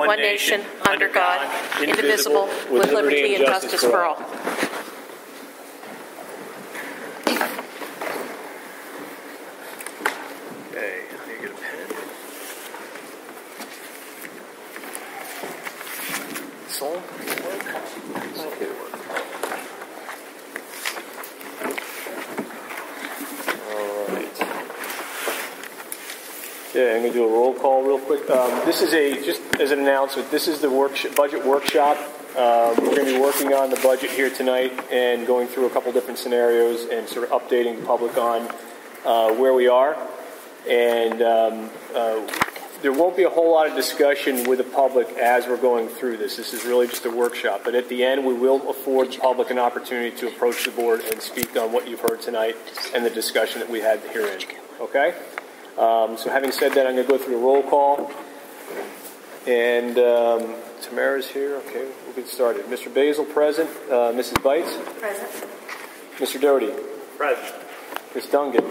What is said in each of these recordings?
one nation, under God, indivisible, with liberty and justice for all. Okay, let me get a pen. Soul? Yeah, I'm going to do a roll call real quick. This is just as an announcement, this is the budget workshop. We're going to be working on the budget here tonight and going through a couple different scenarios and sort of updating the public on where we are. And there won't be a whole lot of discussion with the public as we're going through this. This is really just a workshop. But at the end, we will afford the public an opportunity to approach the board and speak on what you've heard tonight and the discussion that we had herein. Okay? So having said that, I'm going to go through the roll call. And Tamara's here. Okay, we'll get started. Mr. Basil, present. Mrs. Bites? Present. Mr. Doty? Present. Ms. Dungan?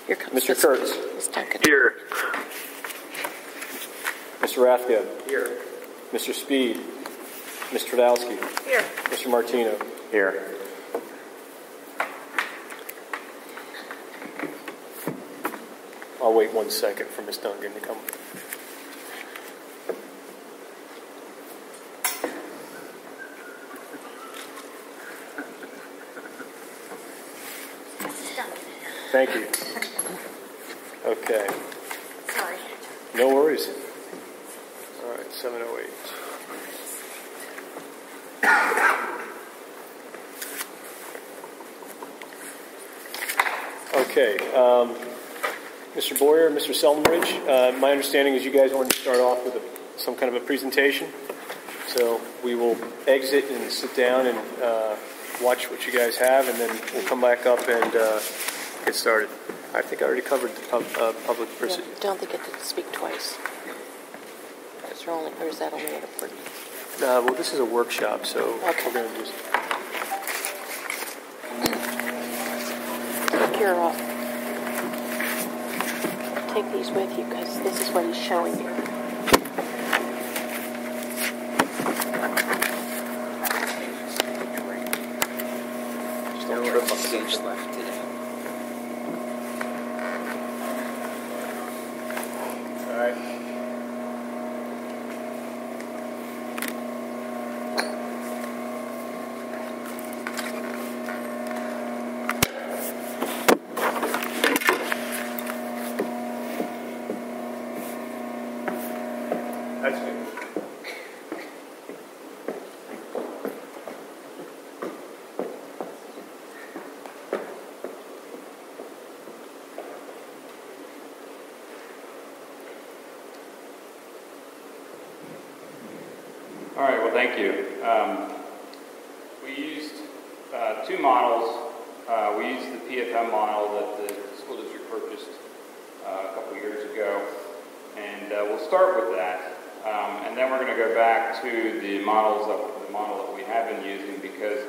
Here comes Mr. Kurtz? Ms. Duncan. Here. Mr. Rathgeb? Here. Mr. Speed? Ms. Tradowski? Here. Mr. Martino? Here. I'll wait 1 second for Ms. Dungan to come. Thank you. Okay. Sorry. No worries. All right, 7:08. Okay. Mr. Boyer, Mr. Seldenbridge, my understanding is you guys wanted to start off with some kind of a presentation. So we will exit and sit down and watch what you guys have, and then we'll come back up and get started. I think I already covered the public person. Yeah, don't they get to speak twice? Or is that only at a board? Well, this is a workshop, so okay. We're going to just... Take these with you because this is what he's showing you. Just don't trip on stage left today. All right. That's good. All right, well, thank you. We used two models. We used the PFM model that the school district purchased a couple years ago, and we'll start with that. And then we're going to go back to the model that we have been using, because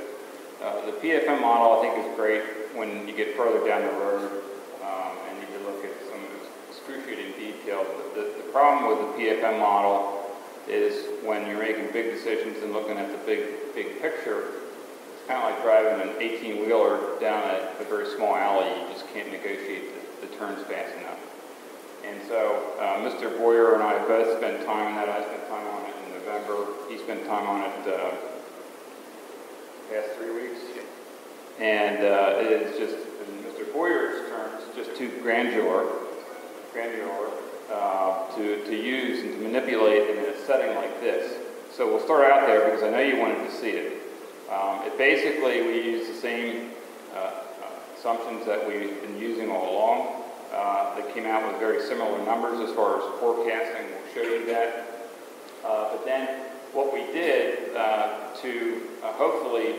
the PFM model I think is great when you get further down the road and you can look at some excruciating details. But the problem with the PFM model is when you're making big decisions and looking at the big picture, it's kind of like driving an 18-wheeler down a very small alley. You just can't negotiate the turns fast enough. And so Mr. Boyer and I both spent time on that. I spent time on it in November. He spent time on it past 3 weeks. And it is just, in Mr. Boyer's terms, just too granular to use and to manipulate in a setting like this. So we'll start out there because I know you wanted to see it. Basically, we use the same assumptions that we've been using all along. They came out with very similar numbers as far as forecasting. We'll show you that. But then what we did to hopefully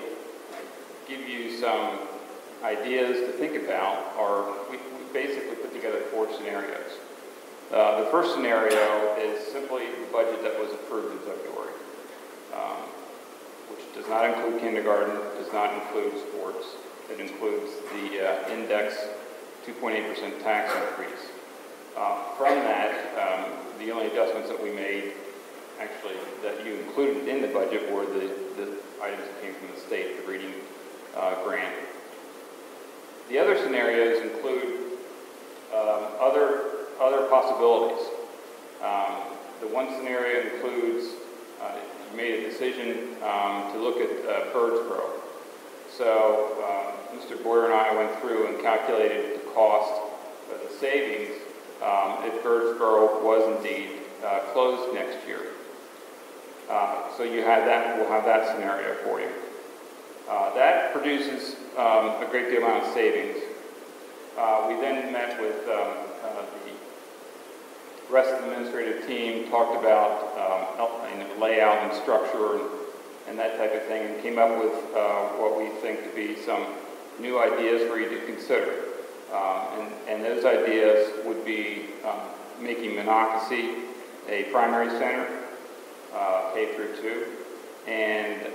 give you some ideas to think about are we basically put together 4 scenarios. The first scenario is simply the budget that was approved in February, which does not include kindergarten, does not include sports. It includes the index 2.8% tax increase. From that, the The only adjustments that we made, actually, that you included in the budget were the items that came from the state, the reading grant. The other scenarios include other possibilities. The one scenario includes you made a decision to look at Birdsboro. So Mr. Boyer and I went through and calculated the cost of the savings if Birdsboro was indeed closed next year. So you had that. We'll have that scenario for you. That produces a great deal amount of savings. We then met with the rest of the administrative team, talked about layout and structure and that type of thing, and came up with what we think to be some new ideas for you to consider. And those ideas would be making Monocacy a primary center, K through 2, and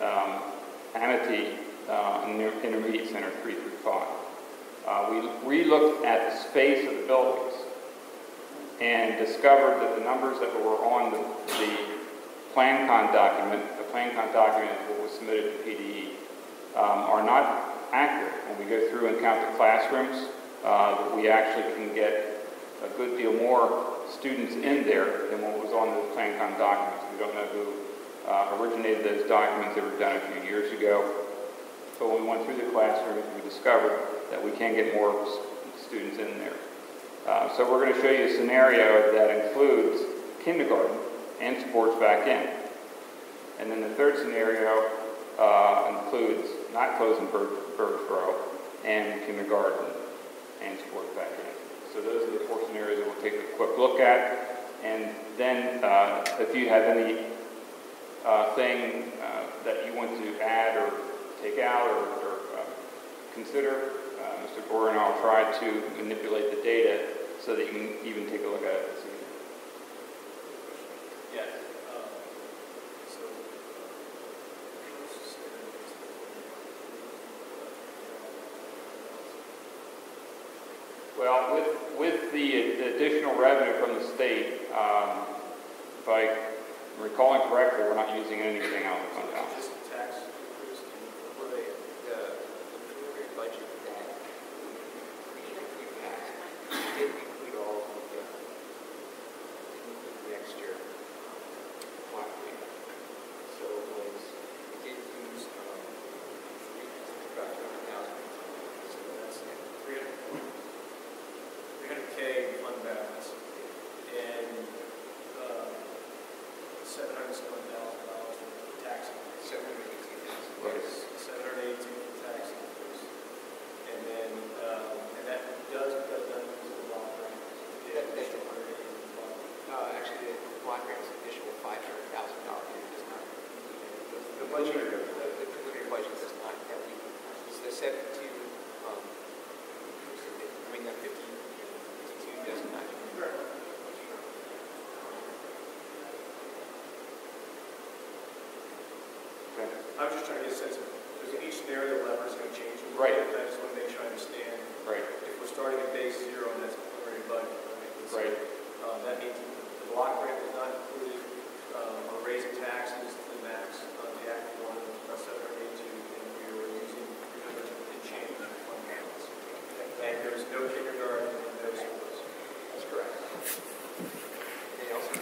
Amity an intermediate center, 3 through 5. We looked at the space of the buildings and discovered that the numbers that were on the PlanCon document, the PlanCon document that was submitted to PDE, are not accurate. When we go through and count the classrooms, we actually can get a good deal more students in there than what was on the PlanCon documents. We don't know who originated those documents. They were done a few years ago. But when we went through the classrooms, we discovered that we can get more students in there. So we're going to show you a scenario that includes kindergarten and sports back in. And then the third scenario includes not closing Birdsboro and kindergarten and sports back in. So those are the 4 scenarios that we'll take a quick look at. And then if you have any thing that you want to add or take out or consider, Mr. Boyer and I will try to manipulate the data so that you can even take a look at it this evening. Yes. Well, with the additional revenue from the state, if I'm recalling correctly, we're not using anything out of the fund balance. Just the tax increase for the preliminary budget that we passed didn't include all of the next year block grant. So it did use about 200,000. So that's 300K fund balance and $707,000 for tax increase. $718,000. Yes, $718,000 for tax increase, and then and that does use the block grant. Additional $180,000. Actually, the block grant is an additional $500,000. It does not. The budget, the preliminary budget does not have the. It's the 72. I mean, that 52 does not. I'm just trying to get a sense of, because each scenario, the lever is going to change. Right. I just want to make sure I understand. Right. If we're starting at base 0 and that's preliminary budget, Right. That means the block grant is not included on raising taxes to the max on the Act 1, about 782, and we were using 300 and change fund balance. And there's no kindergarten and no schools. That's correct. Anything else?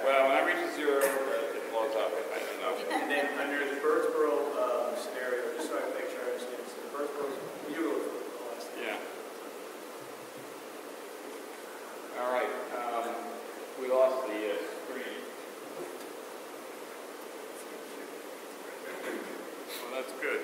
Well, when I reach 0, it blows up. I don't know. And then under the Birdsboro scenario, just so I can make sure I understand, so the Birdsboro, you go for the last thing. Yeah. All right. We lost the screen. Well, that's good.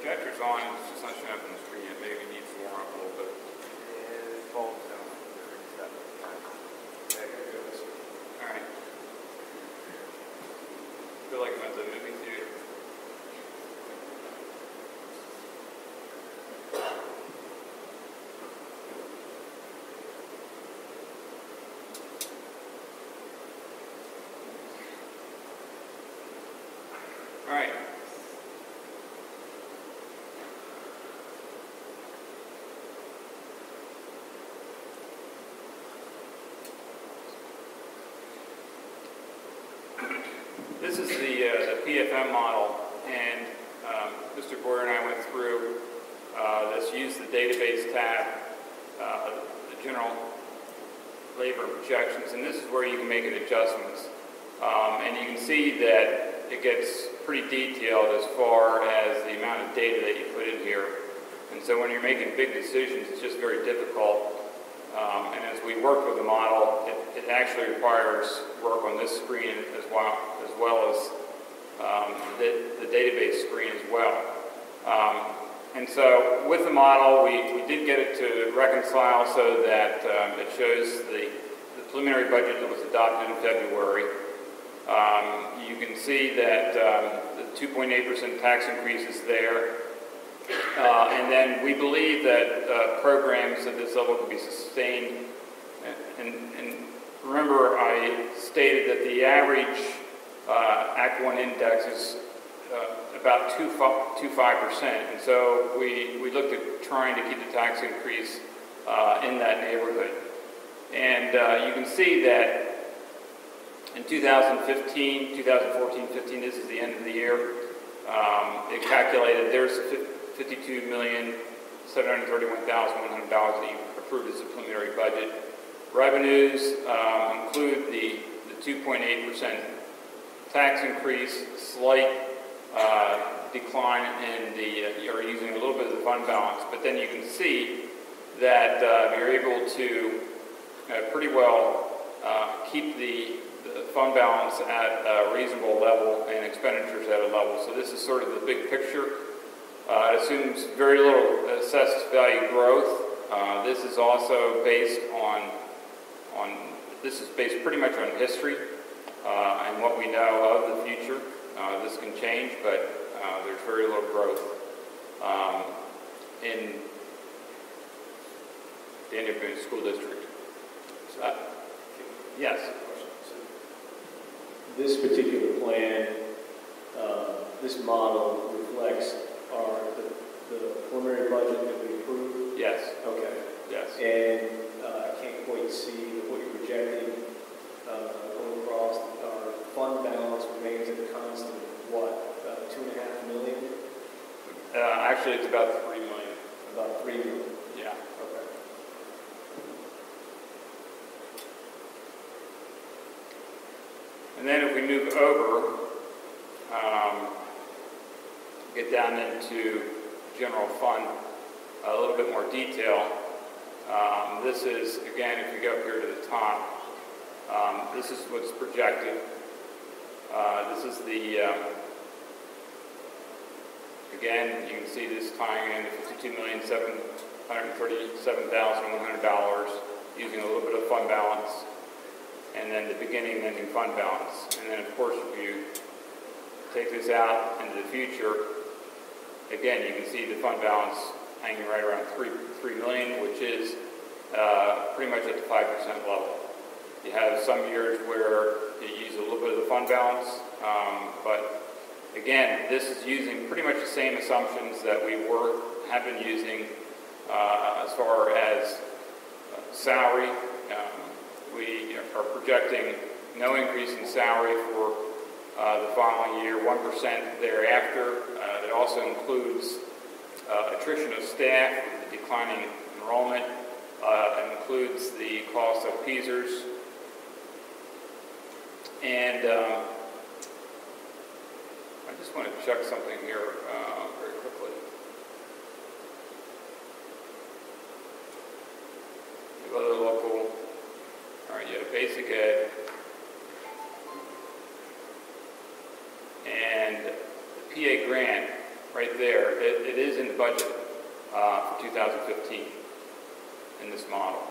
projector's on, it's just not showing up on the screen yet. Maybe it needs to warm up a little bit. And the phone's down. Yeah, good. All right. Feel like I'm at the movie theater. All right. This is the PFM model, and Mr. Boyer and I went through this, used the database tab, the general labor projections, and this is where you can make adjustments. And you can see that it gets pretty detailed as far as the amount of data that you put in here. And so when you're making big decisions, it's just very difficult. And as we work with the model, it actually requires work on this screen as well as the database screen as well. And so with the model, we did get it to reconcile so that it shows the preliminary budget that was adopted in February. You can see that the 2.8% tax increase is there. And then we believe that programs at this level can be sustained. And remember, I stated that the average Act 1 index is about 2.5%. And so we looked at trying to keep the tax increase in that neighborhood. And you can see that in 2014, 15, this is the end of the year, it calculated there's $52,731,100 that you approved as a preliminary budget. Revenues include the 2.8% tax increase, slight decline in you're using a little bit of the fund balance, but then you can see that you're able to pretty well keep the fund balance at a reasonable level and expenditures at a level. So this is sort of the big picture. It assumes very little assessed value growth. This is also based this is based pretty much on history and what we know of the future. This can change, but there's very little growth in the Indian Boone School District. Yes. This particular plan, this model reflects the preliminary budget that we approved? Yes. Okay. Yes. And I can't quite see what you're projecting going across. Our fund balance remains at a constant, what, $2.5 million? Actually, it's about $3 million. About $3 million. Yeah. Okay. And then if we move over, get down into general fund, a little bit more detail. This is, again, if you go up here to the top, this is what's projected. This is the, again, you can see this tying in $52,737,100 using a little bit of fund balance, and then the beginning and ending fund balance. And then, of course, if you take this out into the future, again, you can see the fund balance hanging right around $3 million, which is pretty much at the 5% level. You have some years where you use a little bit of the fund balance, but again, this is using pretty much the same assumptions that we have been using as far as salary. We are projecting no increase in salary for the following year, 1% thereafter. It also includes attrition of staff, the declining enrollment. It includes the cost of PSERS. And I just want to check something here very quickly. The other local, all right, you have basic ed, and the PA grant right there, it is in the budget for 2015 in this model.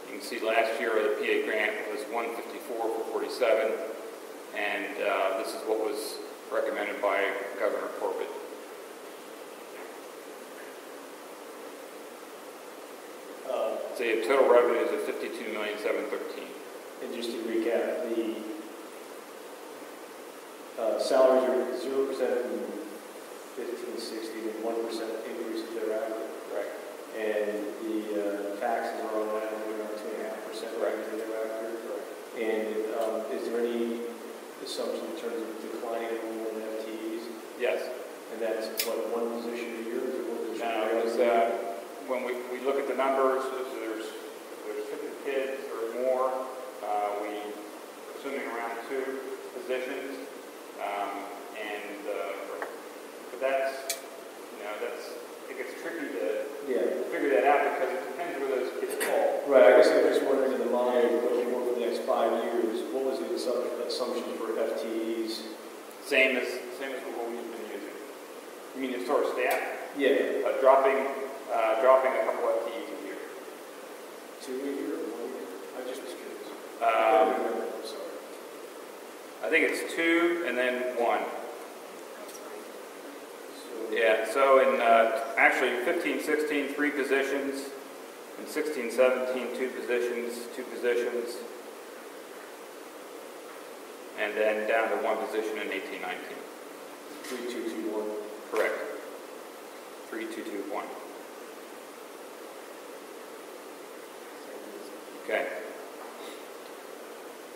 You can see last year the PA grant was 154 for 47, and this is what was recommended by Governor Corbett. So you have total revenues of $52,713,000. And just to recap, the salaries are 0% in 1560, then 1% increase thereafter. Right. And the taxes are on that, around 2.5% Right. thereafter. Right. And is there any assumption in terms of declining enrollment in FTEs? Yes. And that's what, one position a year? Or one position Now, a it was, when we look at the numbers, if there's 50 kids or more, we assuming around 2 positions, but that's, it gets tricky to figure that out because it depends where those kids fall. Right, I guess I'm just wondering in the mind, looking over the next 5 years, what was the assumption for FTEs? Same as what we've been using. You mean as far as staff? Yeah. Dropping a couple FTEs a year. 2 a year or 1 year? I just was curious. I'm sorry. I think it's 2 and then 1. So, Yeah, so in actually 15-16, 3 positions. In 16-17, 2 positions. And then down to 1 position in 18-19. 3-2-2-1. Correct. 3-2-2-1. Okay.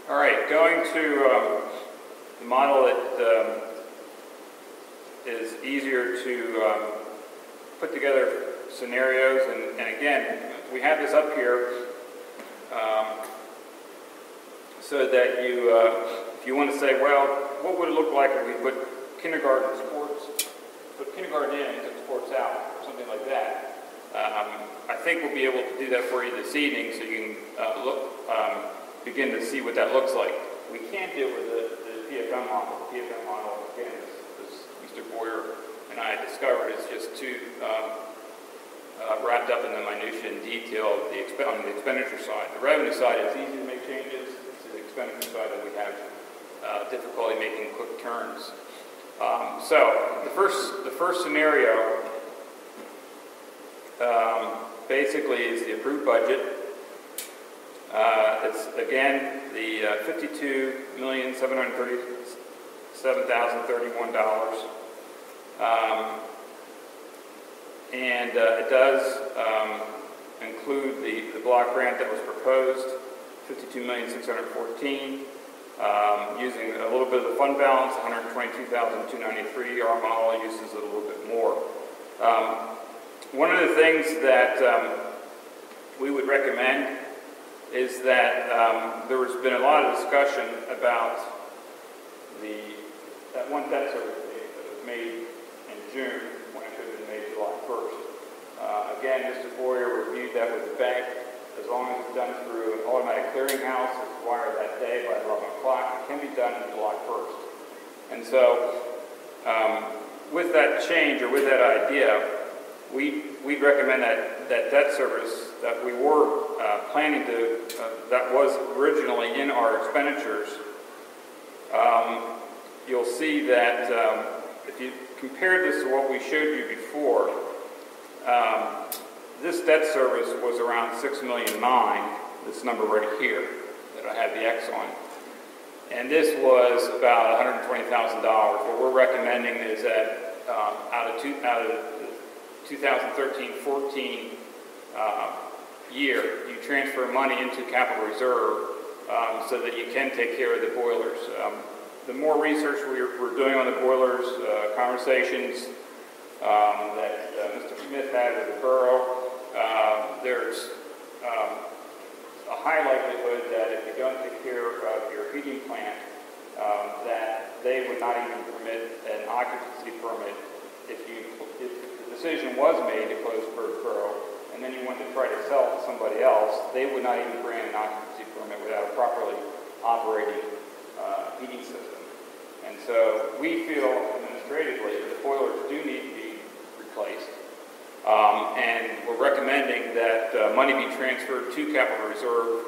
All right, going to the model that is easier to put together scenarios, and again, we have this up here so that you, if you want to say, well, what would it look like if we put kindergarten sports, put kindergarten in and took sports out, or something like that. I think we'll be able to do that for you this evening so you can begin to see what that looks like. We can't deal with the PFM model. The PFM model, again, as Mr. Boyer and I discovered, is just too wrapped up in the minutiae and detail of on the expenditure side. The revenue side is easy to make changes. It's the expenditure side that we have difficulty making quick turns. So the first scenario basically is the approved budget. It's again the $52,737,031, and it does include the block grant that was proposed, $52,614,000. Using a little bit of the fund balance, $122,293. Our model uses it a little bit more. One of the things that we would recommend is that there has been a lot of discussion about that one debt service payment that was made in June when it could have been made July 1st. Again, Mr. Boyer reviewed that with the bank. As long as it's done through an automatic clearinghouse, it's wired that day by 11 o'clock, it can be done on July 1st. And so, with that change or with that idea, we'd recommend that debt service that we were planning to, that was originally in our expenditures. You'll see that if you compare this to what we showed you before, this debt service was around $6,000,009, this number right here that I have the X on. And this was about $120,000. What we're recommending is that out of the 2013-14 year, you transfer money into capital reserve so that you can take care of the boilers. The more research we're doing on the boilers, conversations that Mr. Smith had with the borough, there's a high likelihood that if you don't take care of your heating plant, that they would not even permit an occupancy permit if the decision was made to close Birdsboro, and then you wanted to try to sell it to somebody else, they would not even grant an occupancy permit without a properly operating heating system. And so we feel administratively that the boilers do need and we're recommending that money be transferred to capital reserve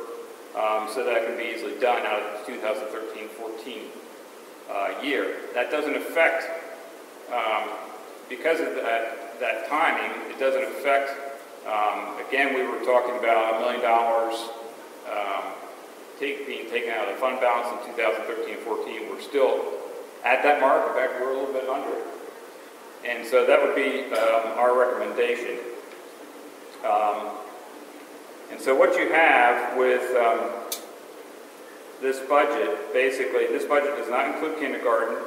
so that can be easily done out of the 2013-14 year. That doesn't affect, because of that timing, it doesn't affect, again, we were talking about $1 million being taken out of the fund balance in 2013-14. We're still at that mark. In fact, we're a little bit under it. And so that would be our recommendation. And so what you have with this budget, basically, this budget does not include kindergarten.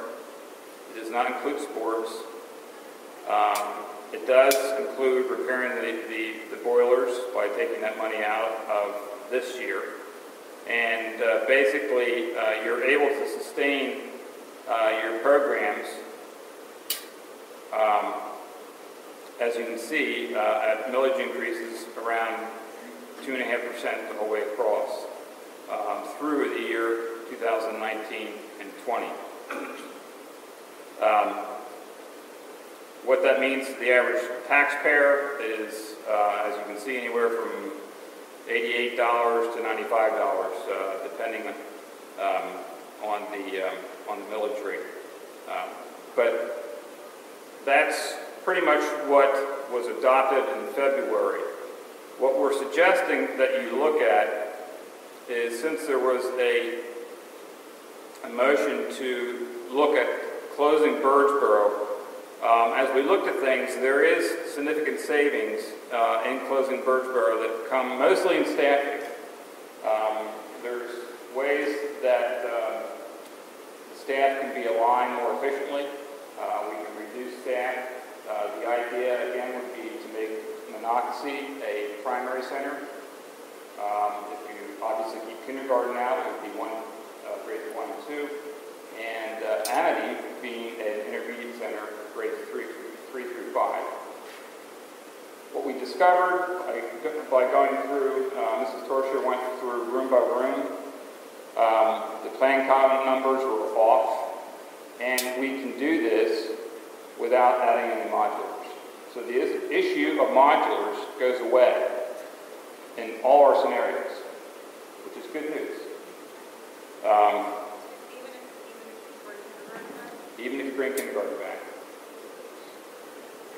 It does not include sports. It does include repairing the boilers by taking that money out of this year. And basically, you're able to sustain your programs, as you can see, at millage increases around 2.5% the whole way across through the year 2019 and 20. What that means to the average taxpayer is, as you can see, anywhere from $88 to $95, depending on the millage rate. But that's pretty much what was adopted in February. What we're suggesting that you look at is, since there was a motion to look at closing Birdsboro, as we looked at things, there is significant savings in closing Birdsboro that come mostly in staffing. There's ways that the staff can be aligned more efficiently. We can reduce staff. The idea, again, would be to make Monocacy a primary center. If you obviously keep kindergarten out, it would be grades 1 and 2. And Amity being an intermediate center, grades 3 through 5. What we discovered by going through, Mrs. Torshire went through room by room, the plan column numbers were off, and we can do this without adding any modulars. So the issue of modulars goes away in all our scenarios, which is good news. Even if you bring kindergarten back.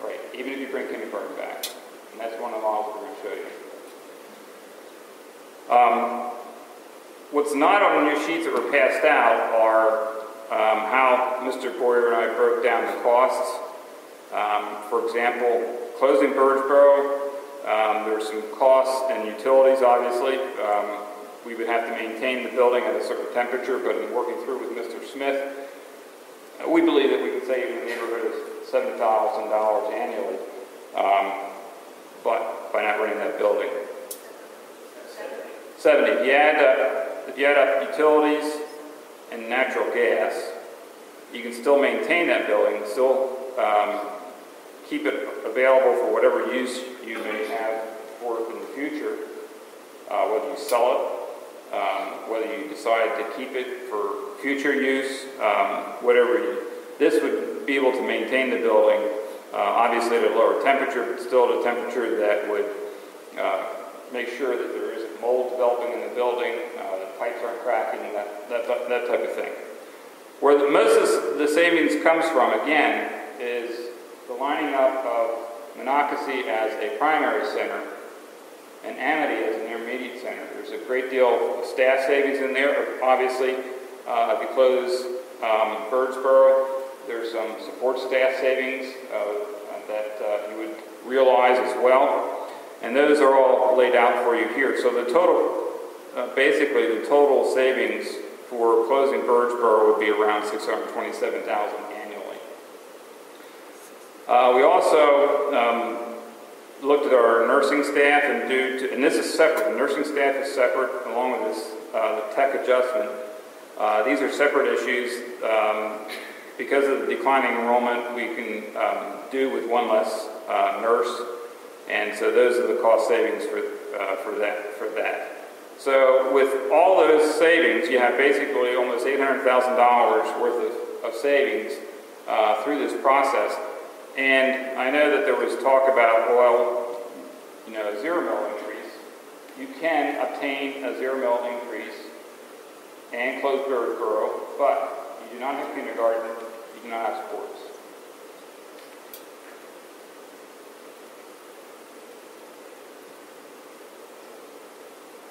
Right, even if you bring kindergarten back. And that's one of the models we're going to show you. What's not on your sheets that were passed out are how Mr. Boyer and I broke down the costs. For example, closing Birdsboro, there's some costs and utilities, obviously. We would have to maintain the building at a certain temperature, but in working through with Mr. Smith, we believe that we can save in the neighborhood of $7,000 annually, but by not running that building. 70. If you add up utilities and natural gas, you can still maintain that building, still keep it available for whatever use you may have for it in the future, whether you sell it, whether you decide to keep it for future use, this would be able to maintain the building, obviously at a lower temperature, but still at a temperature that would make sure that there isn't mold developing in the building, the pipes aren't cracking, that type of thing. Where most of the savings comes from, again, is the lining up of Monocacy as a primary center and Amity as an intermediate center. There's a great deal of staff savings in there. Obviously, if you close Birdsboro, there's some support staff savings that you would realize as well. And those are all laid out for you here. So the total, basically the total savings for closing Birdsboro would be around $627,000 annually. We also looked at our nursing staff, and this is separate. The nursing staff is separate, along with this the tech adjustment. These are separate issues. Because of the declining enrollment, we can do with one less nurse, and so those are the cost savings for that. So with all those savings, you have basically almost $800,000 worth of savings through this process. And I know that there was talk about, well, a 0 mil increase, you can obtain a 0 mil increase and close Birdsboro, but you do not have kindergarten, you do not have sports.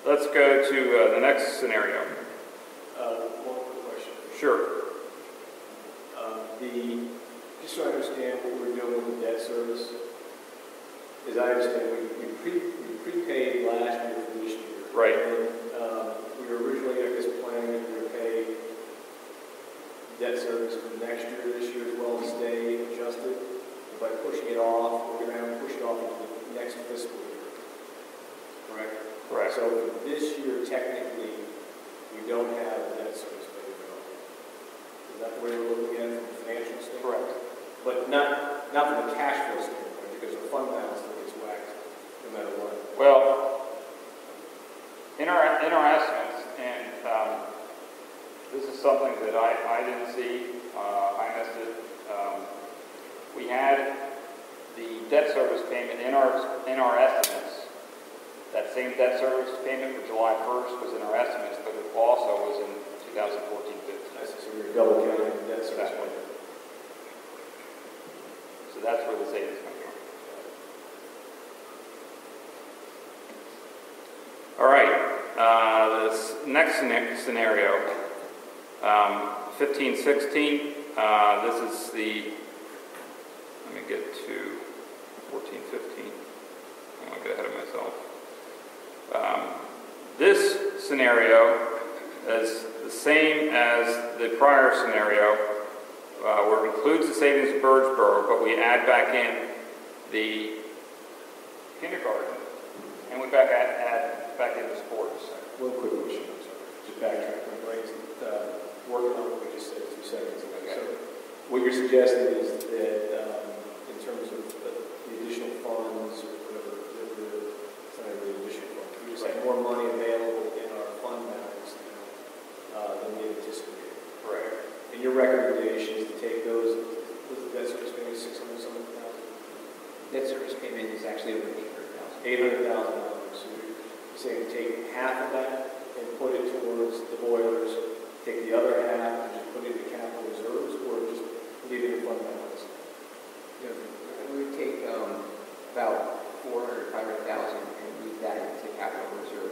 Let's go to the next scenario. One quick question. Sure. Just so I understand what we're doing with the debt service, as I understand, we prepaid last year for this year. Right. And we were originally, I guess, planning to pay debt service for next year, this year as well, and stay adjusted. And by pushing it off, we're going to have to push it off into the next fiscal year. Correct? Correct. So for this year, technically, we don't have a debt service payment at all. Is that the way we're looking at it from a financial standpoint? Correct. But not from a cash flow standpoint, because the fund balance still gets whacked no matter what. Well, in our estimates, and this is something that I didn't see, I missed it. We had the debt service payment in our estimates. That same debt service payment for July 1st was in our estimates, but it also was in 2014-15. I see. So we're double counting the debt service payment. So that's where the savings come from. All right, this next scenario, 15-16, this is the, let me get to 14-15, I want to get ahead of myself. This scenario is the same as the prior scenario, where it includes the savings of Birdsboro, but we add back in the kindergarten, and we add back in the sports. One quick question, I'm sorry. Just backtrack. My brain's working on what we just said 2 seconds ago. Okay. So what you're suggesting is that in terms of the additional funds or whatever, it's not really additional funds. We just have more money available in our fund balance now than we anticipated. Correct. And your recommendation is to take those, was the debt service payment $600,000? Debt service payment is actually over $800,000. $800,000. So you're saying take half of that and put it towards the boilers, take the other half and just put it into capital reserves, or just leave it in fund balance? We would take about $400,000, $500,000 and move that into capital reserve.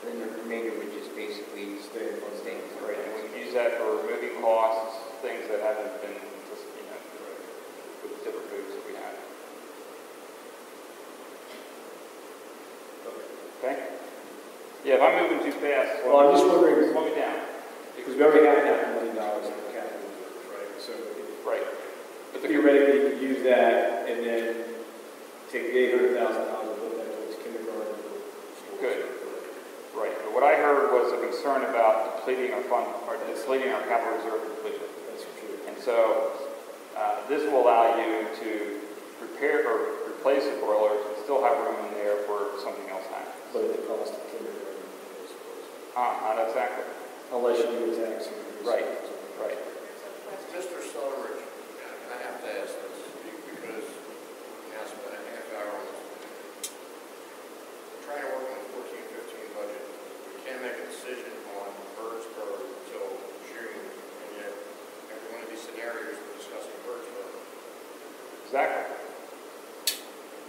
Then the remainder would just basically stay in fund. Right, and we can use that for removing costs, things that haven't been anticipated, with the different moves that we had. Okay? Yeah, if I'm moving too fast, Well, I'm just wondering, slow me down. because we already have $500 million in the capital reserves, right? So Right. But theoretically, you could use that and then take the $800,000 and put that towards kindergarten or schools. Good. Right, but what I heard was a concern about depleting our fund, or depleting our capital reserve completely. That's true. And so, this will allow you to repair or replace the boilers and still have room in there for something else happens. But at the cost of kindergarten, I suppose. Not exactly. Unless you do a tax increase. Right, right. Mr. Sutteridge, I have to ask this because I spent a half hour on this. We're trying to work on the 14-15 budget. We can't make a decision on Birdsboro until June, and yet every one of these scenarios we're discussing Birdsboro. Exactly.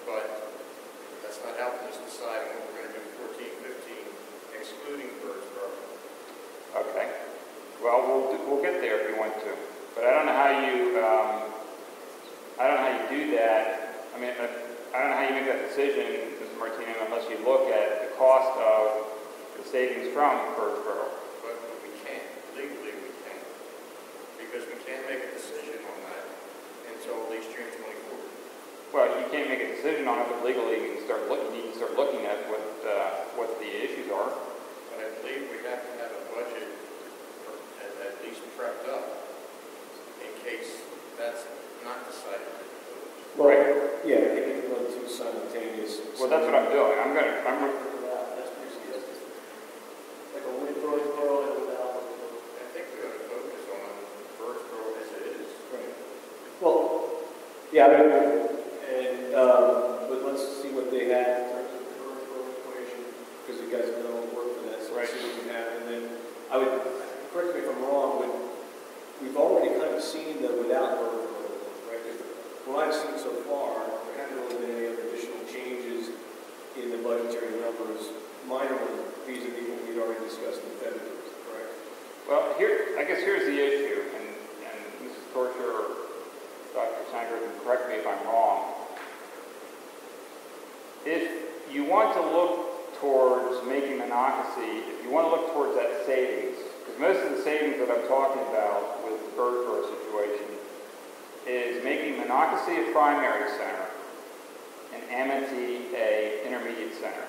But that's not helping us decide what we're going to do 14-15, excluding Birdsboro. Okay. Well, we'll get there if we want to. But I don't know how you do that. I mean, I don't know how you make that decision, Mr. Martino, unless you look at the cost of the savings from Birdsboro. But we can't. Legally, we can't. Because we can't make a decision on that until at least June 24th. Well, you can't make a decision on it, but legally you need to start looking at what the issues are. But I believe we have to have a budget at least prepped up in case that's not decided. Well, yeah, I think you can run two simultaneous. Well, that's what I'm doing. That's pretty suggestive. Like a with Birdsboro and without. I think we ought to focus on Birdsboro as it is. Right. Well, yeah, I mean, and but let's see what they have in terms of the current road equation, because you guys have done all the work for that, so let's see what we have. And then I would, correct me if I'm wrong, but we've already kind of seen the without road, right? Because what I've seen so far, there haven't really been any other additional changes in the budgetary numbers, minor ones, vis-a-vis what we'd already discussed in February, correct? Well, I guess here's the issue, and Mrs. Torture or Dr. Sanger can correct me if I'm wrong. If you want to look towards making Monocacy, if you want to look towards that savings, because most of the savings that I'm talking about with the Birdsboro situation is making Monocacy a primary center and Amity a intermediate center.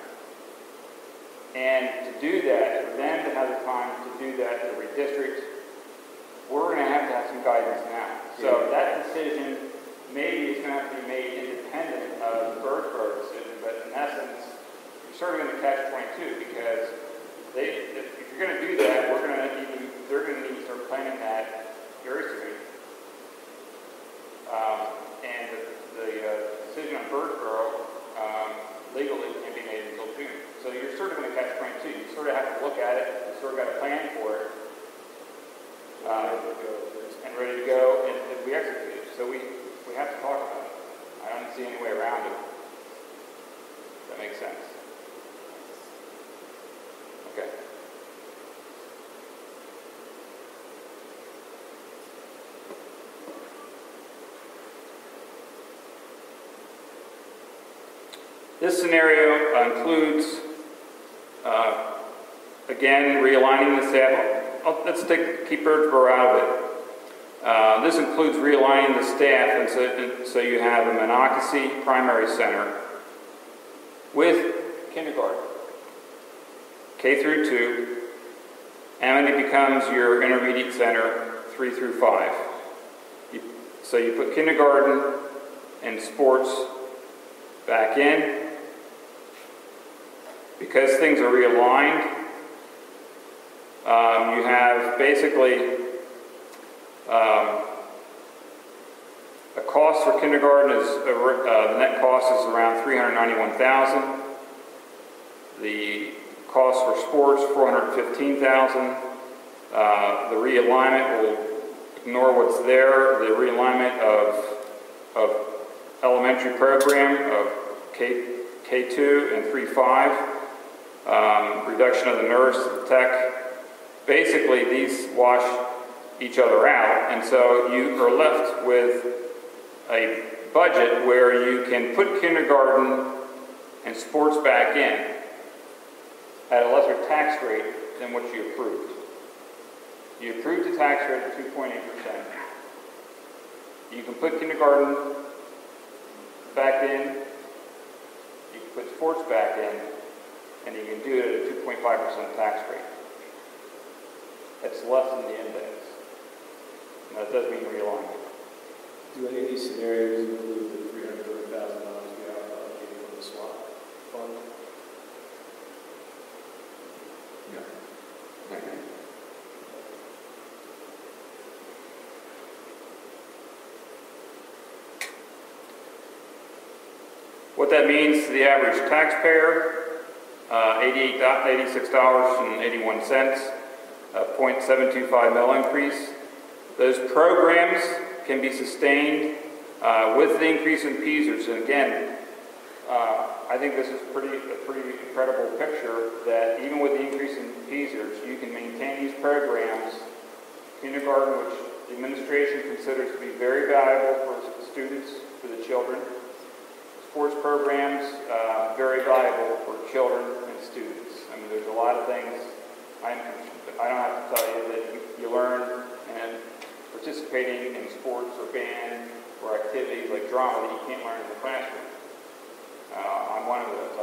And to do that, for them to have the time to do that, to redistrict, we're going to have some guidance now. So that decision maybe is going to have to be made independent of the Birdsboro decision, but in essence, you're sort of going to catch 22 because if you're going to do that, they're going to need to start planning that very soon. And the decision on Birdsboro legally can't be made until June. So you're sort of going to catch 22. You sort of have to look at it. You sort of got to plan for it. And ready to go, and we execute it. So we have to talk about it. I don't see any way around it. That makes sense. Okay. This scenario includes, again, realigning the staff. Let's keep Birdsboro out of it. This includes realigning the staff, and so you have a Monocacy primary center with kindergarten, K through 2. Amity becomes your intermediate center, 3 through 5. So you put kindergarten and sports back in. Because things are realigned, you have basically a cost for kindergarten is the net cost is around $391,000. The cost for sports $415,000. The realignment will ignore what's there. The realignment of elementary program of K2 and 3-5. Reduction of the nurse, the tech. Basically, these wash each other out, and so you are left with a budget where you can put kindergarten and sports back in at a lesser tax rate than what you approved. You approved the tax rate of 2.8%. You can put kindergarten back in, you can put sports back in, and you can do it at a 2.5% tax rate. That's less than the index. And that does mean realignment. Do any of these scenarios include the $330,000 we allocated from the SWAT fund? No. Okay. What that means to the average taxpayer, $86.81, a 0.725 mil increase. Those programs can be sustained with the increase in PSERS. And again, I think this is a pretty incredible picture that even with the increase in PSERS, you can maintain these programs. Kindergarten, which the administration considers to be very valuable for the students, for the children. Sports programs, very valuable for children and students. I mean, there's a lot of things I don't have to tell you that you learn and participating in sports or band or activities like drama that you can't learn in the classroom. I'm one of those.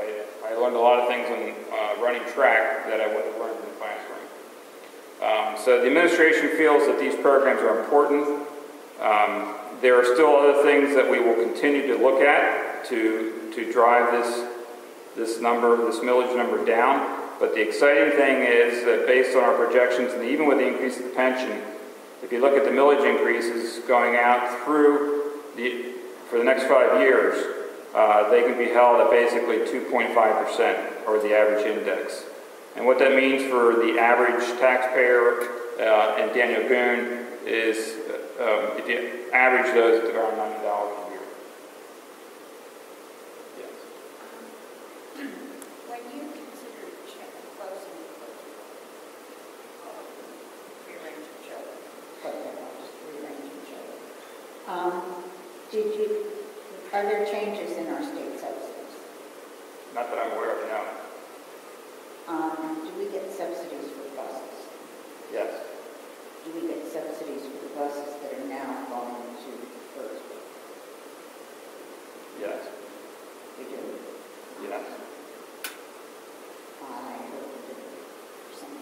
I learned a lot of things in running track that I wouldn't have learned in the classroom. So the administration feels that these programs are important. There are still other things that we will continue to look at to drive this millage number down. But the exciting thing is that based on our projections, and even with the increase of the pension, if you look at the millage increases going out for the next 5 years, they can be held at basically 2.5% or the average index. And what that means for the average taxpayer in Daniel Boone is if you average those, it's around $90 a year. Yes. When you consider closing rearranging children, are there changes in our state subsidies? Not that I'm aware of, no. Do we get subsidies for buses? Yes. Do we get subsidies for the buses that are now going to first? Yes. We do. Yes. I hope we do for some.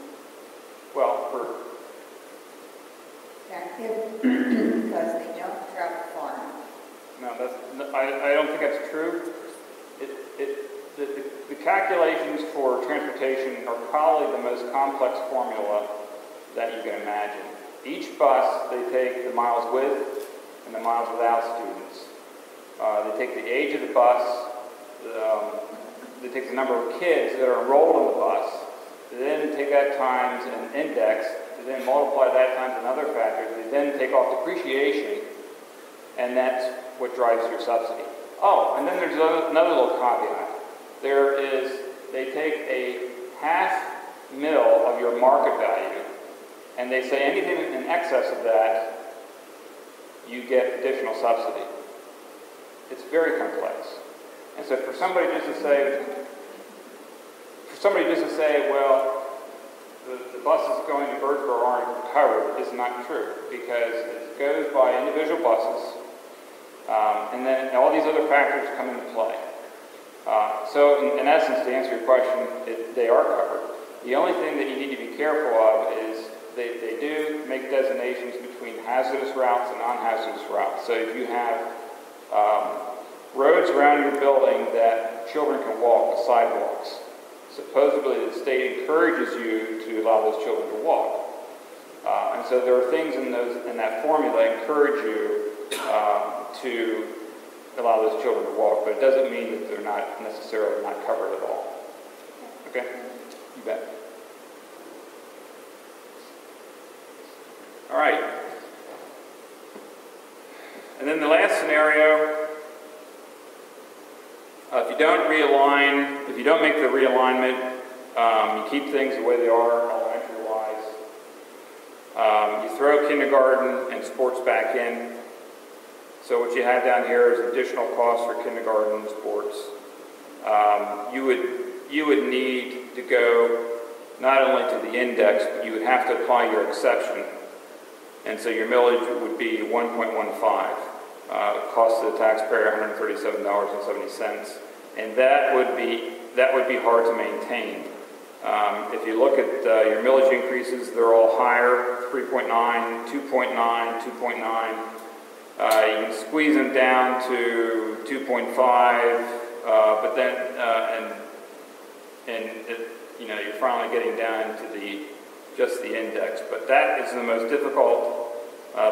Well, for Because they don't travel far enough. I don't think that's true. The calculations for transportation are probably the most complex formula that you can imagine. Each bus, they take the miles with and the miles without students. They take the age of the bus, they take the number of kids that are enrolled in the bus, they then take that times an index, they then multiply that times another factor, they then take off depreciation, and that's what drives your subsidy. Oh, and then there's another little caveat. They take a $500,000 of your market value, and they say anything in excess of that, you get additional subsidy. It's very complex. And so for somebody just to say, well, the buses going to Birdsboro aren't covered is not true, because it goes by individual buses, and then all these other factors come into play. So in essence, to answer your question, they are covered. The only thing that you need to be careful of is they do make designations between hazardous routes and non-hazardous routes. So if you have roads around your building that children can walk, the sidewalks, supposedly the state encourages you to allow those children to walk. And so there are things in that formula that encourage you to allow those children to walk, but it doesn't mean that they're not necessarily not covered at all. Okay? You bet. All right. And then the last scenario, if you don't realign, if you don't make the realignment, you keep things the way they are elementary-wise, you throw kindergarten and sports back in. So what you have down here is additional costs for kindergarten and sports. You would need to go not only to the index, but you would have to apply your exception. And so your millage would be 1.15. Cost to the taxpayer $137.70. And that would be hard to maintain. If you look at your millage increases, they're all higher, 3.9, 2.9, 2.9. You can squeeze them down to 2.5, but then, you're finally getting down to just the index. But that is the most difficult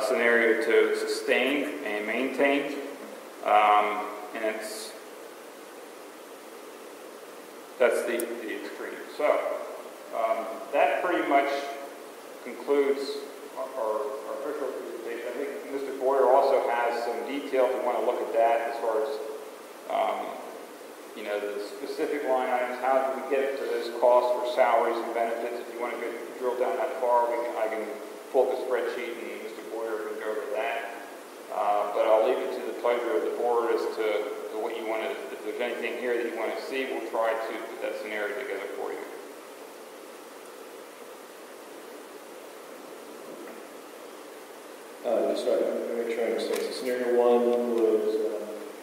scenario to sustain and maintain, and that's the extreme. So that pretty much concludes our official presentation. I think Mr. Boyer also has some detail if you want to look at that as far as the specific line items. How do we get to those costs for salaries and benefits? If you want to drill down that far, I can pull up a spreadsheet and Mr. Boyer can go over that. But I'll leave it to the pleasure of the board as to what you want to. If there's anything here that you want to see, we'll try to put that scenario together for you. Just so I make sure I understand. So scenario one was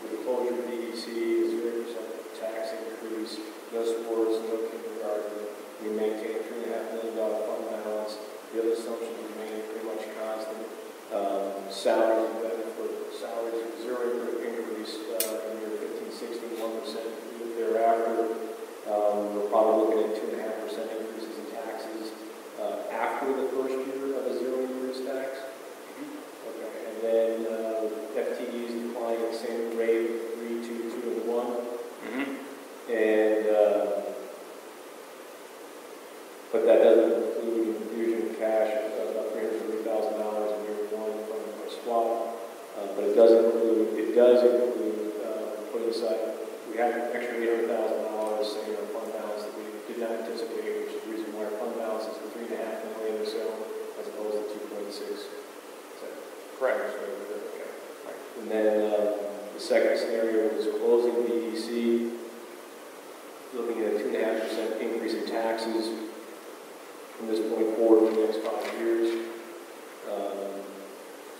with the closure of DEC, 0% tax increase, no sports, no kindergarten. We maintain a $3.5 million fund balance. The other assumptions remain pretty much constant. Salaries and benefits for salaries, 0 increase in year 15, 16, 1% thereafter. We're probably looking at 2.5% increases in taxes after the first year of a 0 use tax. Okay, and then FTEs decline at 6%. It does include putting aside, we have an extra $800,000 sitting in our fund balance that we did not anticipate, which is the reason why our fund balance is $3.5 million or so, as opposed to 2.6. Is that correct? Okay. Right. And then the second scenario is closing BEC, looking at a 2.5% increase in taxes from this point forward for the next 5 years.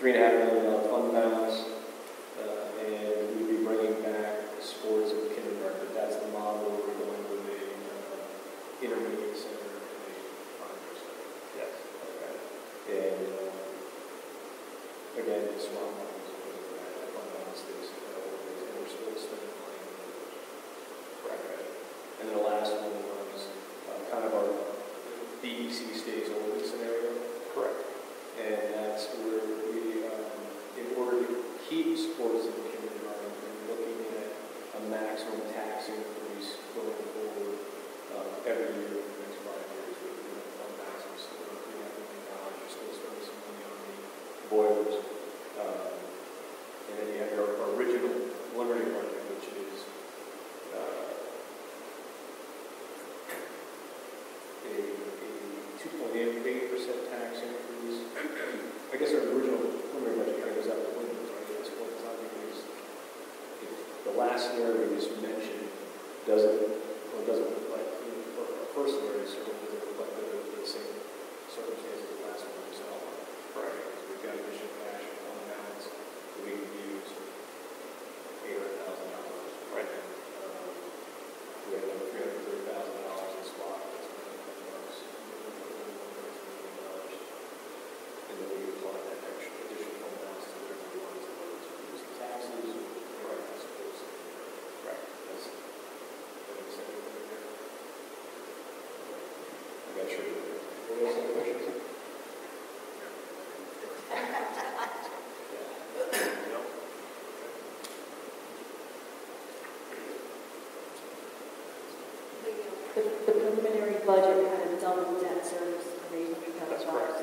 $3.5 million fund balance, and we'd be bringing back sports in kindergarten. That's the model where we're going with a intermediate center and a primary center. Yes. Okay. And again, the smart money is going to that fund balance stays and we're still spending money. Correct. And then the last one was kind of our BEC stays open scenario. Correct. And that's where we, in order to keep sports in kindergarten, we're looking at a maximum tax increase going forward every year for the next 5 years. We're doing a fund balance of $300 million. We're still spending some money on the boilers. And then you have our original limited budget, which is a 2.8% tax increase. I guess our original preliminary budget kind of goes out the window, right? At this point, it's not because if the last scenario we just mentioned doesn't reflect, or our first scenario certainly doesn't reflect the same circumstances as the last one we just outlined. Right. Because we've got additional cash on balance that we can use $800,000. Right. We have another $330,000 in swap. And then we apply that extra additional fund balance to whatever we want to use the taxes or right, I suppose. Right. That makes sense there. I got sure. What else? Any questions? The preliminary budget kind of doubled debt service of $800,000. That's correct.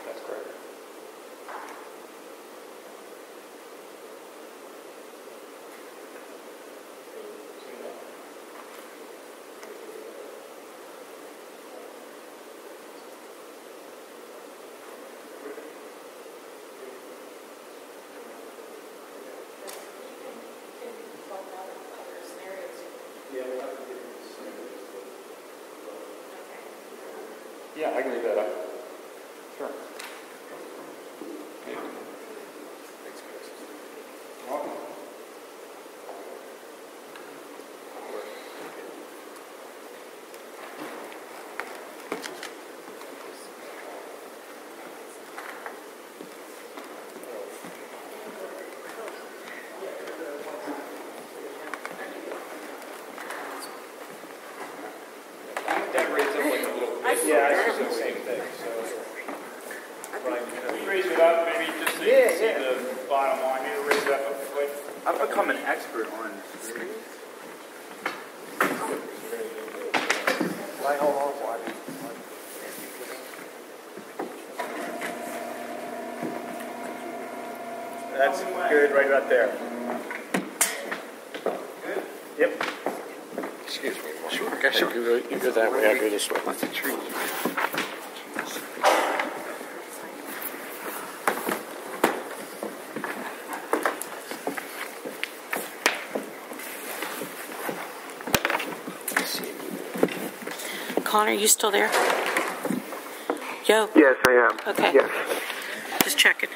That's correct. Yeah, I can leave that up. Sure. Thanks, guys. You're welcome. That rates up like a little bit. Yeah, it's the same thing. So, Brian, Can you raise it up, maybe just so you can see the bottom line? Maybe raise it up a foot. I've become an expert on screen. that's good right about there. Good? Yep. Excuse me. Sure. You go that way. I go this way. That's a tree. Connor, you still there? Yo. Yes, I am. Okay. Yes. Just checking.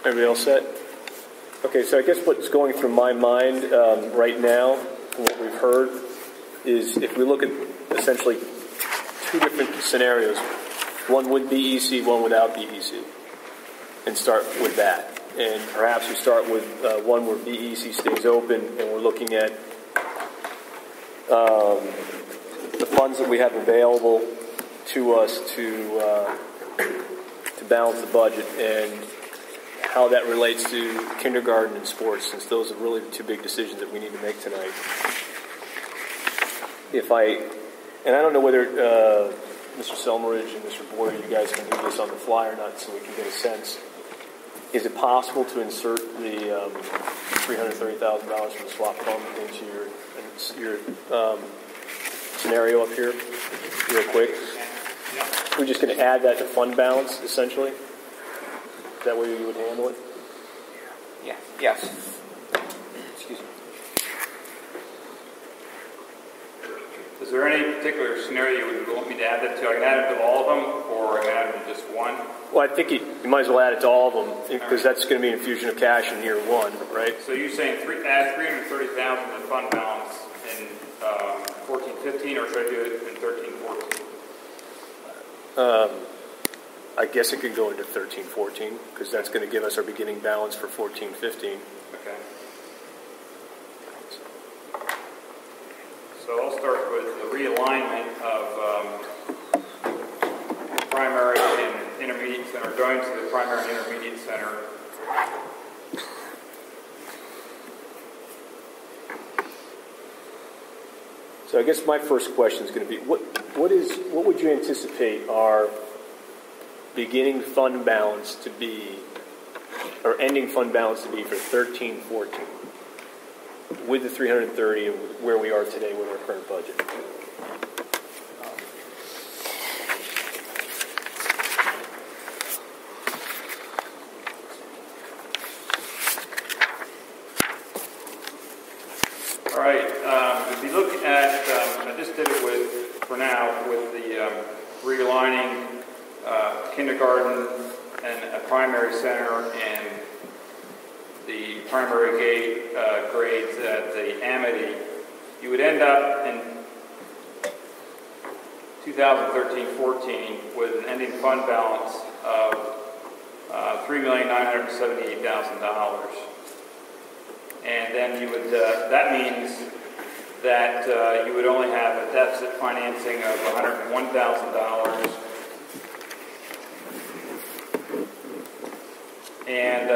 Everybody all set? Okay, so I guess what's going through my mind right now, from what we've heard, is if we look at essentially two different scenarios, one with BEC, one without BEC, and start with that. and perhaps we start with one where BEC stays open, and we're looking at the funds that we have available to us to balance the budget, and how that relates to kindergarten and sports, since those are really the two big decisions that we need to make tonight. And I don't know whether Mr. Selmeridge and Mr. Boyer, you guys can do this on the fly or not, so we can get a sense. Is it possible to insert the $330,000 from the swap fund into your scenario up here, real quick? We're just going to add that to fund balance, essentially. Is that way you would handle it? Yeah. Yes. Excuse me. Is there any particular scenario you would want me to add that to? I can add it to all of them, or I can add it to just one? Well, I think you might as well add it to all of them, because that's going to be an infusion of cash in year one, right? So you're saying add $330,000 to fund balance in 14-15, or should I do it in 13-14? I guess it could go into 13-14, because that's going to give us our beginning balance for 14-15. Okay. So I'll start with the realignment of primary and intermediate center, going to the primary and intermediate center. So I guess my first question is going to be, what would you anticipate our beginning fund balance to be, or ending fund balance to be for 13-14, with the 330 and where we are today with our current budget? All right. If you look at, I just did it for now with the realigning kindergarten and a primary center and the primary grades at the Amity. You would end up in 2013-14 with an ending fund balance of $3,978,000. And then you would, that means that you would only have a deficit financing of $101,000. And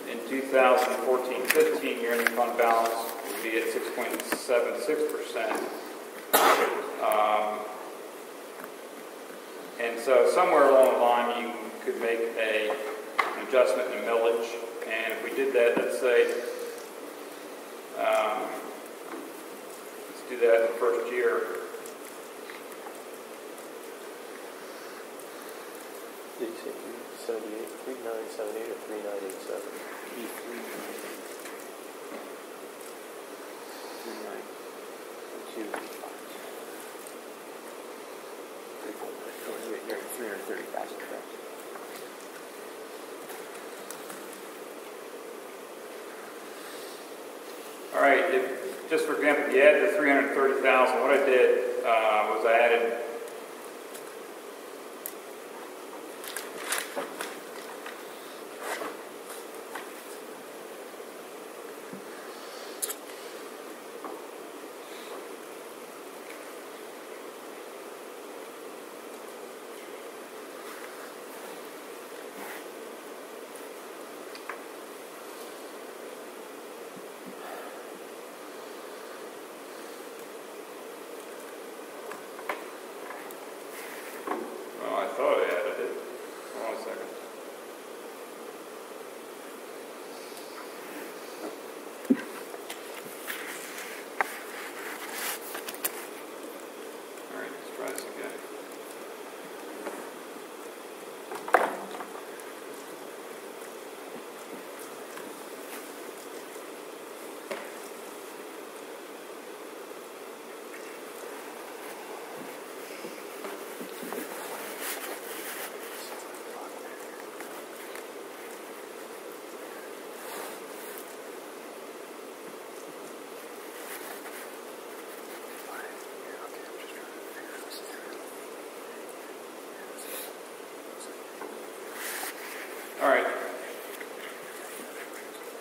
in 2014-15, your ending fund balance would be at 6.76%. And so somewhere along the line, you could make an adjustment in millage. And if we did that, let's say, let's do that in the first year. Did you say 378, 3978, or 3987? 330,000, correct? All right, just for example, if you add the 330,000, what I did was I added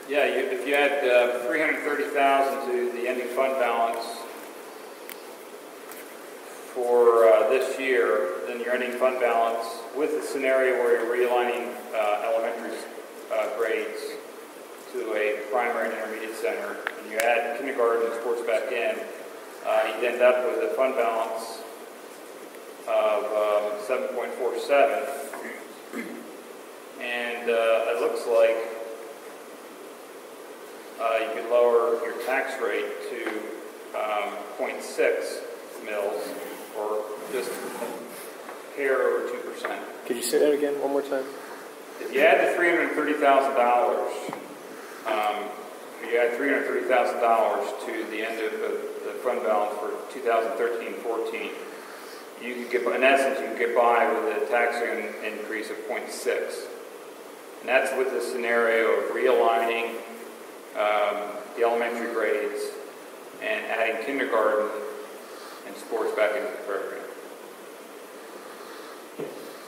Yeah, if you add 330,000 to the ending fund balance for this year, then your ending fund balance with the scenario where you're realigning elementary grades to a primary and intermediate center, and you add kindergarten and sports back in, you'd end up with a fund balance of 7.47, and it looks like you could lower your tax rate to 0.6 mils, or just a hair over 2%. Could you say that again one more time? If you add the $330,000, to the end of the fund balance for 2013-14, you could get, in essence, you could get by with a tax increase of 0.6. And that's with the scenario of realigning the elementary grades and adding kindergarten and sports back into the program.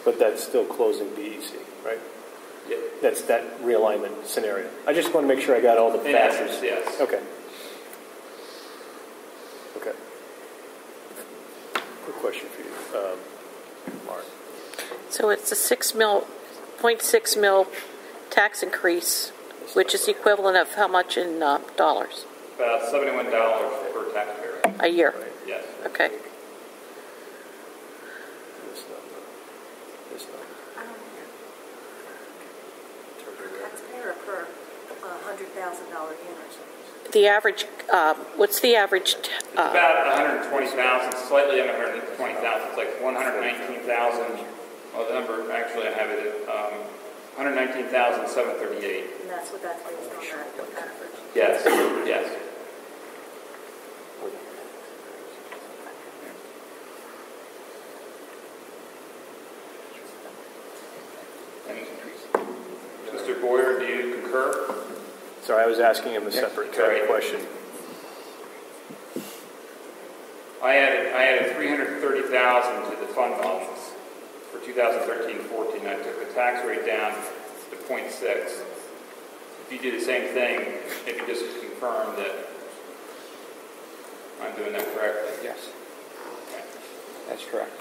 But that's still closing BEC, right? Yeah. That's that realignment scenario. I just want to make sure I got all the In factors. essence, yes. Okay. Okay. Quick question for you, Mark. So it's a 0.6 mil tax increase, which is the equivalent of how much in dollars? About $71 per taxpayer. A year? Right. Yes. Okay. This number. This number. Taxpayer per $100,000 generation. The average, what's the average? It's about 120,000, slightly under 120,000. It's like 119,000. Well, the number actually I have it at 119,738. And that's what that's based on, that average. Yes. Yes. And Mr. Boyer, do you concur? Sorry, I was asking him a separate question. I added 330,000 to the fund balance for 2013-14. I took the tax rate down to 0.6. If you do the same thing, if you just confirm that I'm doing that correctly. Yes, Okay. that's correct.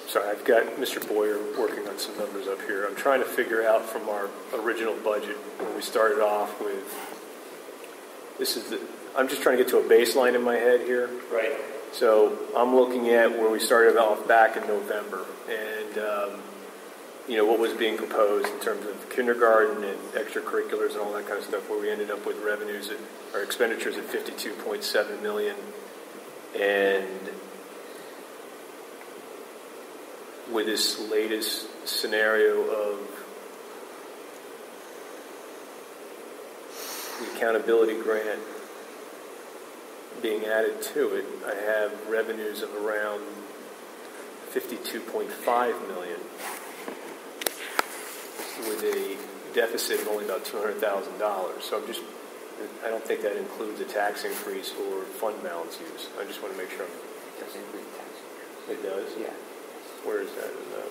Sorry, I've got Mr. Boyer working on some numbers up here. I'm trying to figure out from our original budget when we started off with, I'm just trying to get to a baseline in my head here. Right. So I'm looking at where we started off back in November and, what was being proposed in terms of kindergarten and extracurriculars and all that kind of stuff, where we ended up with revenues or expenditures at $52.7 million. And with this latest scenario of the accountability grant being added to it, I have revenues of around $52.5 million with a deficit of only about $200,000. So I don't think that includes a tax increase or fund balance use. I just want to make sure. It does include tax increase. It does? Yeah. Where is that in the...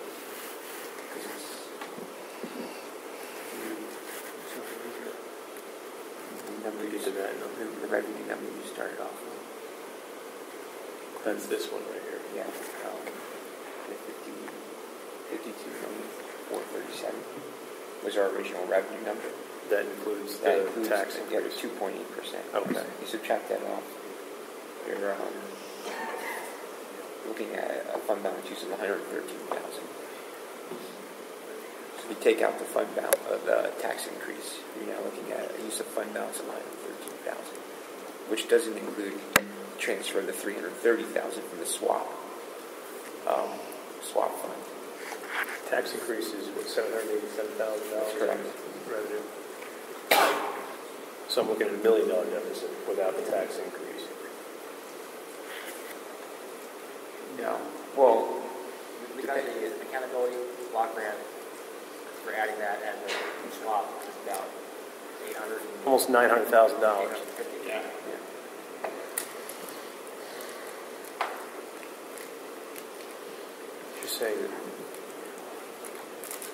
Number Get to that number. the revenue number you started off with. That's this one right here. Yeah. The 52,437 was our original revenue number. That includes That the includes tax the increase. 2.8%. Okay. You subtract that off. You're looking at a fund balance use of 113,000. So if you take out the fund balance, the tax increase, you're now looking at a use of fund balance of 113,000, which doesn't include transfer of the 330,000 from the swap fund. Tax increase is what, $787,000 That's correct. revenue. So I'm looking at $1 million deficit without the tax increase. No. Well, we got the accountability block grant. We're adding that, and the swap is about almost $900,000. Yeah. You're saying that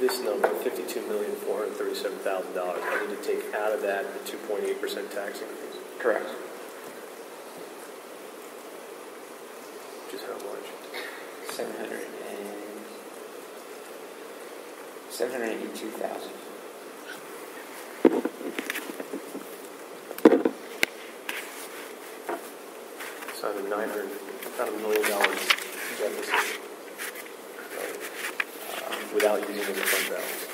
this number, $52,437,000, I need to take out of that the 2.8% tax increase. Correct. Which is how much? 782,000. It's not not $1 million deficit. Without using any fund balance.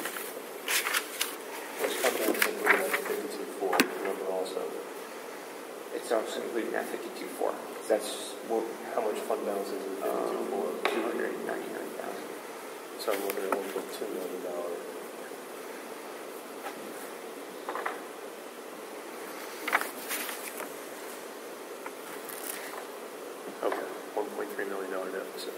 What's fund balance included in that 52.4 number also? It's also including that 52.4. That's How much fund balance is in 52.4? 299,000. So I'm looking at $1.2 million. Okay, $1.3 million deficit.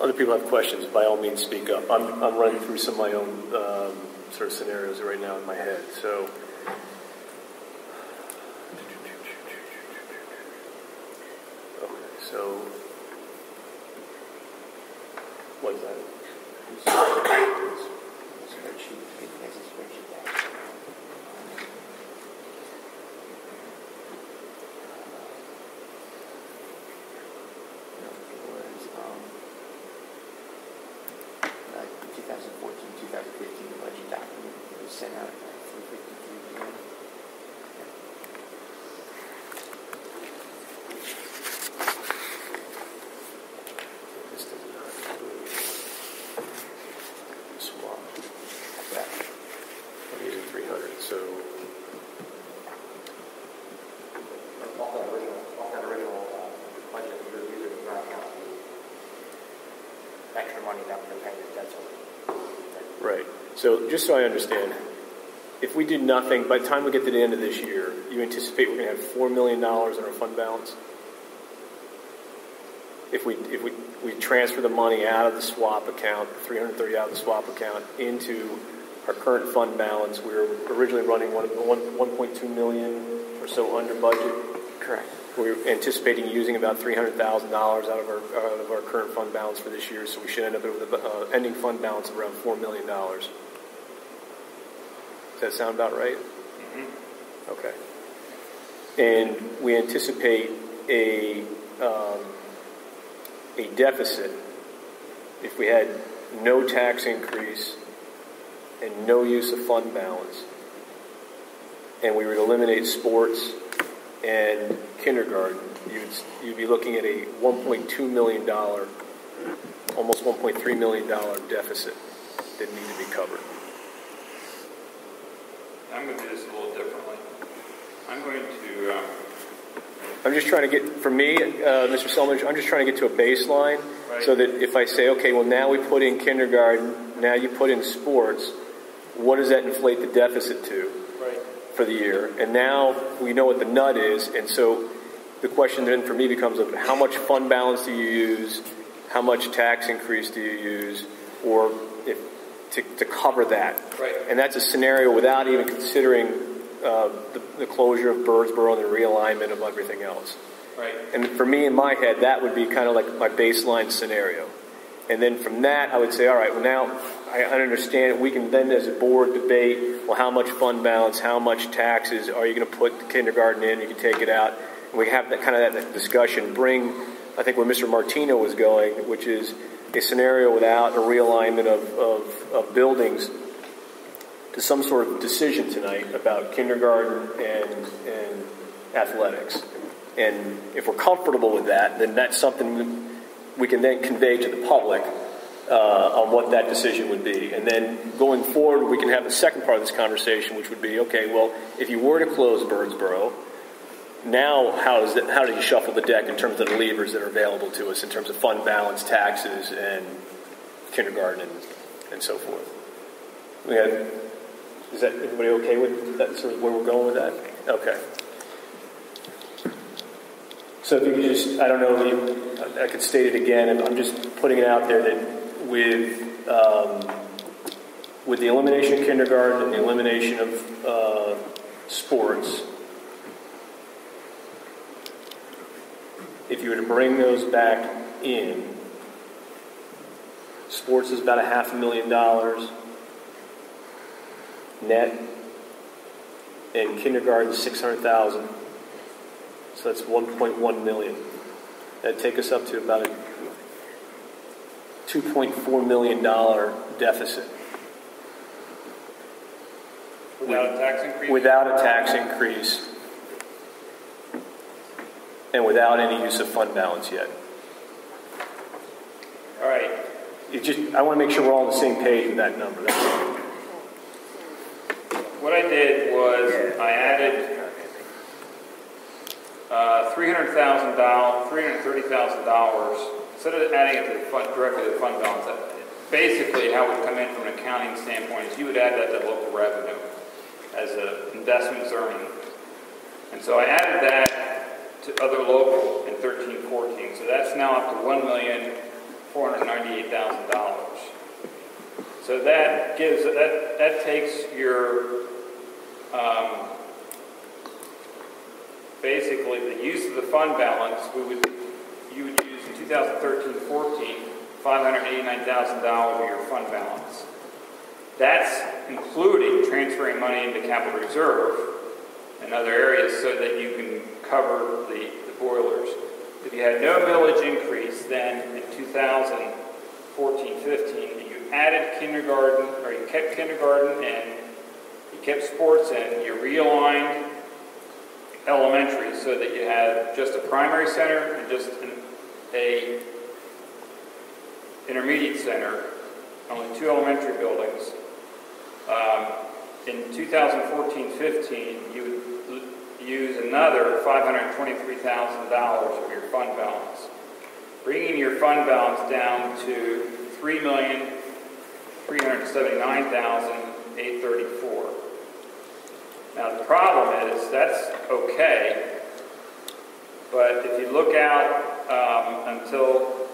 Other people have questions, by all means speak up. I'm running through some of my own sort of scenarios right now in my head. So, okay, so, what is that? Spreadsheet. It has a spreadsheet there. No, it was 2014, 2015, the budget document was sent out at 3:53 p.m. This does not include the swap. Yeah. I'm using 300, so Off that original budget, we were using the account extra money that we're paying the debt service. right. So just so I understand, if we do nothing, by the time we get to the end of this year, you anticipate we're going to have $4 million in our fund balance? If we transfer the money out of the swap account, 330 out of the swap account, into our current fund balance, we were originally running 1.2 million or so under budget. Correct. We're anticipating using about $300,000 out of our current fund balance for this year, so we should end up with an ending fund balance of around $4 million. Does that sound about right? Mm-hmm. Okay. And we anticipate a deficit if we had no tax increase and no use of fund balance, and we would eliminate sports and kindergarten, you'd be looking at a $1.2 million, almost $1.3 million deficit that need to be covered. I'm going to do this a little differently. I'm going to... I'm just trying to get, for me, Mr. Selman, I'm just trying to get to a baseline, right, so that if I say, okay, well now we put in kindergarten, now you put in sports, what does that inflate the deficit to? Right. For the year, and now we know what the nut is, and so the question then for me becomes of how much fund balance do you use, how much tax increase do you use, or if to cover that. Right. And that's a scenario without even considering the closure of Birdsboro and the realignment of everything else. Right. And for me, in my head, that would be kind of like my baseline scenario. And then from that, I would say, all right, well now I understand. We can then, as a board, debate, well, how much fund balance, how much taxes are you going to put the kindergarten in? You can take it out. And we have that kind of that discussion. Bring, I think, where Mr. Martino was going, which is a scenario without a realignment of buildings, to some sort of decision tonight about kindergarten and athletics. And if we're comfortable with that, then that's something we can then convey to the public on what that decision would be. And then going forward, we can have the second part of this conversation, which would be, okay, well, if you were to close Birdsboro, now how do you shuffle the deck in terms of the levers that are available to us in terms of fund balance, taxes, and kindergarten and so forth? Is that everybody okay with that, sort of where we're going with that? Okay. So if you could just, I don't know if you, I could state it again, and I'm just putting it out there that with the elimination of kindergarten and the elimination of sports, if you were to bring those back in, sports is about $500,000 net, and kindergarten $600,000. So that's $1.1 million. That'd take us up to about a $2.4 million deficit. Without a tax increase? Without a tax increase, and without any use of fund balance yet. All right. I want to make sure we're all on the same page with that number. That's all. What I did was I added $330,000 instead of adding it to the fund, directly to the fund balance. Basically, how it would come in from an accounting standpoint is you would add that to local revenue as an investments earning. And so I added that to other local in 13-14. So that's now up to $1,498,000. So that gives that takes your basically the use of the fund balance. You would use in 2013-14 $589,000 of your fund balance. That's including transferring money into capital reserve and other areas so that you can cover the boilers. If you had no millage increase, then in 2014-15, you added kindergarten, or you kept kindergarten and you kept sports in, you realigned elementary so that you had just a primary center and just a intermediate center, only 2 elementary buildings. In 2014-15, you would use another $523,000 of your fund balance, bringing your fund balance down to $3,379,834. Now the problem is that's okay, but if you look out until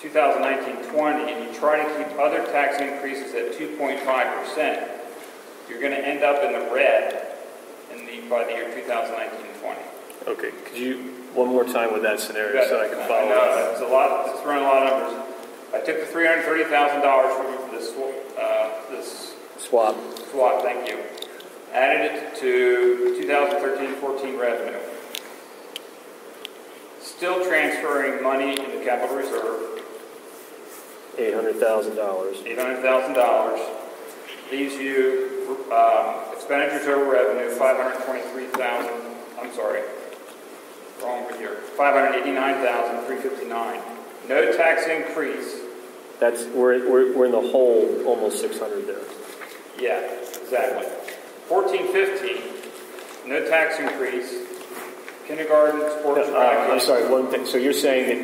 2019-20 and you try to keep other tax increases at 2.5%, you're going to end up in the red by the year 2019-20. Okay, could you one more time with that scenario so I can follow? No, it's a lot. It's running a lot of numbers. I took the $330,000 from this swap. Thank you. Added it to 2013-14 revenue. Still transferring money into capital reserve. $800,000. $800,000 leaves you expenditures over revenue $523,000. I'm sorry, wrong year. $589,359. No tax increase. That's we're in the hole, almost 600 there. Yeah, exactly. 14-15. No tax increase. Kindergarten, sports. I'm sorry. One thing. So you're saying that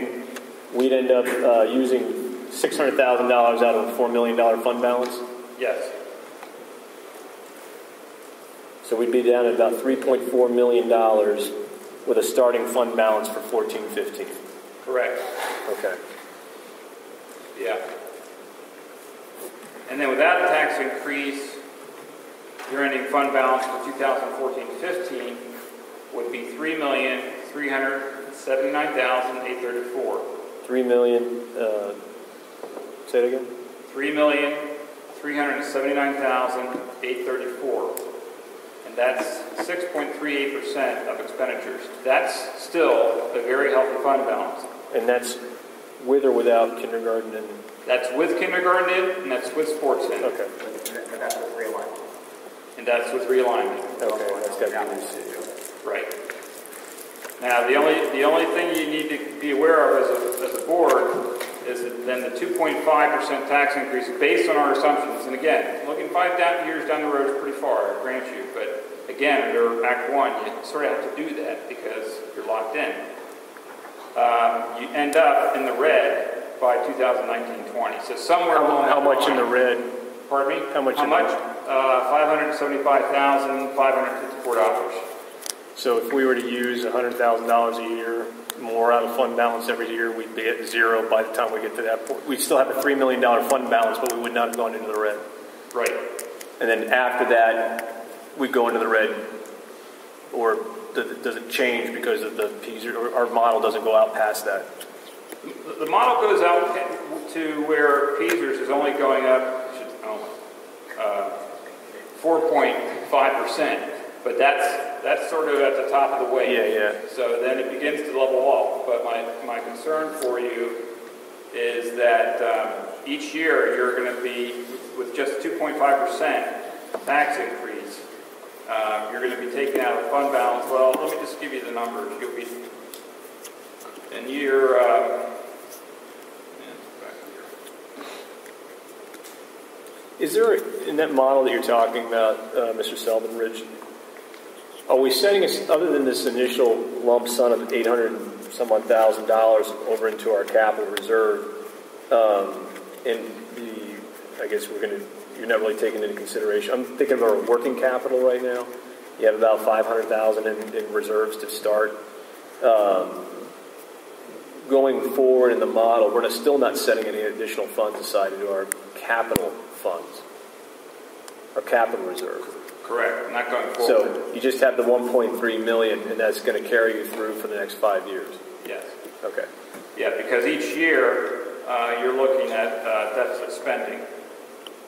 we'd end up using $600,000 out of a $4 million fund balance? Yes. So we'd be down at about $3.4 million with a starting fund balance for 14-15. Correct. Okay. Yeah. And then without a tax increase, your ending fund balance for 2014-15 would be $3,379,834. 3 million. Say it again. $3,379,834. And that's 6.38% of expenditures. That's still a very healthy fund balance. And that's with or without kindergarten and... That's with kindergarten in, and that's with sports in. Okay. And that's with realignment. And that's with realignment. Okay, that's got to be... Right. Now, the only thing you need to be aware of as a board is that then the 2.5% tax increase based on our assumptions. And again, looking 5 years down the road is pretty far, I grant you. But again, under Act 1, you sort of have to do that because you're locked in. You end up in the red by 2019-20. So somewhere along How much in the red? Pardon me? How much? $575,554. So if we were to use $100,000 a year more out of fund balance every year, we'd be at zero by the time we get to that point. We'd still have a $3 million fund balance, but we would not have gone into the red. Right. And then after that, we'd go into the red, or does it change because of the P's, or our model doesn't go out past that? The model goes out to where Peasers is only going up 4.5%, but that's sort of at the top of the wave. Yeah. So then it begins to level off. But my concern for you is that each year you're going to be, with just 2.5% tax increase, you're going to be taking out a fund balance. Well, let me just give you the numbers. You'll be in year. Is there, in that model that you're talking about, Mr. Seldenridge, are we setting, other than this initial lump sum of $800,000 over into our capital reserve, and I guess you're not really taking into consideration, I'm thinking of our working capital right now. You have about $500,000 in reserves to start. Going forward in the model, we're still not setting any additional funds aside into our capital funds, our capital reserve. Correct. Not going forward. So you just have the 1.3 million, and that's going to carry you through for the next 5 years. Yes. Okay. Yeah, because each year you're looking at deficit spending.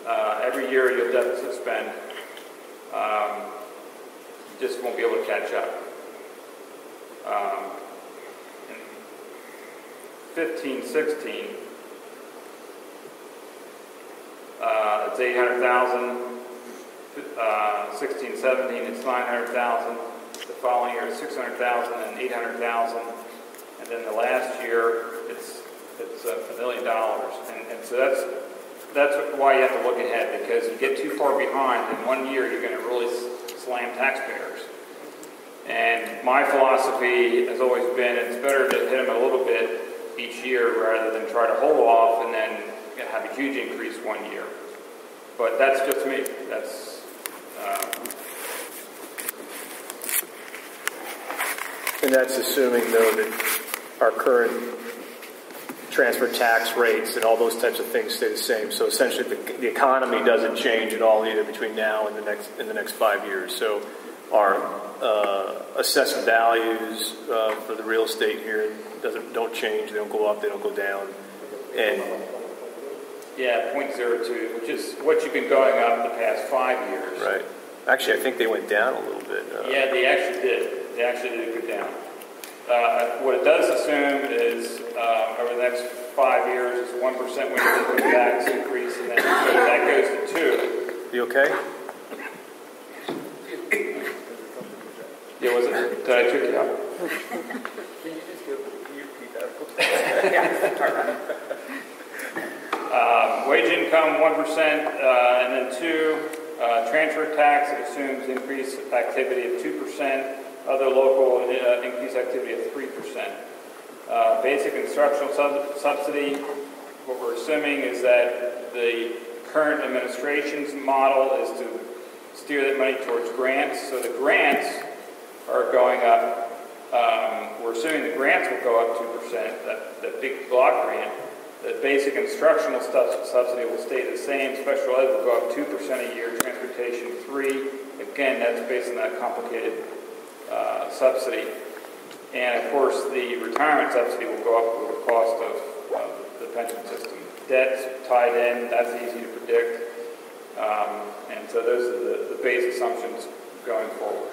Every year you'll deficit spend. You just won't be able to catch up. In 15-16, it's 800,000. 16-17, it's 900,000. The following year, it's 600,000 and 800,000. And then the last year, it's $1 million. And so that's why you have to look ahead, because you get too far behind, in 1 year you're going to really slam taxpayers. And my philosophy has always been, it's better to hit them a little bit each year rather than try to hold off and then have a huge increase 1 year. But that's just me. And that's assuming, though, that our current transfer tax rates and all those types of things stay the same. So essentially, the economy doesn't change at all either between now and the next 5 years. So our assessed values for the real estate here don't change. They don't go up. They don't go down. And yeah, 0.02, which is what you've been going up the past 5 years. Right. Actually, I think they went down a little bit. Yeah, they actually did. They actually did go down. What it does assume is over the next 5 years is 1% window tax increase, and then that goes to 2. You okay? Yeah, was it? Did I trick you out? Can you just repeat that? Wage income 1%, and then 2. Transfer tax, it assumes increased activity of 2%. Other local increased activity of 3%. Basic instructional subsidy, what we're assuming is that the current administration's model is to steer that money towards grants. So the grants are going up. We're assuming the grants will go up 2%, the big block grant. The basic instructional subsidy will stay the same. Special ed will go up 2% a year. Transportation 3%. Again, that's based on that complicated subsidy. And of course, the retirement subsidy will go up with the cost of the pension system. Debt's tied in. That's easy to predict. And so those are the base assumptions going forward.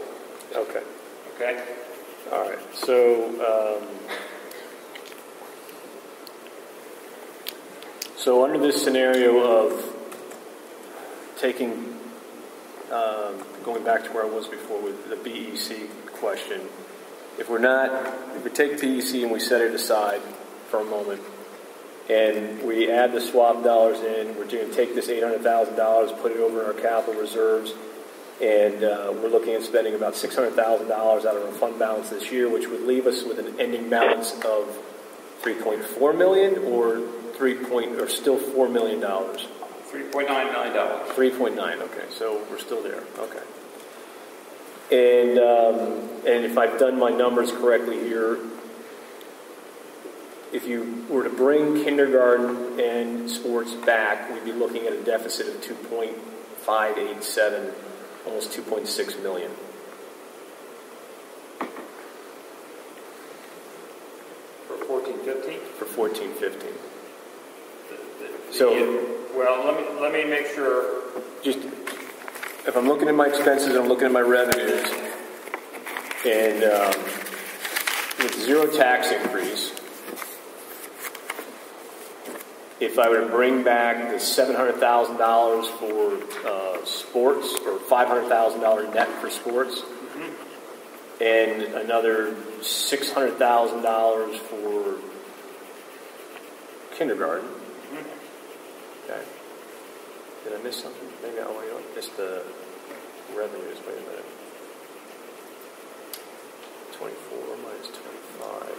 Okay. Okay. All right. So. So under this scenario of taking, going back to where I was before with the BEC question, if we take BEC and we set it aside for a moment, and we add the swap dollars in, we're going to take this $800,000, put it over in our capital reserves, and we're looking at spending about $600,000 out of our fund balance this year, which would leave us with an ending balance of $3.4 million or still $4 million? $3.9 million. 3.9, okay, so we're still there, okay. And if I've done my numbers correctly here, if you were to bring kindergarten and sports back, we'd be looking at a deficit of 2.587, almost 2.6 million. For 14-15? For 14-15. So, well, let me make sure. just if I'm looking at my expenses and I'm looking at my revenues, and with zero tax increase, if I were to bring back the $700,000 for sports, or $500,000 net for sports, and another $600,000 for kindergarten. Okay. Did I miss something? Maybe I missed the revenues. Wait a minute. 24 minus 25.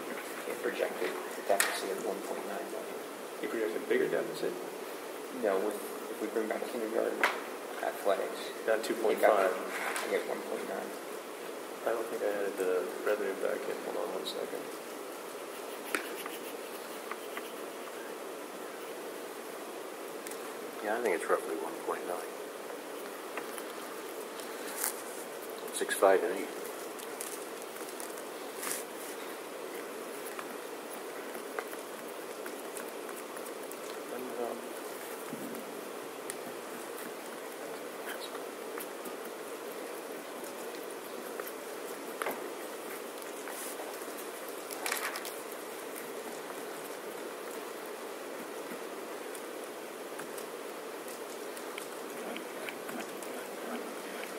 They projected a deficit of 1.9 million. You project a bigger deficit? No, if we bring back kindergarten, athletics. Not 2.5. I get 1.9. I don't think I added the revenue back in. Hold on 1 second. Yeah, I think it's roughly 1.9. 6, 5, and 8.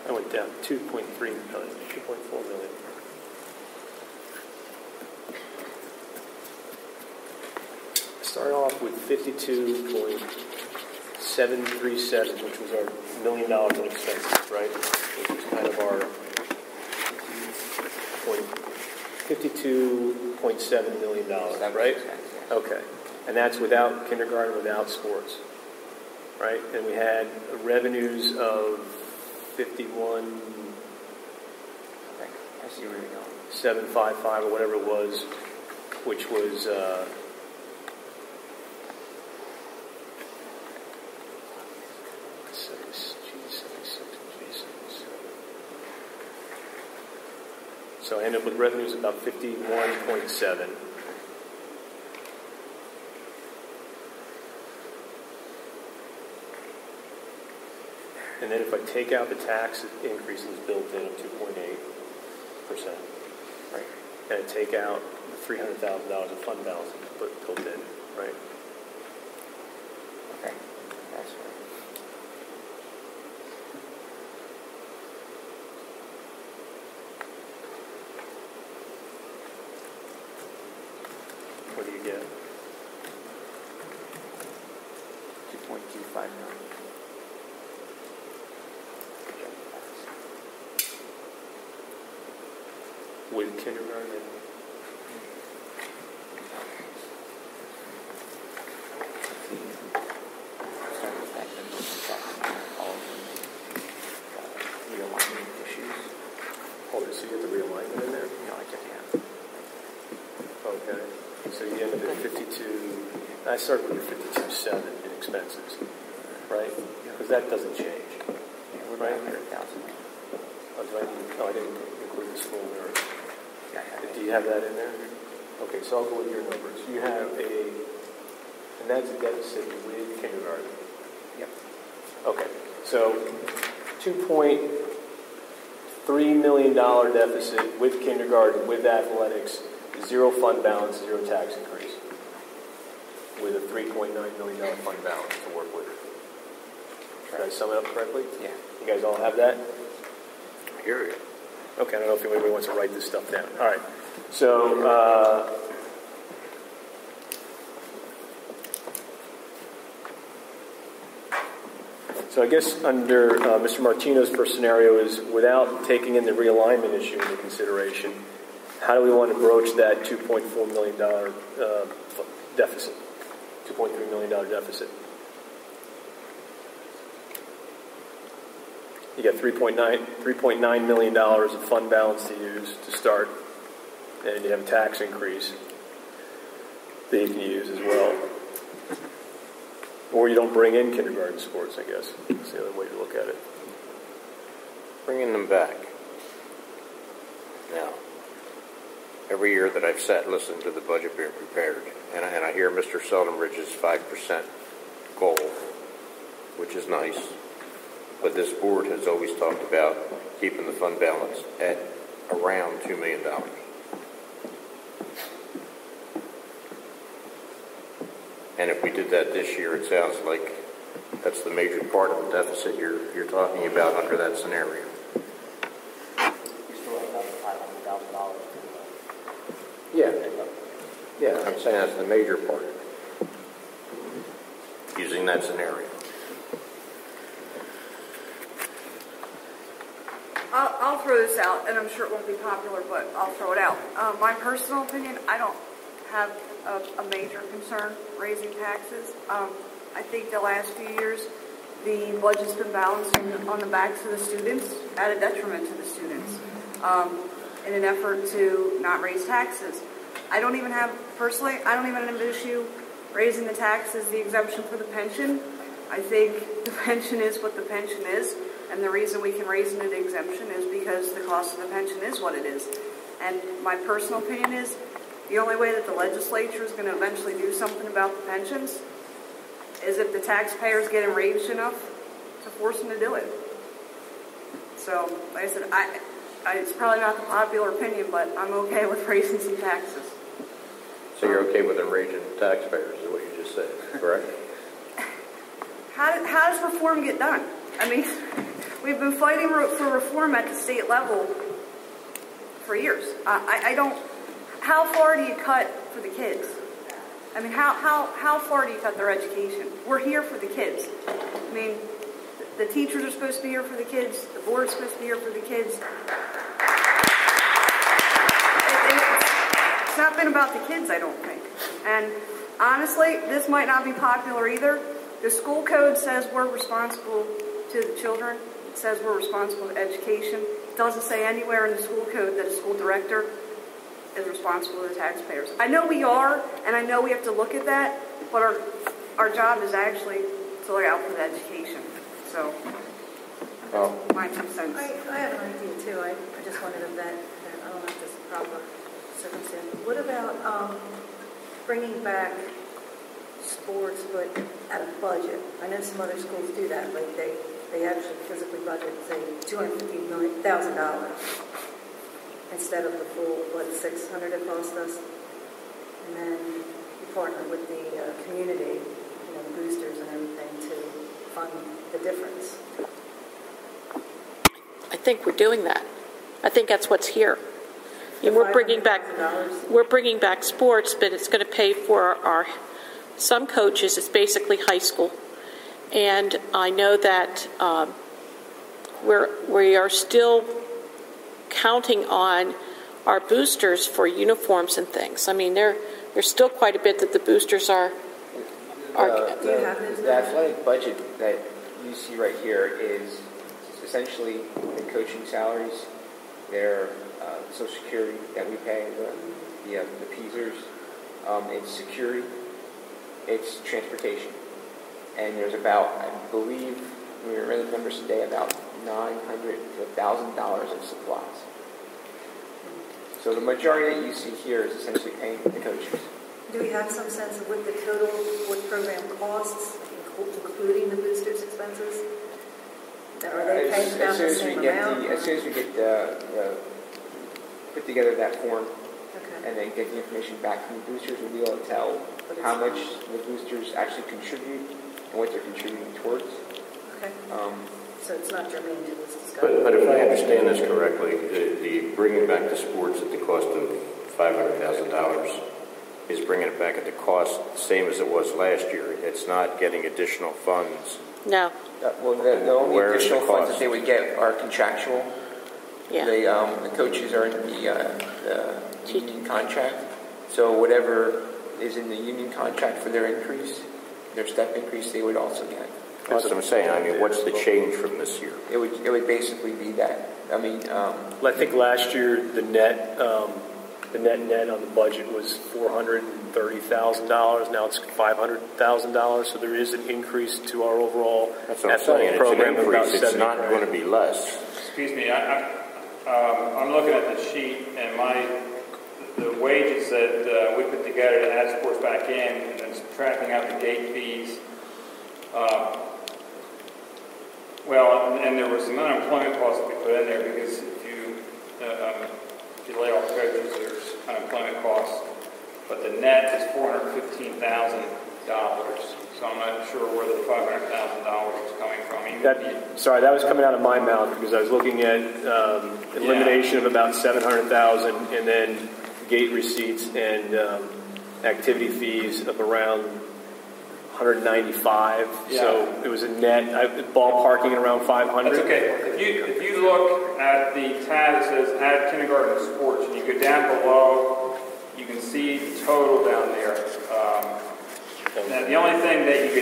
I went down 2.3 million, 2.4 million. I started off with 52.737, which was our $1 million in expenses, right? Which was kind of our $52.7 million, right? Okay. And that's without kindergarten, without sports, right? And we had revenues of 51. I see where you're going. 755 or whatever it was, which was so I ended up with revenues about 51.7. And then if I take out the tax increases built in of 2.8%, right, and I take out the $300,000 of fund balance built in, right? Okay, that's right. What do you get? 2.25 million. With kindergarten realignment issues. oh, so you get the realignment in there? You know, like at the end. Okay. So you ended at 52. I started with 52.7 in expenses, right? Because that doesn't change. Yeah, we're right? about 100,000. I didn't include the school nurse. Yeah, I have it. Do you have that in there? Okay, so I'll go with your numbers. You have and that's a deficit with kindergarten. Yep. Okay, so $2.3 million deficit with kindergarten, with athletics, zero fund balance, zero tax increase, with a $3.9 million fund balance to work with. Did I sum it up correctly? Yeah. You guys all have that? I hear you. Okay, I don't know if anybody wants to write this stuff down. All right, so I guess under Mr. Martino's first scenario is without taking in the realignment issue into consideration, how do we want to broach that $2.4 million deficit, $2.3 million deficit? You got $3.9 million of fund balance to use to start, and you have a tax increase that you can use as well. Or you don't bring in kindergarten sports, I guess. That's the other way to look at it. Bringing them back. Now, every year that I've sat and listened to the budget being prepared, and I hear Mr. Seldenbridge's 5% goal, which is nice, but this board has always talked about keeping the fund balance at around $2 million. And if we did that this year, it sounds like that's the major part of the deficit you're talking about under that scenario. You still have about $500,000. Yeah, I'm saying that's the major part, using that scenario. I'll throw this out, and I'm sure it won't be popular, but I'll throw it out. My personal opinion, I don't have a major concern raising taxes. I think the last few years, the budget's been balancing on the backs of the students at a detriment to the students in an effort to not raise taxes. I don't even have an issue raising the taxes, the exemption for the pension. I think the pension is what the pension is, and the reason we can raise an exemption is because the cost of the pension is what it is. And my personal opinion is the only way that the legislature is going to eventually do something about the pensions is if the taxpayers get enraged enough to force them to do it. So, like I said, it's probably not the popular opinion, but I'm okay with raising some taxes. So you're okay with enraging taxpayers, is what you just said, correct? How does reform get done? I mean, we've been fighting for reform at the state level for years. I don't. How far do you cut for the kids? I mean, how far do you cut their education? We're here for the kids. I mean, the teachers are supposed to be here for the kids. The board's supposed to be here for the kids. It's not been about the kids, I don't think. And honestly, this might not be popular either. The school code says we're responsible to the children. It says we're responsible to education. It doesn't say anywhere in the school code that a school director is responsible to the taxpayers. I know we are, and I know we have to look at that, but our job is actually to look out for the education. So, my 2 cents. I have an idea too. I just wanted to vent, and I don't know if this is proper circumstance. What about bringing back sports, but at a budget? I know some other schools do that. Like they actually physically budget, say, $250,000 instead of the full, $600 it cost us, and then you partner with the community, the boosters and everything to fund the difference. I think we're doing that. I think that's what's here. And we're bringing back sports, but it's going to pay for some coaches. It's basically high school, and I know that we are still counting on our boosters for uniforms and things. I mean, there's still quite a bit that the boosters are. The athletic budget that you see right here is essentially the coaching salaries, their Social Security that we pay, the PESers, it's security, it's transportation, and there's about, I believe, we were running the numbers today, about $900 to $1,000 of supplies. So the majority that you see here is essentially paying the coaches. Do we have some sense of what the total sports program costs, including the boosters' expenses? Are they paying about the same amount? As soon as we get put together that form, okay, and then get the information back from the boosters, we'll be able to tell how much the boosters actually contribute and what they're contributing towards. Okay. So it's not germane to this discussion. But if I understand this correctly, the bringing back the sports at the cost of $500,000 is bringing it back at the cost same as it was last year. It's not getting additional funds. No. Well, the only additional funds that they would get are contractual. Yeah. The coaches are in the union contract. So whatever is in the union contract for their increase, their step increase, they would also get. That's what I'm saying. I mean, what's the change from this year? It would basically be that. I mean, I think last year the net on the budget was $430,000. Now it's $500,000. So there is an increase to our overall athletic program of about 70 It's not going to be less. Excuse me, I'm looking at the sheet, and the wages that we put together to add sports back in, and then subtracting out the gate fees. And there were some unemployment costs that we put in there because if you lay off coaches, there's unemployment costs. But the net is $415,000. So I'm not sure where the $500,000 is coming from. That was coming out of my mouth because I was looking at elimination of about $700,000 and then gate receipts and activity fees of around $195. Yeah. So it was a net ballparking around $500. That's okay. If you look at the tab that says add kindergarten sports, and you go down below, you can see the total down there. Now, the only thing that you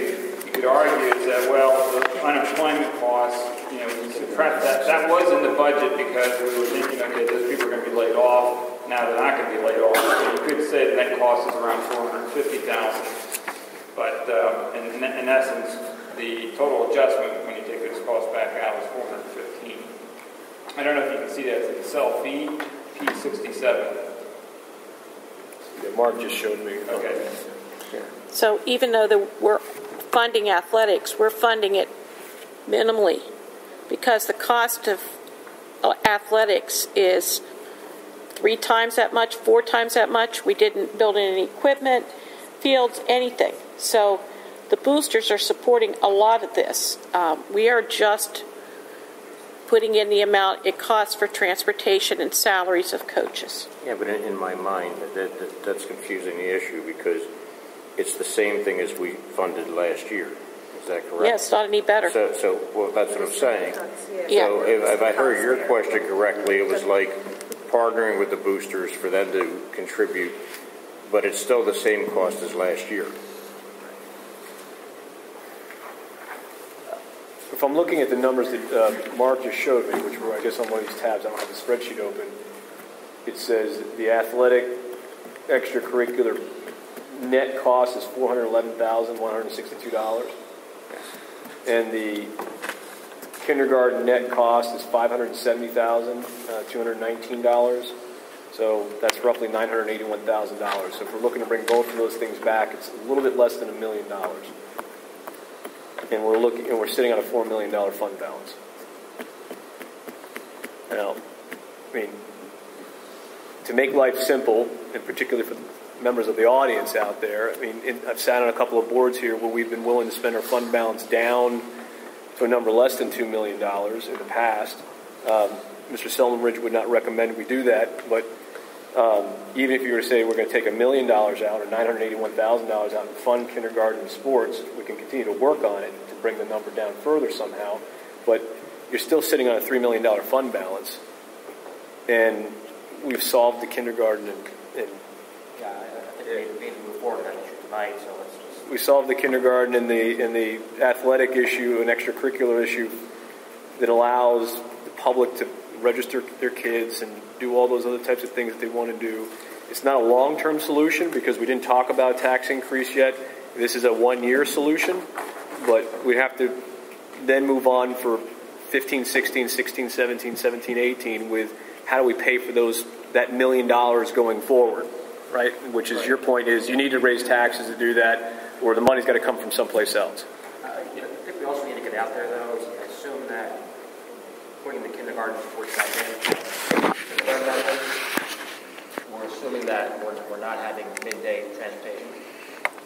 could argue is that, well, the unemployment costs, we subtract that. That was in the budget because we were thinking, okay, those people are going to be laid off. Now they're not going to be laid off. So you could say the net cost is around $450,000. But in essence, the total adjustment when you take those costs back out is $415,000. I don't know if you can see that. It's Excel fee P67. Yeah, Mark just showed me. Okay. So even though we're funding athletics, we're funding it minimally because the cost of athletics is 3 times that much, 4 times that much. We didn't build any equipment, fields, anything. So the boosters are supporting a lot of this. We are just putting in the amount it costs for transportation and salaries of coaches. Yeah, but in my mind, that's confusing the issue because it's the same thing as we funded last year. Is that correct? Yeah, it's not any better. So well, that's what I'm saying. Yeah. So if I heard your question correctly, it was like partnering with the boosters for them to contribute, but it's still the same cost as last year. If I'm looking at the numbers that Mark just showed me, which were, I guess, on one of these tabs, I don't have the spreadsheet open, it says the athletic extracurricular net cost is $411,162. And the kindergarten net cost is $570,219. So that's roughly $981,000. So if we're looking to bring both of those things back, it's a little bit less than $1 million. And we're sitting on a $4 million fund balance. Now, I mean, to make life simple, and particularly for members of the audience out there, I mean, I've sat on a couple of boards here where we've been willing to spend our fund balance down to a number less than $2 million in the past. Mr. Selman Ridge would not recommend we do that, but even if you were to say we're going to take $1 million out or $981,000 out and fund kindergarten and sports, we can continue to work on it to bring the number down further somehow. But you're still sitting on a $3 million fund balance, and we've solved the kindergarten and yeah, I think we need to move forward on that issue tonight. So let's just. We solved the kindergarten and the athletic issue, an extracurricular issue that allows the public to register their kids and do all those other types of things that they want to do. It's not a long-term solution because we didn't talk about a tax increase yet. This is a one-year solution, but we have to then move on for 15, 16, 16, 17, 17, 18 with how do we pay for that $1 million going forward, right? Which is your point is you need to raise taxes to do that or the money's got to come from someplace else. I think we also need to get out there, though, is assume that putting the kindergarten sports back in, we're assuming that we're not having midday transportation.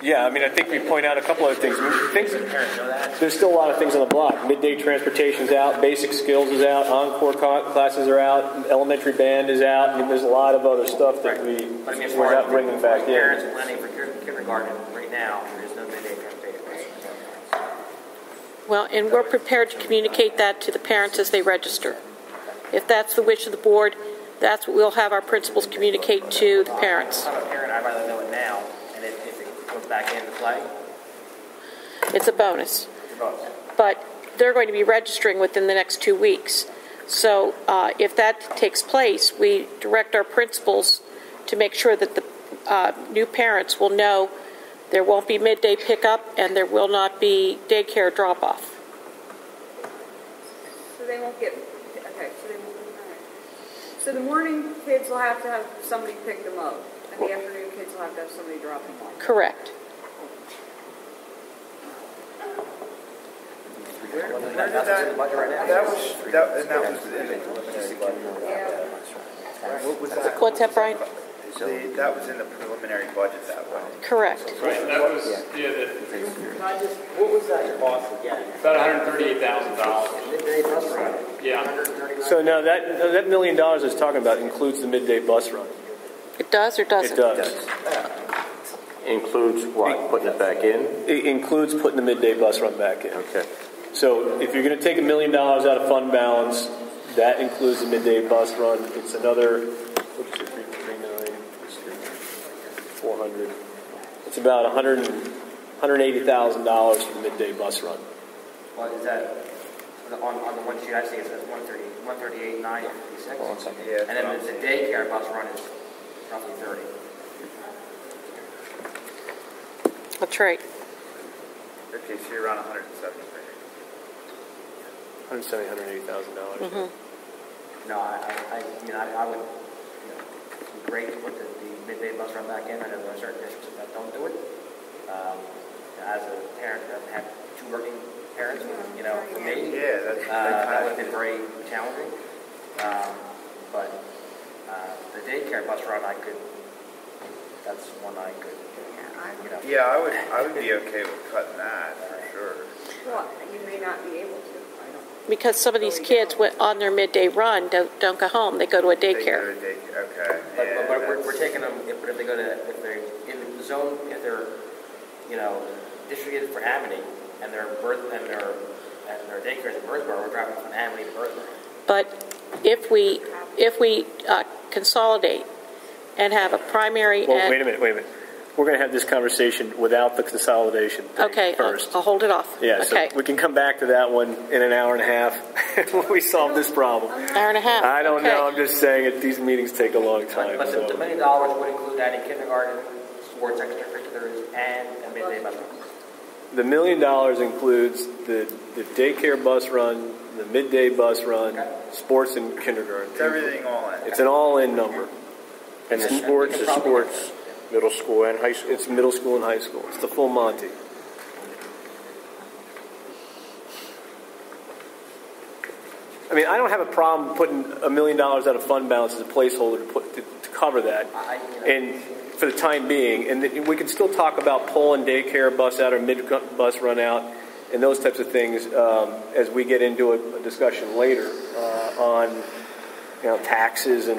Yeah, I mean, I think we point out a couple other things. Parents know that. There's still a lot of things on the block. Midday transportation's out, basic skills is out, encore classes are out, elementary band is out. I mean, there's a lot of other stuff that we're not bringing back in. Parents planning for kindergarten right now, there is no midday transportation. Well, and we're prepared to communicate that to the parents as they register. If that's the wish of the board, that's what we'll have our principals communicate to the parents. I'm a parent, I'd rather know it now, and if it comes back into play. It's a bonus. but they're going to be registering within the next 2 weeks. So if that takes place, we direct our principals to make sure that the new parents will know there won't be midday pickup and there will not be daycare drop-off. So they won't get, okay, so they won't, all right. So the morning kids will have to have somebody pick them up, and the afternoon kids will have to have somebody drop them off. Correct. Where did that was in What's that, Brian? That was in the preliminary budget that way. Correct. Right, that was, what was that cost again? about $138,000. Midday bus run. Yeah. So now that $1 million I was talking about includes the midday bus run. It does or doesn't? It does. Includes what? Putting it back in? It includes putting the midday bus run back in. Okay. So if you're going to take $1 million out of fund balance, that includes the midday bus run. It's another, what is it, 3 million, 400. It's about $180,000 for the midday bus run. Well, is that on the one sheet I see? It says 138,956. Yeah. And then the daycare bus run is roughly 30. That's right. Okay, so you're around 170. $180,000. No, I mean, I would, it'd be great to put the midday bus run back in. I know there are certain districts that don't do it. As a parent that had 2 working parents, for me, that would have been very challenging. But the daycare bus run, that's one I could, Yeah, I would be okay with cutting that for sure. Well, you may not be able to. Because some of these kids on their midday run don't go home; they go to a daycare. Okay. But we're taking them if they're in the zone, if they're distributed for Amity and their daycare is in Birdsboro, we're driving from Amity to Birdsboro. But if we consolidate and have a primary Wait a minute. We're going to have this conversation without the consolidation thing first. I'll hold it off. Yeah, okay. So we can come back to that one in an hour and a half when we solve this problem. Hour and a half. I don't know. I'm just saying that these meetings take a long time. But the $1 million would include adding kindergarten, sports extracurriculars, and a midday bus run. The $1 million includes the daycare bus run, the midday bus run, sports, and kindergarten. It's everything all in. It's an all-in number. And the sports is sports, middle school and high school. It's middle school and high school. It's the full Monty. I mean, I don't have a problem putting $1 million out of fund balance as a placeholder to cover that, and for the time being. And we can still talk about pulling daycare bus out or mid-bus run out and those types of things as we get into a discussion later on taxes and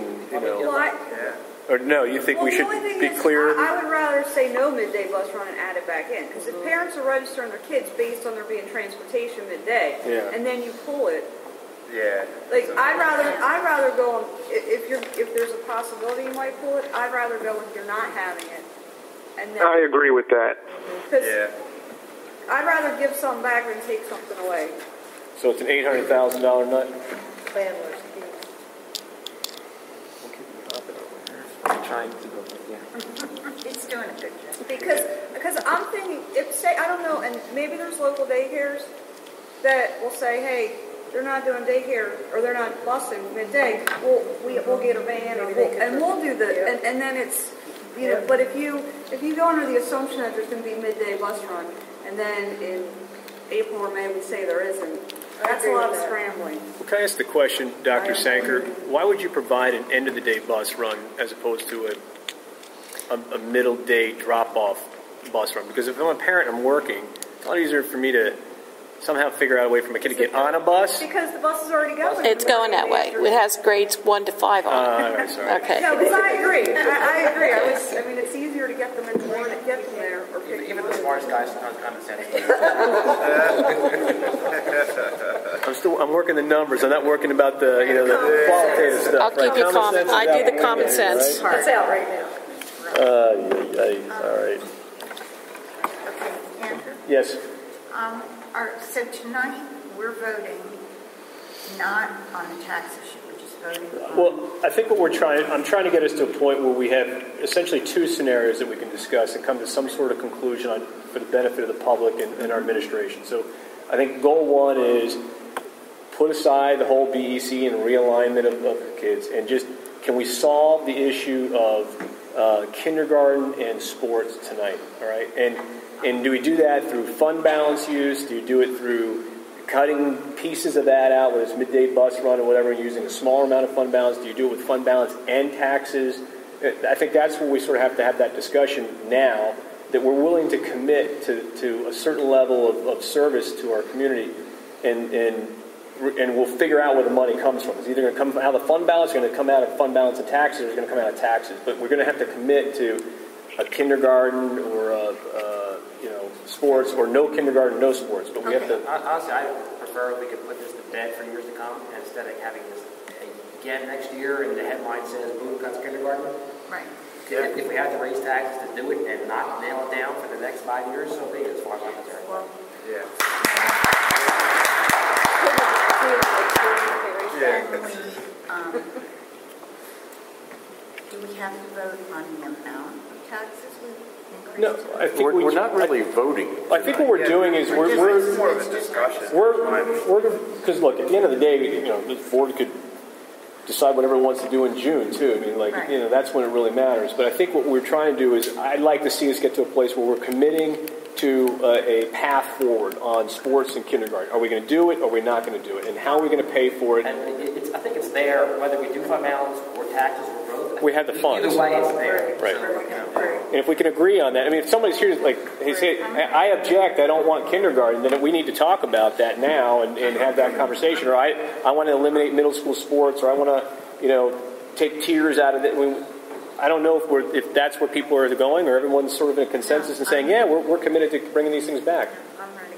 Or no, you think we should be clear? I would rather say no midday bus run and add it back in. Because if parents are registering their kids based on there being transportation midday, and then you pull it, like I'd rather go on, if there's a possibility you might pull it, I'd rather go if you're not having it. And then, I agree with that. I'd rather give something back than take something away. So it's an $800,000 nut? Landlord's Trying to go, It's doing a good job. Because I'm thinking, I don't know, and maybe there's local daycares that will say, hey, they're not doing daycare or they're not busing midday. We'll get a van and we'll do the and then it's But if you go under the assumption that there's going to be midday bus run and then in April or May we say there isn't, that's a lot of scrambling. Well, can I ask the question, Dr. Sanker? Why would you provide an end-of-the-day bus run as opposed to a middle-day drop-off bus run? Because if I'm a parent and I'm working, it's a lot easier for me to somehow figure out a way for my kid to get on a bus. Because the bus is already going. It's going that way. It has grades 1 to 5 on it. All right, sorry. Okay. No, because I agree. I agree. I mean, it's easier to get them in the morning, get them there, or pick even the smartest guys sometimes condescend. I'm working the numbers. I'm not working about the the qualitative stuff. I'll keep you calm. I do the common sense. Right? It's out right now. All right. Okay, Andrew? Yes. So tonight, we're voting not on the tax issue, we're just voting on... Well, I think I'm trying to get us to a point where we have essentially two scenarios that we can discuss and come to some sort of conclusion for the benefit of the public and our administration. So I think goal one is put aside the whole BEC and realignment of the kids and just, can we solve the issue of kindergarten and sports tonight, all right? And do we do that through fund balance use? Do you do it through cutting pieces of that out, whether it's midday bus run or whatever, and using a smaller amount of fund balance? Do you do it with fund balance and taxes? I think that's where we sort of have to have that discussion now, that we're willing to commit to a certain level of service to our community, and we'll figure out where the money comes from. It's either going to come out of the fund balance, it's going to come out of fund balance and taxes, or it's going to come out of taxes. But we're going to have to commit to a kindergarten or sports, or no kindergarten, no sports. But we have to. Honestly, I prefer if we could put this to bed for years to come instead of having this again next year and the headline says boom cuts kindergarten. Right. If we have to raise taxes to do it and not nail it down for the next 5 years, so be it, as far as I'm concerned. Well, Yeah. do we have to vote on the amount of taxes we increase? No, I think We're not really voting. I think what we're doing is It's we're more of a discussion. because look, at the end of the day, the board could decide whatever it wants to do in June too. I mean, Right. that's when it really matters. But I think what we're trying to do is, I'd like to see us get to a place where we're committing to a path forward on sports and kindergarten. Are we going to do it, or are we not going to do it? And how are we going to pay for it? And I think it's there, whether we do fund balance or taxes or both. We have the funds. Either way, it's there. Right. So, And if we can agree on that, I mean, if somebody's here, like, they say, I object, I don't want kindergarten, then we need to talk about that now and have that conversation. Or I want to eliminate middle school sports, or I want to, take tiers out of it. I don't know if that's where people are going, or everyone's sort of in a consensus and saying, yeah, we're committed to bringing these things back. I'm ready.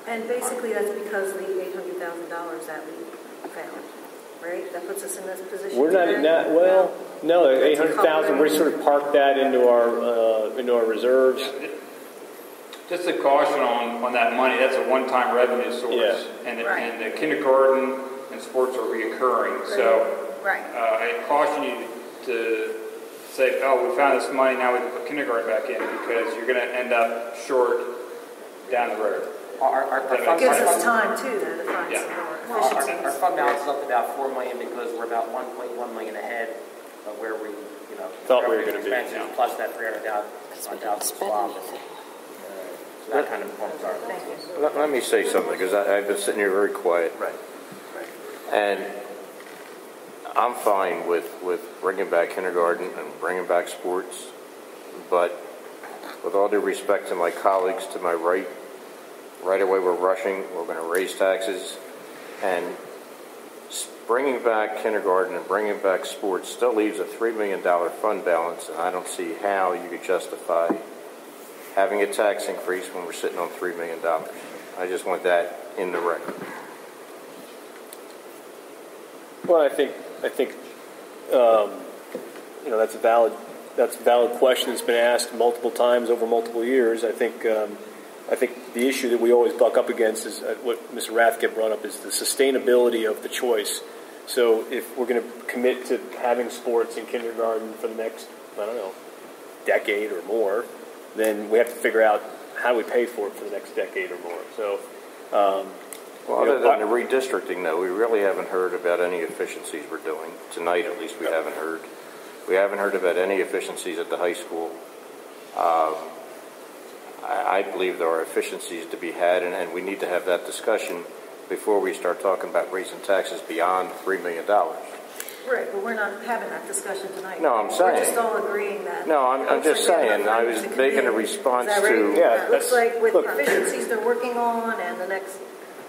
And basically that's because of the $800,000 that we found, right? That puts us in this position. We're today? no, 800,000. We sort of parked that into our reserves. Yeah, just a caution on that money. That's a one-time revenue source, Yeah. and the kindergarten and sports are reoccurring. So Right. I caution you to say, "Oh, we found this money. Now we can put kindergarten back in," because you're going to end up short down the road. It gives us time too, though, to find Yeah. some more efficiencies. Our fund balance is up to about $4 million because we're about $1.1 million ahead of where we, Thought we were gonna be, expenses yeah. plus that $300,000 swap. So that kind of informs our. Let me say something, because I've been sitting here very quiet. Right. And I'm fine with bringing back kindergarten and bringing back sports, but with all due respect to my colleagues to my right away we're rushing, we're going to raise taxes, and bringing back kindergarten and bringing back sports still leaves a $3 million fund balance, and I don't see how you could justify having a tax increase when we're sitting on $3 million. I just want that in the record. Well, I think that's a valid question that's been asked multiple times over multiple years. I think the issue that we always buck up against is what Mr. Rathke brought up, is the sustainability of the choice. So if we're going to commit to having sports in kindergarten for the next, decade or more, then we have to figure out how do we pay for it for the next decade or more. So. Well, other than the redistricting, though, we really haven't heard about any efficiencies we're doing. Tonight, at least, we haven't heard. We haven't heard about any efficiencies at the high school. I believe there are efficiencies to be had, and we need to have that discussion before we start talking about raising taxes beyond $3 million. Right, but we're not having that discussion tonight. No, I'm saying. We're just all agreeing that. No, I'm just saying. I was making a response to. Yeah, It looks like with the efficiencies they're working on and the next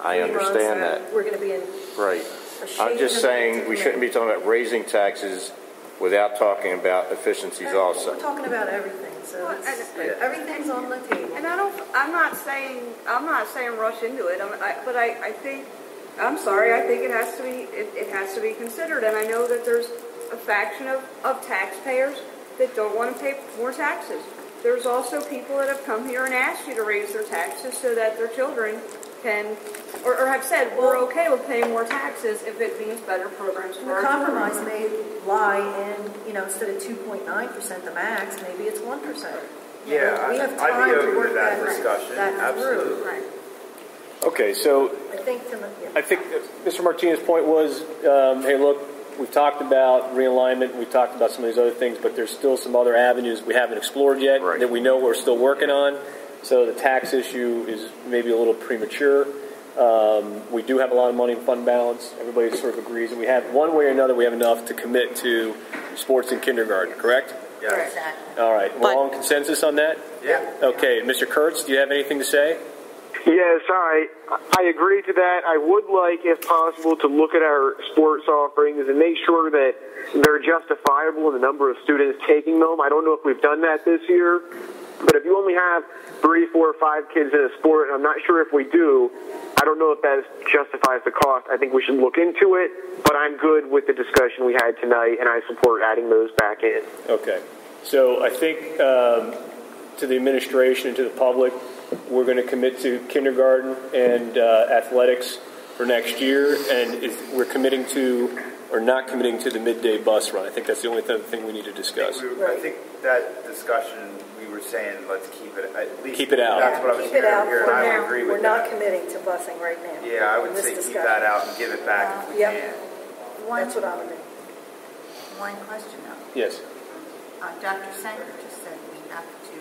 I understand that. we're going to be in Right. a shape I'm just of saying it. we shouldn't be talking about raising taxes without talking about efficiencies also. We're talking about everything, so Well, everything's on the table. And I'm not saying rush into it. I think it has to be considered. And I know that there's a faction of taxpayers that don't want to pay more taxes. There's also people that have come here and asked you to raise their taxes so that their children can, or have said, we're okay with paying more taxes if it means better programs for The our compromise children. may lie in, instead of 2.9% the max, maybe it's 1%. Yeah, We have I'd time be to open work to that that discussion, through. absolutely. Right. Okay, so I think, I think Mr. Martinez's point was, hey, look, we've talked about realignment, we've talked about some of these other things, but there's still some other avenues we haven't explored yet Right. that we know we're still working on. So the tax issue is maybe a little premature. We do have a lot of money in fund balance. Everybody sort of agrees, and we have, one way or another, we have enough to commit to sports in kindergarten, correct? Yeah. Exactly. All right. We're all in consensus on that? Yeah. Okay. Mr. Kurtz, do you have anything to say? Yes, I agree to that. I would like, if possible, to look at our sports offerings and make sure that they're justifiable in the number of students taking them. I don't know if we've done that this year, but if you only have 3, 4, 5 kids in a sport, and I'm not sure if we do, I don't know if that justifies the cost. I think we should look into it, but I'm good with the discussion we had tonight, and I support adding those back in. Okay. So I think to the administration and to the public, we're going to commit to kindergarten and athletics for next year, and we're committing to, or not committing to, the midday bus run. I think that's the only other thing we need to discuss. I think that discussion, we were saying, let's keep it, at least. Keep it out. That's what I was keep it out hearing, for and I now. would agree We're with not that. committing to busing right now. Yeah, I in would this say keep discussion. that out and give it back if we Yep. can. That's what I would do. One question though. Yes. Dr. Sanger just said we have to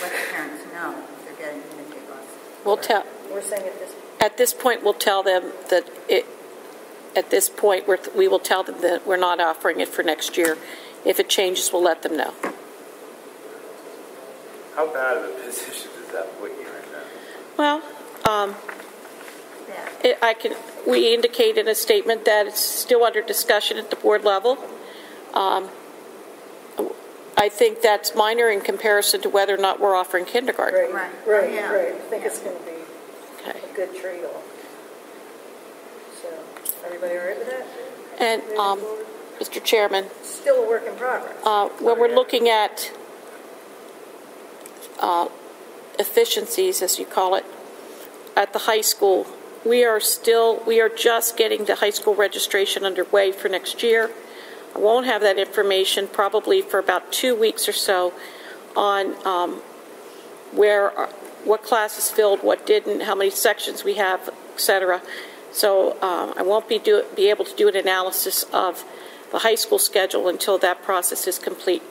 let the parents know if they're getting a midday bus. We'll tell. We're saying At this point, we'll tell them that at this point, we will tell them that we're not offering it for next year. If it changes, we'll let them know. How bad of a position does that put you in now? Well, we indicate in a statement that it's still under discussion at the board level. I think that's minor in comparison to whether or not we're offering kindergarten. Right. I think it's going to be a good trade-off. So, everybody all right with that? And, Mr. Chairman, still a work in progress. when we're looking at efficiencies, as you call it, at the high school, we are just getting the high school registration underway for next year. I won't have that information probably for about 2 weeks or so on what classes filled, what didn't, how many sections we have, etc. So I won't be able to do an analysis of the high school schedule until that process is complete.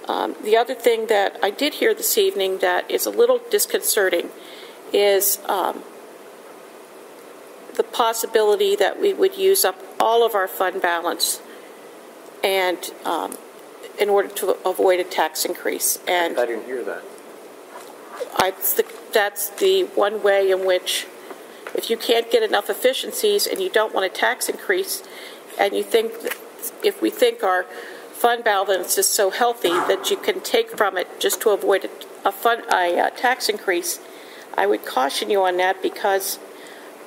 The other thing that I did hear this evening that is a little disconcerting is the possibility that we would use up all of our fund balance and in order to avoid a tax increase. And I didn't hear that. That's the one way in which, if you can't get enough efficiencies and you don't want a tax increase, and you think that if we think our fund balance is so healthy that you can take from it just to avoid a tax increase, I would caution you on that because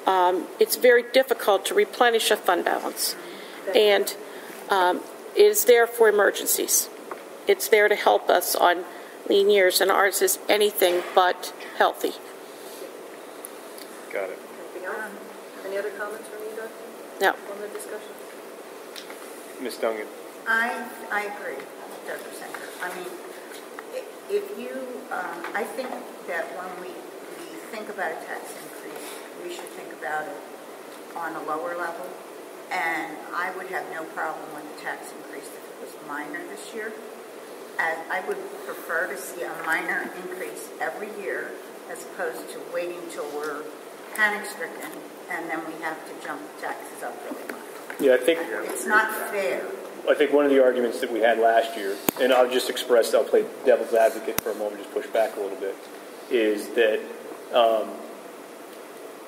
it's very difficult to replenish a fund balance. And it is there for emergencies. It's there to help us on lean years, and ours is anything but healthy. Got it. Any other comments from you, Doctor? No. On the discussion? Ms. Dungan. I agree with Dr. Sanger. I mean, if you, I think that when we think about a tax increase, we should think about it on a lower level. And I would have no problem with the tax increase if it was minor this year. And I would prefer to see a minor increase every year as opposed to waiting till we're panic-stricken and then we have to jump taxes up really much. Yeah, I think it's not fair. I think one of the arguments that we had last year, and I'll play devil's advocate for a moment, just push back a little bit, is that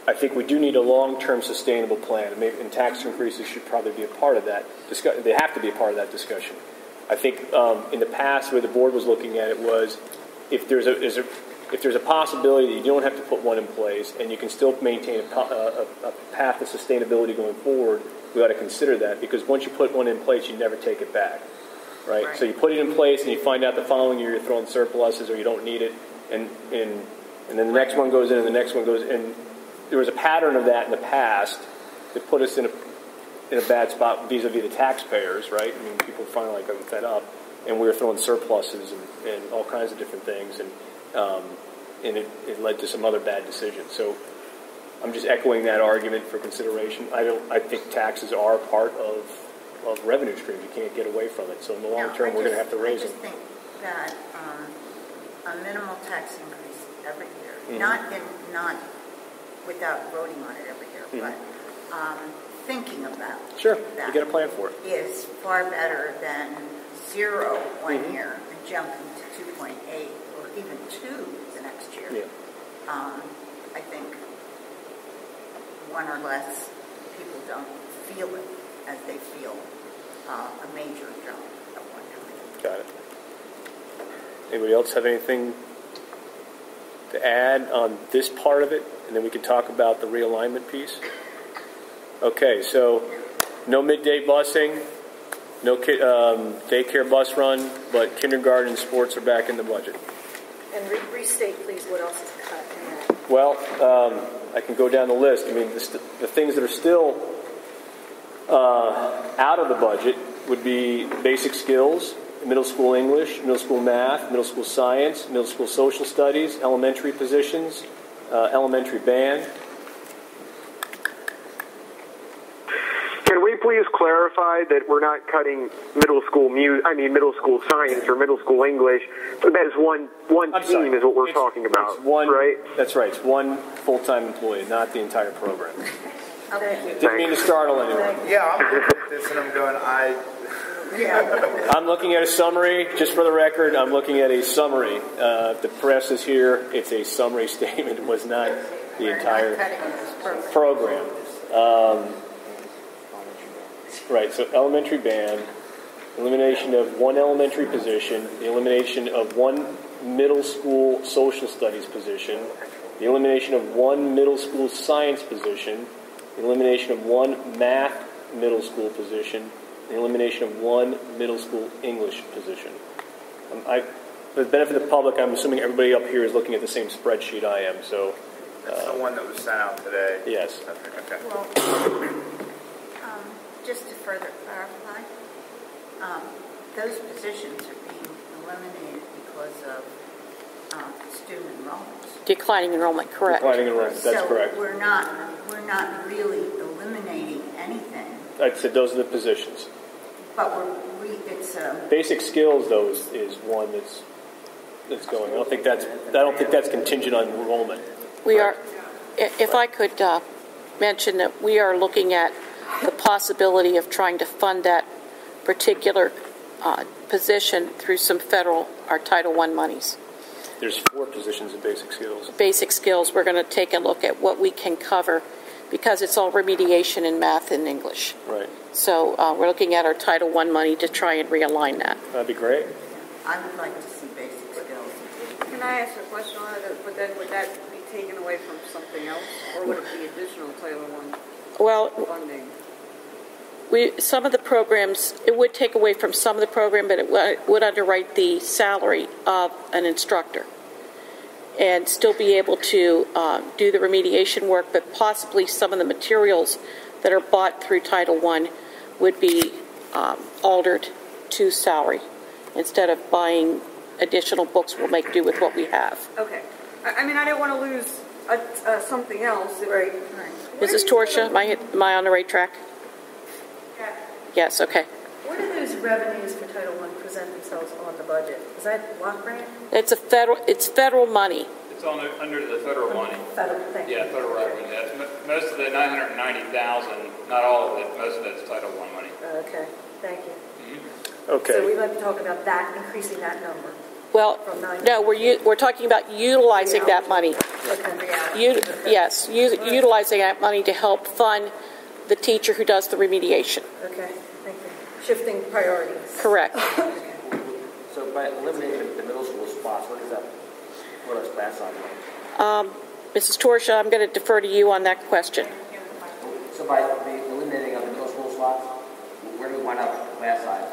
I think we do need a long-term sustainable plan, and tax increases should probably be a part of that discussion. They have to be a part of that discussion. I think in the past, where the board was looking at it was, if there's a possibility that you don't have to put one in place, and you can still maintain a path of sustainability going forward, we ought to consider that, because once you put one in place, you never take it back, right? So you put it in place, and you find out the following year you're throwing surpluses or you don't need it, and and then the next one goes in, and the next one goes in. There was a pattern of that in the past that put us in a bad spot vis-a-vis the taxpayers, right? I mean, people finally got fed up, and we were throwing surpluses and all kinds of different things, and it led to some other bad decisions. So I'm just echoing that argument for consideration. I think taxes are part of revenue streams. You can't get away from it. So in the long term, we're going to have to raise them. I just think that a minimal tax increase every year, not without voting on it every year, but thinking about you get a plan for it, is far better than 0 one year and jumping to 2.8 or even 2 the next year. Yeah. I think one or less people don't feel it as they feel a major jump at one time. Got it. Anybody else have anything to add on this part of it? And then we can talk about the realignment piece. Okay, so no midday busing, no daycare bus run, but kindergarten and sports are back in the budget. And restate, please, what else is cut in that? Well, I can go down the list. I mean, the things that are still out of the budget would be basic skills, middle school English, middle school math, middle school science, middle school social studies, elementary positions, elementary band. Can we please clarify that we're not cutting middle school middle school science or middle school English? That is one team is what we're talking about, right? That's right. It's one full-time employee, not the entire program. Okay. Didn't mean to startle anyone. Yeah, I'm looking at this and I'm going, I'm looking at a summary. Just for the record, I'm looking at a summary. If the press is here, it's a summary statement. It was not the entire program. Right, so elementary band, elimination of one elementary position, the elimination of one middle school social studies position, the elimination of one middle school science position, the elimination of one math middle school position, the elimination of one middle school English position. For the benefit of the public, I'm assuming everybody up here is looking at the same spreadsheet I am. So that's the one that was sent out today. Yes. Okay. Well, just to further clarify, those positions are being eliminated because of student enrollment. Declining enrollment, correct. Declining enrollment, that's correct. So we're not really eliminating anything. I said those are the positions. But it's basic skills, though, is one that's going. I don't think that's contingent on enrollment. We are. If I could mention that we are looking at the possibility of trying to fund that particular position through some federal or Title I monies. There's 4 positions in basic skills. Basic skills. We're going to take a look at what we can cover because it's all remediation in math and English. Right. So we're looking at our Title I money to try and realign that. That'd be great. I would like to see basic skills. Can I ask a question on it? But then would that be taken away from something else, or would it be additional Title I funding? Some of the programs, it would take away from some of the program, but it would underwrite the salary of an instructor and still be able to do the remediation work, but possibly some of the materials that are bought through Title I would be altered to salary. Instead of buying additional books, we'll make do with what we have. Okay. I mean, I didn't want to lose something else. Right. Mrs. Torsha, am I on the right track? Yeah. Yes, okay. Where do those revenues for Title I present themselves on the budget? Is that block grant? It's federal money. It's under the federal money. Federal, thank you. Yeah, federal revenue. That's most of the $990,000, not all of it, most of it's Title I money. Okay, thank you. Mm-hmm. Okay. So we'd like to talk about that, increasing that number. Well, no, we're talking about utilizing that money. Utilizing that money to help fund the teacher who does the remediation. Okay, thank you. Shifting priorities. Correct. So by eliminating the middle school spots, what does that put us class on? Mrs. Torsha, I'm going to defer to you on that question. So by the eliminating of the middle school spots, where do we wind up class size?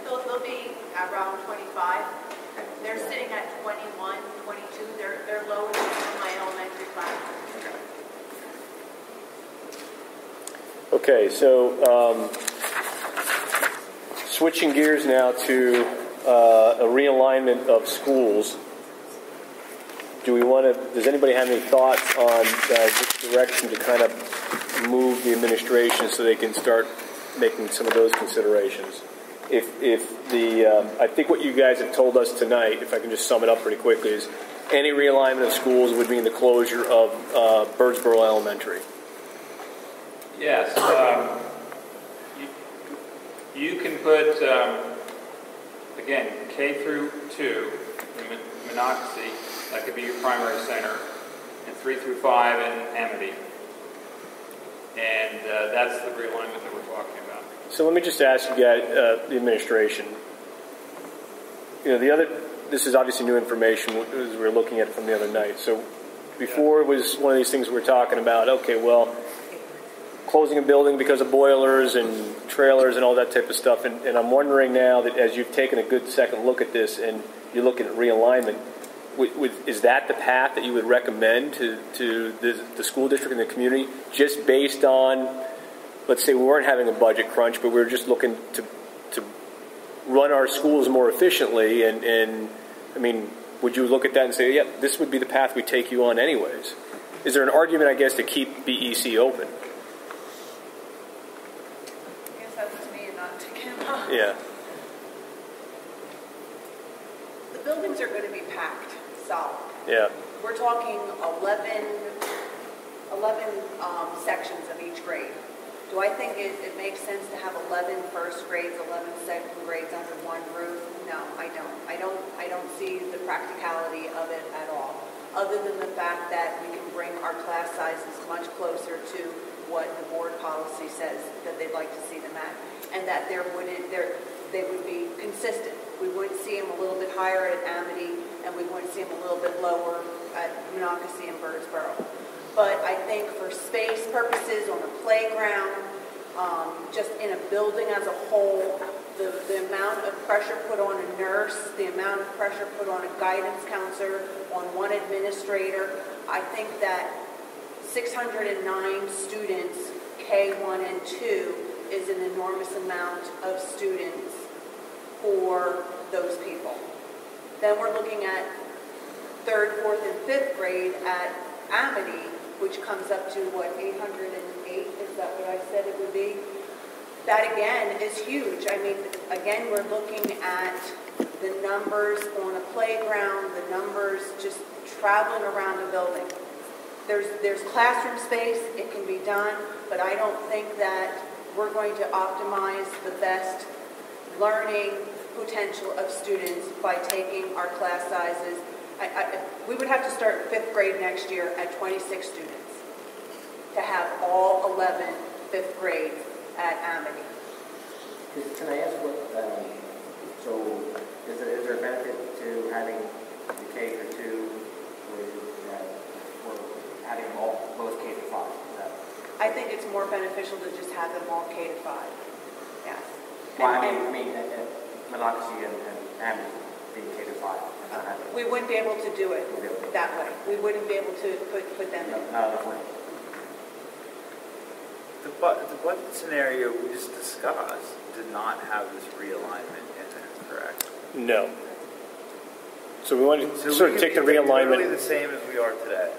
They'll be around 25. They're sitting at 21, 22. They're Okay, so switching gears now to a realignment of schools. Does anybody have any thoughts on which direction to kind of move the administration so they can start making some of those considerations? I think what you guys have told us tonight, if I can just sum it up pretty quickly, is any realignment of schools would mean the closure of Birdsboro Elementary. Yes. You can put, again, K through 2 in Monocacy. That could be your primary center. And 3 through 5 in Amity. And that's the realignment that we're talking about. So let me just ask you guys, the administration. This is obviously new information as we were looking at it from the other night. So before it was one of these things we were talking about, okay, well, closing a building because of boilers and trailers and all that type of stuff. And I'm wondering now that as you've taken a good second look at this and you're looking at realignment, is that the path that you would recommend to the school district and the community, just based on, let's say we weren't having a budget crunch, but we were just looking to run our schools more efficiently, and I mean, would you look at that and say, yeah, this would be the path we take you on anyways? Is there an argument, I guess, to keep BEC open? I guess that's me and not to Kim. Yeah. The buildings are going to be packed solid. Yeah. We're talking 11 sections of each grade. Do I think it makes sense to have 11 first grades, 11 second grades under one roof? No, I don't. I don't see the practicality of it at all, other than the fact that we can bring our class sizes much closer to what the board policy says that they'd like to see them at, and that they would be consistent. We wouldn't see them a little bit higher at Amity, and we wouldn't see them a little bit lower at Monocacy and Birdsboro. But I think for space purposes on the playground, just in a building as a whole, the amount of pressure put on a nurse, the amount of pressure put on a guidance counselor, on one administrator, I think that 609 students, K1 and 2, is an enormous amount of students for those people. Then we're looking at 3rd, 4th, and 5th grade at Amity, which comes up to, 808? Is that what I said it would be? That, again, is huge. I mean, again, we're looking at the numbers on a playground, the numbers just traveling around the building. There's classroom space, it can be done, but I don't think that we're going to optimize the best learning potential of students by taking our class sizes. We would have to start 5th grade next year at 26 students to have all 11 5th grades at Amity. Can I ask so is there a benefit to having the K through 2 or having them all both K through 5? I think it's more beneficial to just have them all K to 5. Yes. Well, I mean Monocacy and Amity being K to 5. We wouldn't be able to do it that way. We wouldn't be able to put them in. The budget scenario we just discussed did not have this realignment in it, correct? No. So we want to sort of take the realignment. Literally the same as we are today,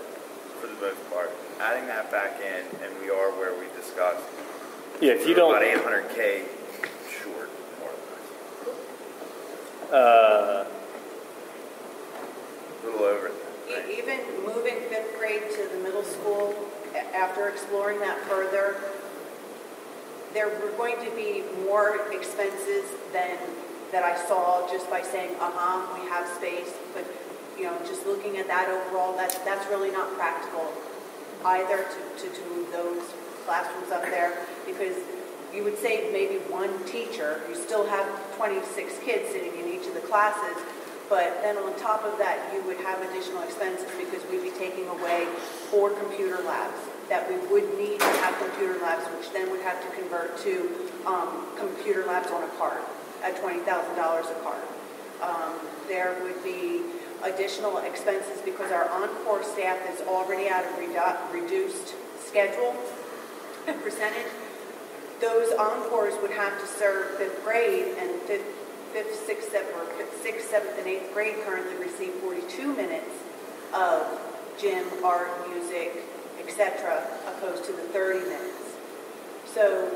for the most part. Adding that back in, and we are where we discussed. Yeah, if you don't. About 800K short, more or less. A little over. Even moving 5th grade to the middle school, after exploring that further, there were going to be more expenses than that I saw just by saying, we have space. But, just looking at that overall, that's really not practical either to move those classrooms up there, because you would save maybe one teacher. You still have 26 kids sitting in each of the classes. But then on top of that, you would have additional expenses because we'd be taking away 4 computer labs that we would need to have computer labs, which then would have to convert to computer labs on a card at $20,000 a card. There would be additional expenses because our on-core staff is already at a reduced schedule percentage. those encores would have to serve fifth grade, and fifth, sixth, seventh, and eighth grade currently receive 42 minutes of gym, art, music, etc., opposed to the 30 minutes. So,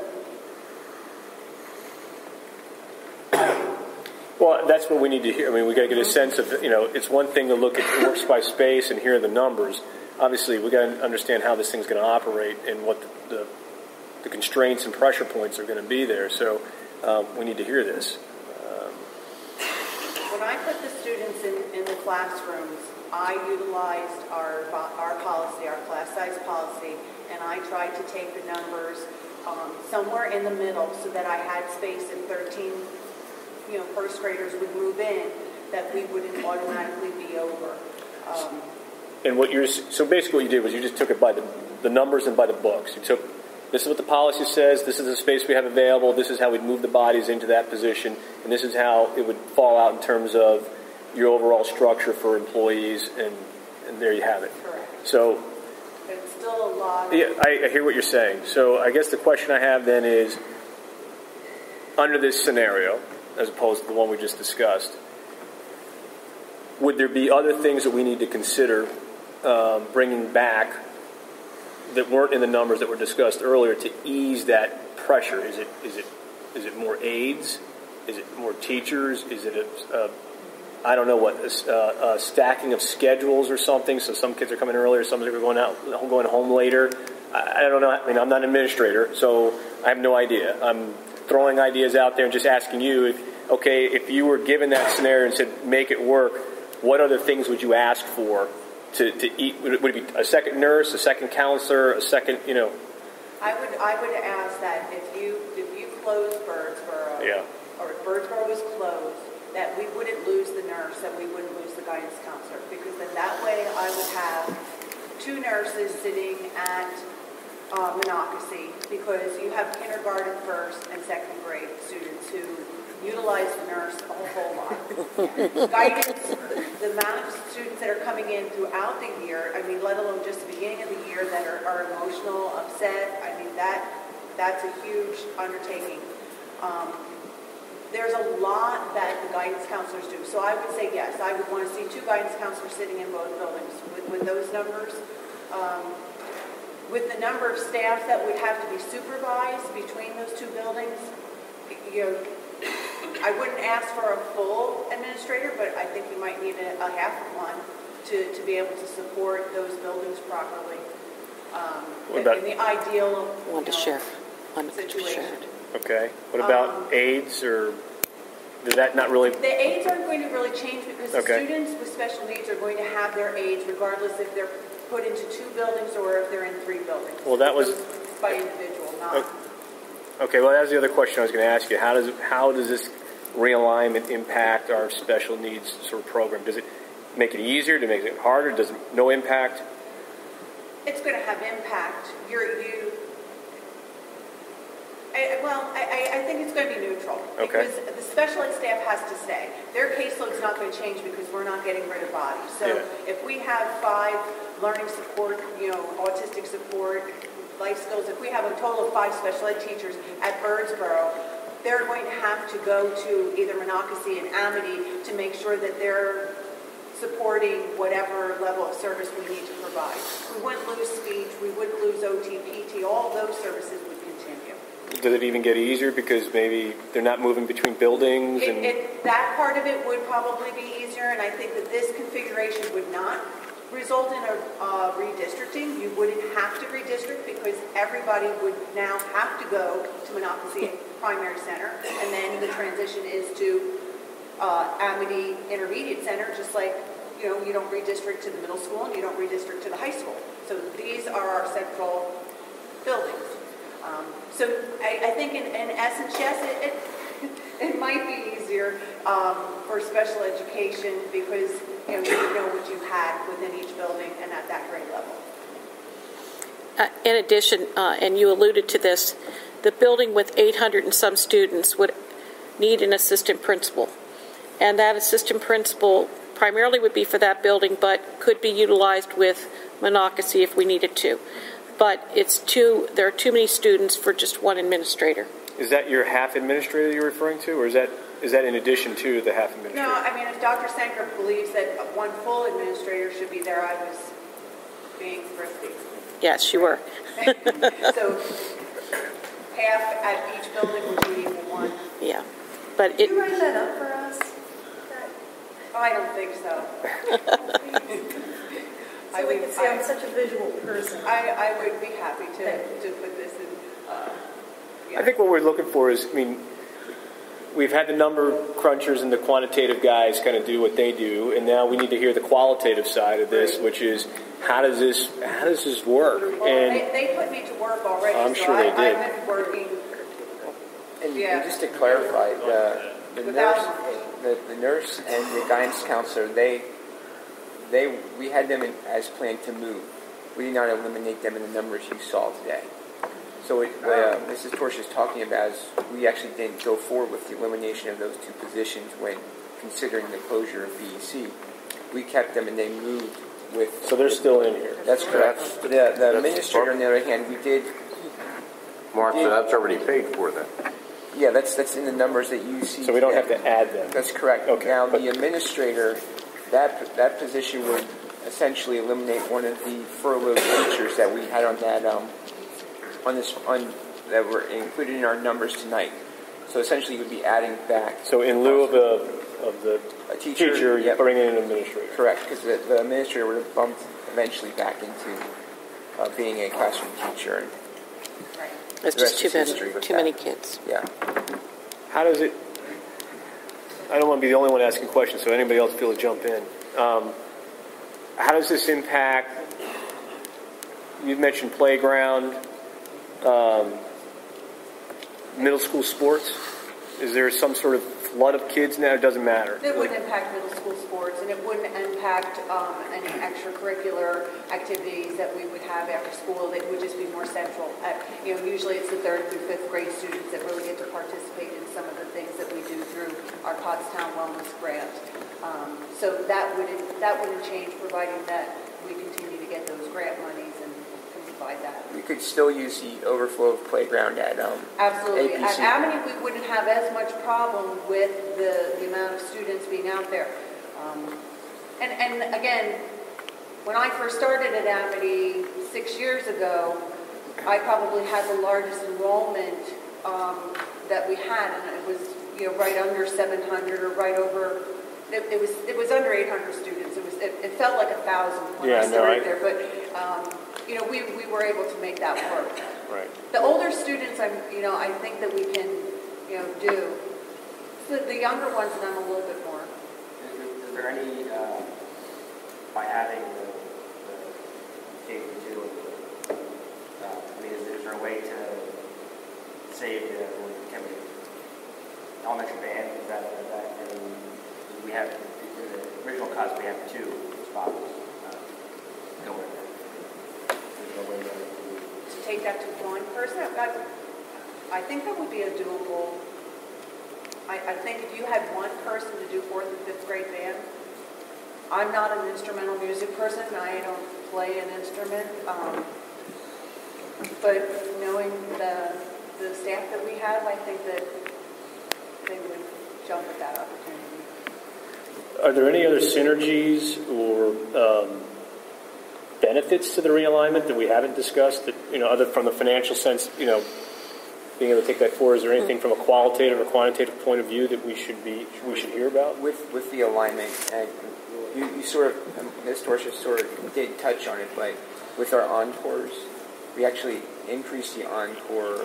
well, that's what we need to hear. I mean, we got to get a sense of, it's one thing to look at works by space and hear the numbers. Obviously, we got to understand how this thing's going to operate and what the constraints and pressure points are going to be there. So we need to hear this. When I put the students in the classrooms, I utilized our policy, our class size policy, and I tried to take the numbers somewhere in the middle so that I had space if 13 first graders would move in, that we wouldn't automatically be over. And so basically what you did was you just took it by the numbers and by the books. You took, this is what the policy says, this is the space we have available, this is how we'd move the bodies into that position, and this is how it would fall out in terms of your overall structure for employees, and there you have it. Correct. So, but it's still a lot. Yeah, I hear what you're saying. So I guess the question I have then is, under this scenario, as opposed to the one we just discussed, would there be other things that we need to consider bringing back that weren't in the numbers that were discussed earlier to ease that pressure? Is it more aides? Is it more teachers? Is it a stacking of schedules or something? So some kids are coming earlier, some are going home later. I don't know. I mean, I'm not an administrator, so I have no idea. I'm throwing ideas out there and just asking you, if you were given that scenario and said, make it work, what other things would you ask for to eat? Would it be a second nurse, a second counselor, a second, I would ask that if you close Birdsboro, or if Birdsboro was closed, that we wouldn't lose the nurse, that we wouldn't lose the guidance counselor, because then that way I would have 2 nurses sitting at Monocacy, because you have kindergarten, first, and second grade students who utilize the nurse a whole lot. Guidance, the amount of students that are coming in throughout the year, I mean, let alone just the beginning of the year that are emotional, upset, I mean, that's a huge undertaking. There's a lot that the guidance counselors do. So I would say yes, I would want to see 2 guidance counselors sitting in both buildings with those numbers. With the number of staff that would have to be supervised between those 2 buildings, I wouldn't ask for a full administrator, but I think you might need a half of one to be able to support those buildings properly. In the ideal situation. Okay. What about aides, or does that not really? The aides aren't going to really change, because the students with special needs are going to have their aides regardless if they're put into 2 buildings or if they're in 3 buildings. Well, that was by individual, not. Okay. Well, that was the other question I was going to ask you. How does this realignment impact our special needs sort of program? Does it make it easier? Does it make it harder? Does it no impact? It's going to have impact. I think it's going to be neutral, because the special ed staff has to stay. Their caseload's not going to change because we're not getting rid of bodies. So if we have 5 learning support, autistic support, life skills, if we have a total of 5 special ed teachers at Birdsboro, they're going to have to go to either Monocacy and Amity to make sure that they're supporting whatever level of service we need to provide. We wouldn't lose speech, we wouldn't lose OT, PT, all those services would continue. Does it even get easier because maybe they're not moving between buildings? That part of it would probably be easier, and I think that this configuration would not result in a redistricting. You wouldn't have to redistrict because everybody would now have to go to Monocacy Primary Center, and then the transition is to Amity Intermediate Center, just like you don't redistrict to the middle school and you don't redistrict to the high school. So these are our central buildings. So I think in essence, yes, it might be easier for special education because you know what you had within each building and at that grade level. In addition, and you alluded to this, the building with 800 and some students would need an assistant principal. And that assistant principal primarily would be for that building, but could be utilized with Monocacy if we needed to. but there are too many students for just one administrator. Is that your half administrator you're referring to, or is that in addition to the half administrator? No, I mean, if Dr. Sanker believes that one full administrator should be there, I was being thrifty. Yes, you were. So half at each building would be equal one. Yeah, but Can you write that up for us? I don't think so. So we can see I'm such a visual person. I would be happy to put this in. I think what we're looking for is, I mean, we've had the number crunchers and the quantitative guys kind of do what they do, and now we need to hear the qualitative side of this, which is how does this work? Well, and they put me to work already. I'm so sure they did. I've been working. And just to clarify, the nurse and the guidance counselor, we had them as planned to move. We did not eliminate them in the numbers you saw today. So what Mrs. Torch is talking about is we actually didn't go forward with the elimination of those two positions when considering the closure of BEC. We kept them and they moved with... So they're still in here. That's correct. The administrator, on the other hand, we did... Mark, so that's already paid for then. Yeah, that's in the numbers that you see. So we don't have to add them. That's correct. Okay. Now, the administrator, that position would essentially eliminate one of the furloughed teachers that we had on that that were included in our numbers tonight. So essentially, you would be adding back. So in lieu of the teacher, you're bringing in an administrator. Correct, because the administrator would have bumped eventually back into being a classroom teacher. It's just too many kids. Yeah. How does it... I don't want to be the only one asking questions, so anybody else feel to jump in. How does this impact... You mentioned playground, middle school sports. Is there some sort of flood of kids now? It doesn't matter. It wouldn't impact middle school sports, and it wouldn't impact any extracurricular activities that we would have after school. They would just be more central. Usually it's the 3rd through 5th grade students that really get to participate in some of the things that we do through our Pottstown Wellness Grant. So that wouldn't change, providing that we continue to get those grant monies and can provide that. We could still use the overflow of playground at Absolutely. APC. At Amity, we wouldn't have as much problem with the amount of students being out there. And again, when I first started at Amity 6 years ago, I probably had the largest enrollment that we had, and it was right under 700 or right over. It was under 800 students. It felt like 1,000 when I started there, but we were able to make that work. Right. The older students, I think that we can do. The younger ones, and I'm a little bit more. Is there any by having the K-2? Is there a way to save the elementary band? Is that we have the original cost? We have 2 spots going there. There's no way to take that to one person. I think that would be a doable. I think if you had one person to do 4th and 5th grade band, I'm not an instrumental music person. I don't play an instrument. But knowing the staff that we have, I think that they would jump at that opportunity. Are there any other synergies or benefits to the realignment that we haven't discussed? That other from the financial sense, being able to take that forward. Is there anything from a qualitative or quantitative point of view that we should hear about? With the alignment, and you sort of, Ms. Torsia sort of did touch on it, but with our encores, we actually increased the encore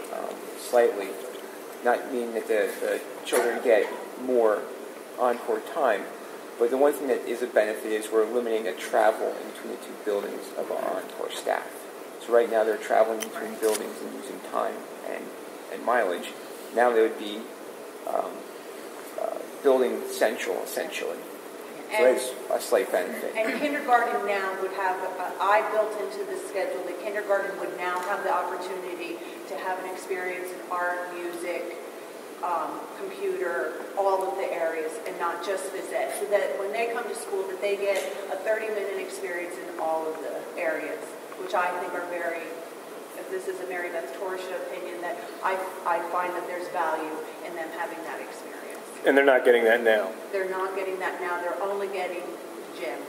slightly, not meaning that the children get more encore time, but the one thing that is a benefit is we're eliminating the travel in between the 2 buildings of our encore staff. So right now they're traveling between buildings and losing time and mileage. Now they would be building central, essentially. So that's a slight benefit. And kindergarten now would have, I built into the schedule that kindergarten would now have the opportunity to have an experience in art, music, computer, all of the areas, and not just phys ed. So that when they come to school, that they get a 30-minute experience in all of the areas, which I think are very because this is a Mary Beth Torsha opinion, that I find that there's value in them having that experience. And they're not getting that now. They're not getting that now. They're only getting gym.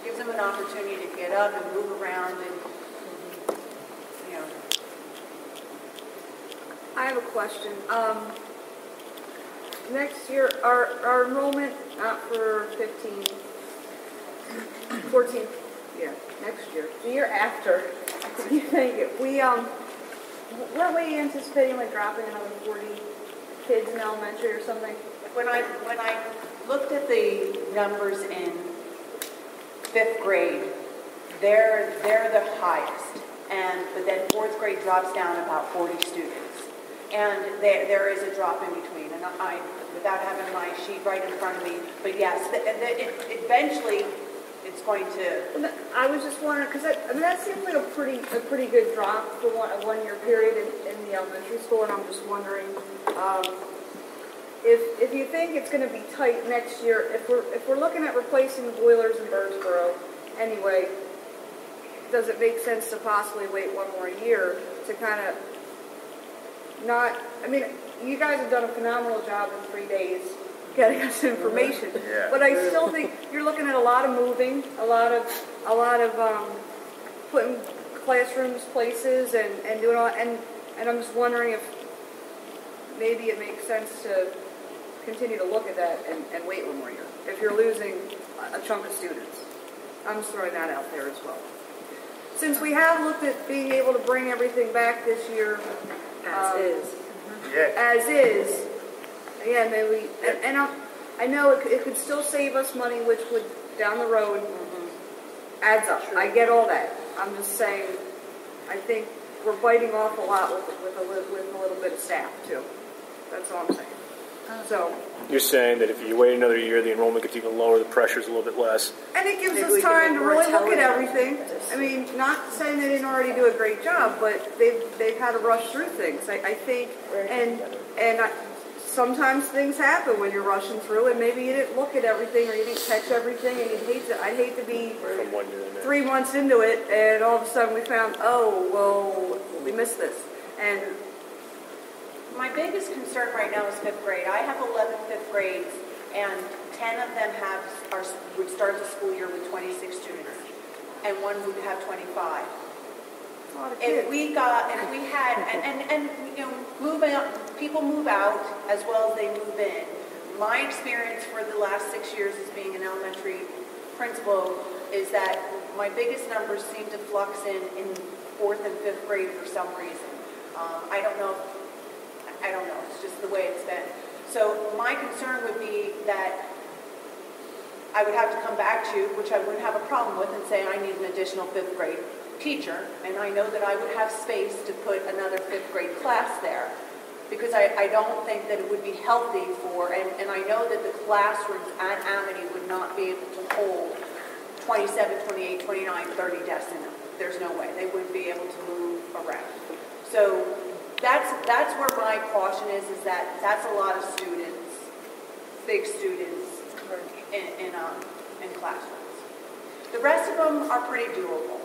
Gives them an opportunity to get up and move around and, you know. I have a question. Next year, our enrollment, not for 14, yeah, next year, the year after, you think weren't we anticipating like dropping another 40 kids in elementary or something? When I looked at the numbers in 5th grade, they're the highest, but then 4th grade drops down about 40 students. And there is a drop in between, and I, without having my sheet right in front of me, but yes, eventually it's going to. I was just wondering, because that seems like a pretty good drop for a 1 year period in the elementary school, and I'm just wondering if you think it's going to be tight next year, if we're looking at replacing the boilers in Birdsboro anyway, does it make sense to possibly wait 1 more year to kind of not, I mean, you guys have done a phenomenal job in 3 days getting us information, but I still think you're looking at a lot of moving, a lot of putting classrooms, places, and doing all, and I'm just wondering if maybe it makes sense to continue to look at that and wait 1 more year if you're losing a chunk of students. I'm just throwing that out there as well. Since we have looked at being able to bring everything back this year as is, again, maybe, and I know it could still save us money, which would down the road adds up. Sure. I get all that. I'm just saying, I think we're biting off a lot with a little bit of staff too. That's all I'm saying. So you're saying that if you wait another year, the enrollment gets even lower, the pressure's a little bit less. And it gives us time to really look at everything. I mean, not saying they didn't already do a great job, but they've had to rush through things. I think, sometimes things happen when you're rushing through, and maybe you didn't look at everything or you didn't catch everything, and I'd hate to be 3 months into it, and all of a sudden we found, oh, well, we missed this. And my biggest concern right now is 5th grade. I have 11 5th grades, and 10 of them would start the school year with 26 students, and 1 would have 25. If we had, you know, people move out as well as they move in. My experience for the last 6 years as being an elementary principal is that my biggest numbers seem to flux in 4th and 5th grade for some reason. I don't know. It's just the way it's been. So my concern would be that I would have to come back to you, which I wouldn't have a problem with, and say I need an additional 5th grade teacher, and I know that I would have space to put another 5th grade class there, because I don't think that it would be healthy and I know that the classrooms at Amity would not be able to hold 27, 28, 29, 30 desks in them. There's no way. They wouldn't be able to move around. So that's where my caution is that that's a lot of students, big students in classrooms. The rest of them are pretty doable.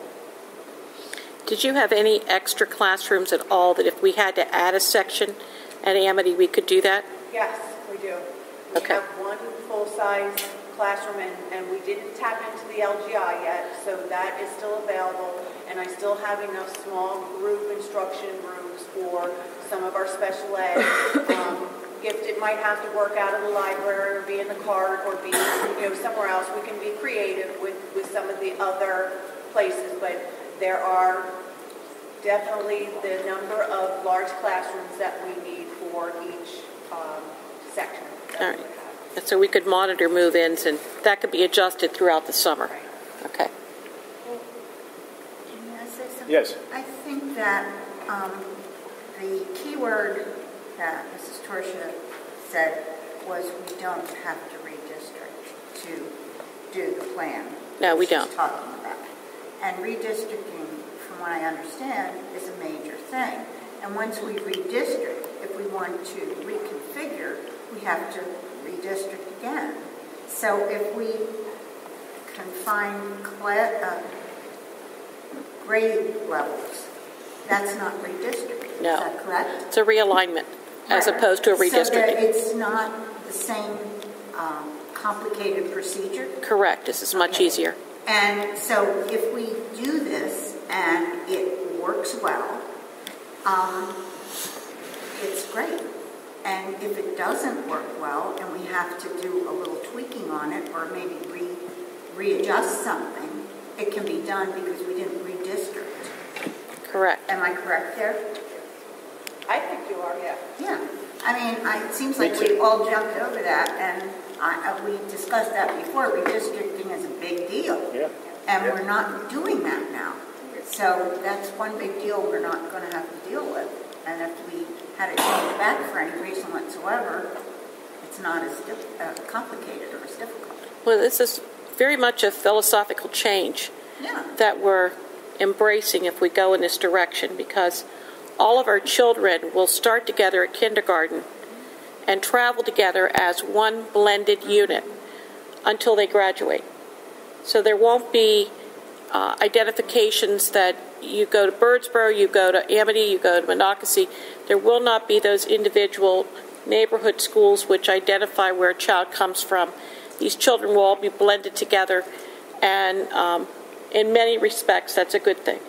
Did you have any extra classrooms at all that if we had to add a section at Amity, we could do that? Yes, we do. We have 1 full-size classroom, and we didn't tap into the LGI yet, so that is still available, and I still have enough small group instruction rooms for some of our special ed. Gifted might have to work out of the library or be in the cart or be somewhere else. We can be creative with some of the other places, but there are definitely the number of large classrooms that we need for each section. All right. So we could monitor move-ins, and that could be adjusted throughout the summer. Right. Okay. Can I say something? Yes. I think that the key word that Mrs. Torsha said was we don't have to redistrict to do the plan. No, we don't. She's talking about. And redistricting, from what I understand, is a major thing. And once we redistrict, if we want to reconfigure, we have to redistrict again. So if we confine grade levels. That's not redistricting, No. is that correct? It's a realignment as Right. opposed to a So that redistricting. it's not the same complicated procedure? Correct. This is much Okay. easier. And so if we do this and it works well, it's great. And if it doesn't work well and we have to do a little tweaking on it or maybe readjust something, it can be done because we didn't redistrict. Correct. Am I correct there? I think you are, yeah. Yeah. I mean, it seems like we all jumped over that, and we discussed that before. Redistricting is a big deal. Yeah. And we're not doing that now. So that's one big deal we're not going to have to deal with. And if we had it changed back for any reason whatsoever, it's not as complicated or as difficult. Well, this is very much a philosophical change Yeah. that we're embracing if we go in this direction, because all of our children will start together at kindergarten and travel together as one blended unit until they graduate. So there won't be identifications that you go to Birdsboro, you go to Amity, you go to Monocacy. There will not be those individual neighborhood schools which identify where a child comes from. These children will all be blended together, and in many respects, that's a good thing.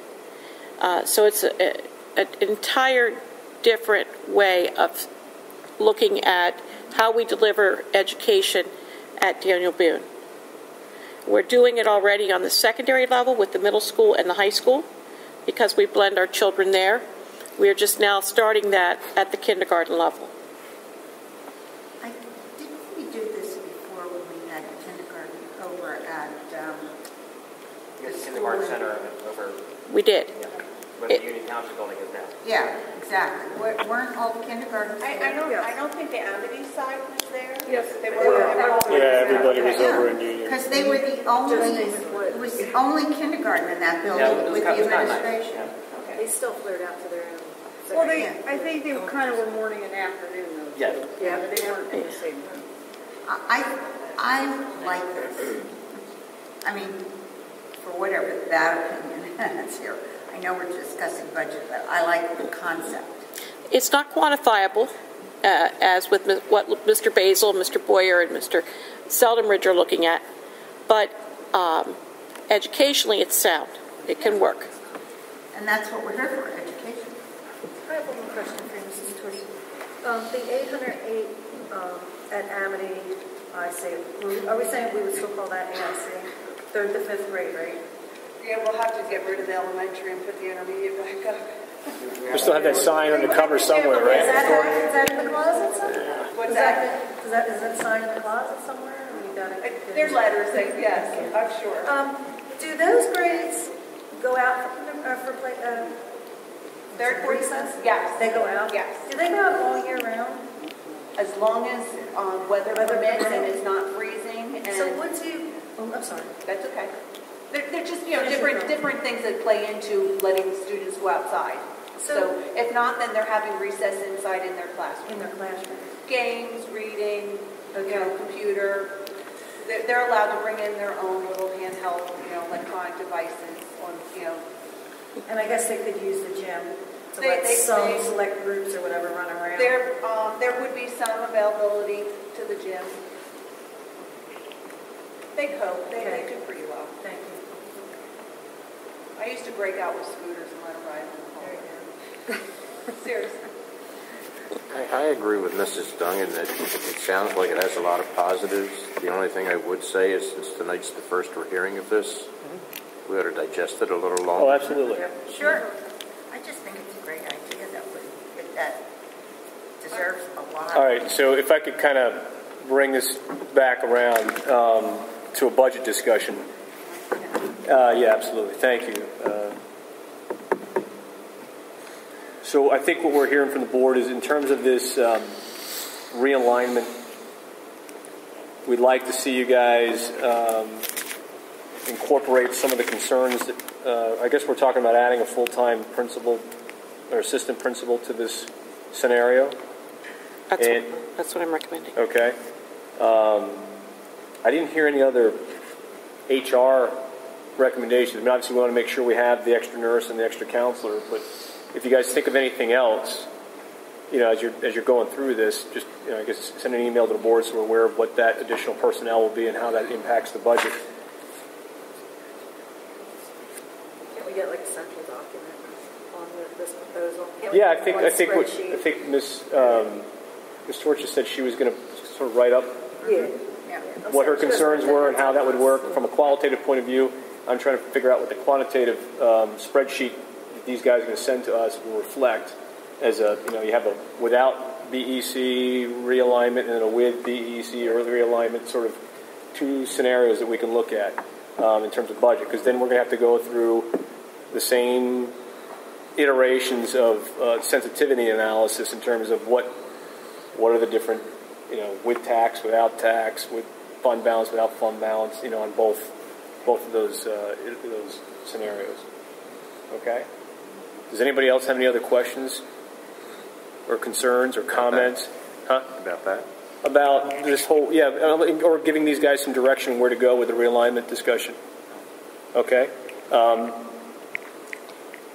So it's an entire different way of looking at how we deliver education at Daniel Boone. We're doing it already on the secondary level with the middle school and the high school because we blend our children there. We are just now starting that at the kindergarten level. Didn't we do this before when we had kindergarten over at You got the kindergarten center over. We did. Yeah, where the Union Township building is now. Yeah, exactly. Weren't all the kindergartens I there? don't think the Amity side was there. Yes. They were. Yeah, everybody was over in Union. Because they were the only, it was the only kindergarten in that building with the administration. They still flared out to their own. Well, I think they kind of were morning and afternoon though. Yes. Yeah, but they weren't in the same room. I like this. I mean, for whatever that opinion is here. I know we're discussing budget, but I like the concept. It's not quantifiable, as with what Mr. Basil, Mr. Boyer, and Mr. Seldenridge are looking at, but educationally it's sound. It can work. And that's what we're here for, education. I have one more question for you, Mrs. Torsi. The 808 at Amity, are we saying we would still call that AIC? Third to fifth grade, right? Yeah, we'll have to get rid of the elementary and put the intermediate back up. We still have that sign on the cover somewhere, right? Is that in the closet somewhere? What's Is that sign in the closet somewhere? Or you got it? There's letters, yes, I'm sure. Do those grades go out for Third grade? recess? Yes. They go out? Yes. Do they go out all year round? As long as weather permits and it's not freezing. And So what do you, I'm sorry. That's okay. They're just, different things that play into letting students go outside. So if not, then they're having recess inside in their classroom. In their classroom. Games, reading, computer. They're allowed to bring in their own little handheld, electronic devices on, And I guess they could use the gym to let some select groups or whatever run around. There would be some availability to the gym. They cope. They do pretty well. Thank you. I used to break out with scooters and let them ride in the hall. Seriously. I agree with Mrs. Duggan that it sounds like it has a lot of positives. The only thing I would say is, since tonight's the first we're hearing of this, we ought to digest it a little longer. Oh, absolutely. Sure. I just think it's a great idea that deserves a lot. All right, so if I could kind of bring this back around to a budget discussion. Yeah, absolutely. Thank you. So I think what we're hearing from the board is, in terms of this realignment, we'd like to see you guys incorporate some of the concerns that, I guess we're talking about adding a full-time principal or assistant principal to this scenario. That's what I'm recommending. Okay. I didn't hear any other HR recommendations. I mean, obviously we want to make sure we have the extra nurse and the extra counselor, but if you guys think of anything else, as you're going through this, just I guess send an email to the board so we're aware of what that additional personnel will be and how that impacts the budget. Can't we get like a central document on this proposal? Yeah, I think Ms. Torch just said she was going to sort of write up what her concerns were and how that would work from a qualitative point of view. I'm trying to figure out what the quantitative spreadsheet that these guys are going to send to us will reflect. As you have a without BEC realignment and then a with BEC early realignment, sort of two scenarios that we can look at in terms of budget. Because then we're going to have to go through the same iterations of sensitivity analysis in terms of what are the different, with tax, without tax, with fund balance, without fund balance, on both of those scenarios. Okay? Does anybody else have any other questions or concerns or comments? About that? About this whole, or giving these guys some direction where to go with the realignment discussion. Okay?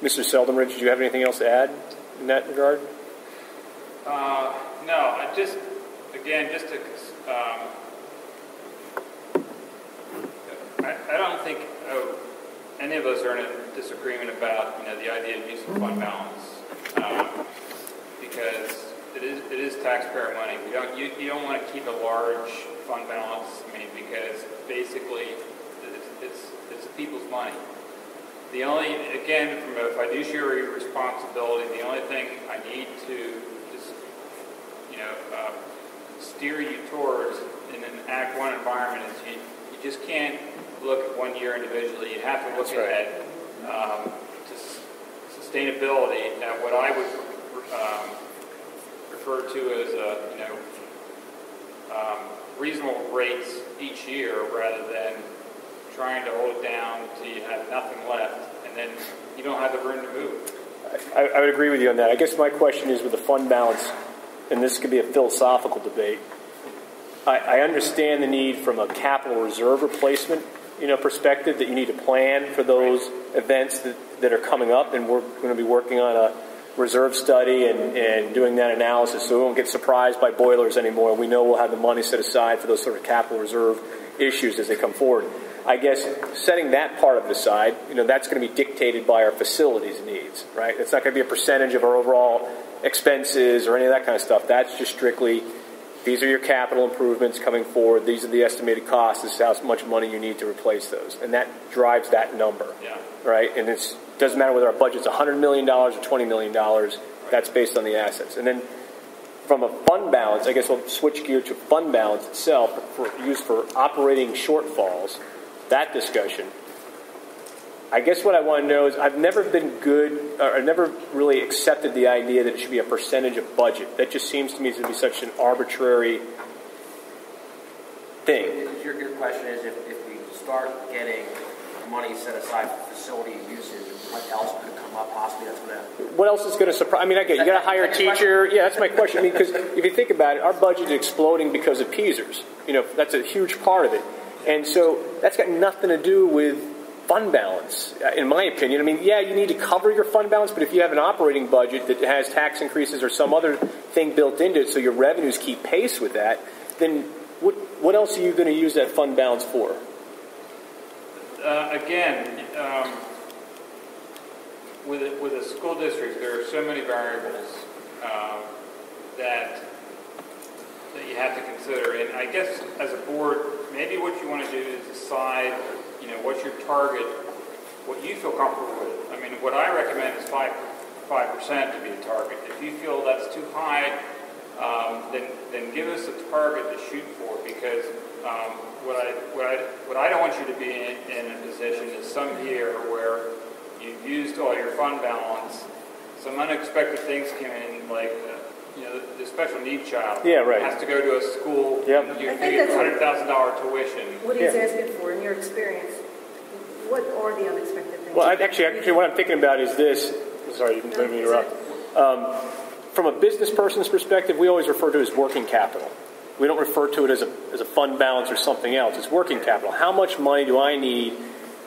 Mr. Seldenridge, do you have anything else to add in that regard? No, I just to I don't think any of us are in a disagreement about the idea of using fund balance because it is taxpayer money. You don't want to keep a large fund balance. Because basically it's the people's money. The only, again, from a fiduciary responsibility, the only thing I need to just steer you towards in an Act 1 environment is you just can't look at 1 year individually. You have to look at sustainability at what I would refer to as reasonable rates each year rather than trying to hold it down until you have nothing left and then you don't have the room to move. I would agree with you on that. I guess my question is with the fund balance, and this could be a philosophical debate, I understand the need from a capital reserve replacement perspective that you need to plan for those events that are coming up, and we're going to be working on a reserve study and doing that analysis so we won't get surprised by boilers anymore. We know we'll have the money set aside for those sort of capital reserve issues as they come forward. I guess setting that part of it aside, that's going to be dictated by our facilities needs, right? It's not going to be a percentage of our overall expenses or any of that kind of stuff. That's just strictly, these are your capital improvements coming forward. These are the estimated costs. This is how much money you need to replace those. And that drives that number, right? And it doesn't matter whether our budget's $100 million or $20 million. That's based on the assets. And then from a fund balance, I guess we'll switch gear to fund balance itself used for operating shortfalls. That discussion. I guess what I want to know is I've never been I've never really accepted the idea that it should be a percentage of budget. That just seems to me to be such an arbitrary thing. Your question is if we start getting money set aside for facility usage, what else could come up possibly that's going to... What else is going to surprise... I mean, I get you got to hire a teacher. Yeah, that's my question. Because if you think about it, our budget is exploding because of PESers. That's a huge part of it. And so that's got nothing to do with fund balance, in my opinion. I mean, you need to cover your fund balance, but if you have an operating budget that has tax increases or some other thing built into it so your revenues keep pace with that, then what else are you going to use that fund balance for? With a school district, there are so many variables that you have to consider. And I guess as a board, maybe what you want to do is decide, what's your target, what you feel comfortable with. I mean, what I recommend is 5% to be the target. If you feel that's too high, then give us a target to shoot for. Because what I don't want you to be in a position is some year where you've used all your fund balance, some unexpected things come in, like the special need child has to go to a school. You pay $100,000 tuition. What he's asking for, in your experience, what are the unexpected things? Well, actually, what I'm thinking about is this. Sorry, you can let me interrupt. From a business person's perspective, we always refer to it as working capital. We don't refer to it as a fund balance or something else. It's working capital. How much money do I need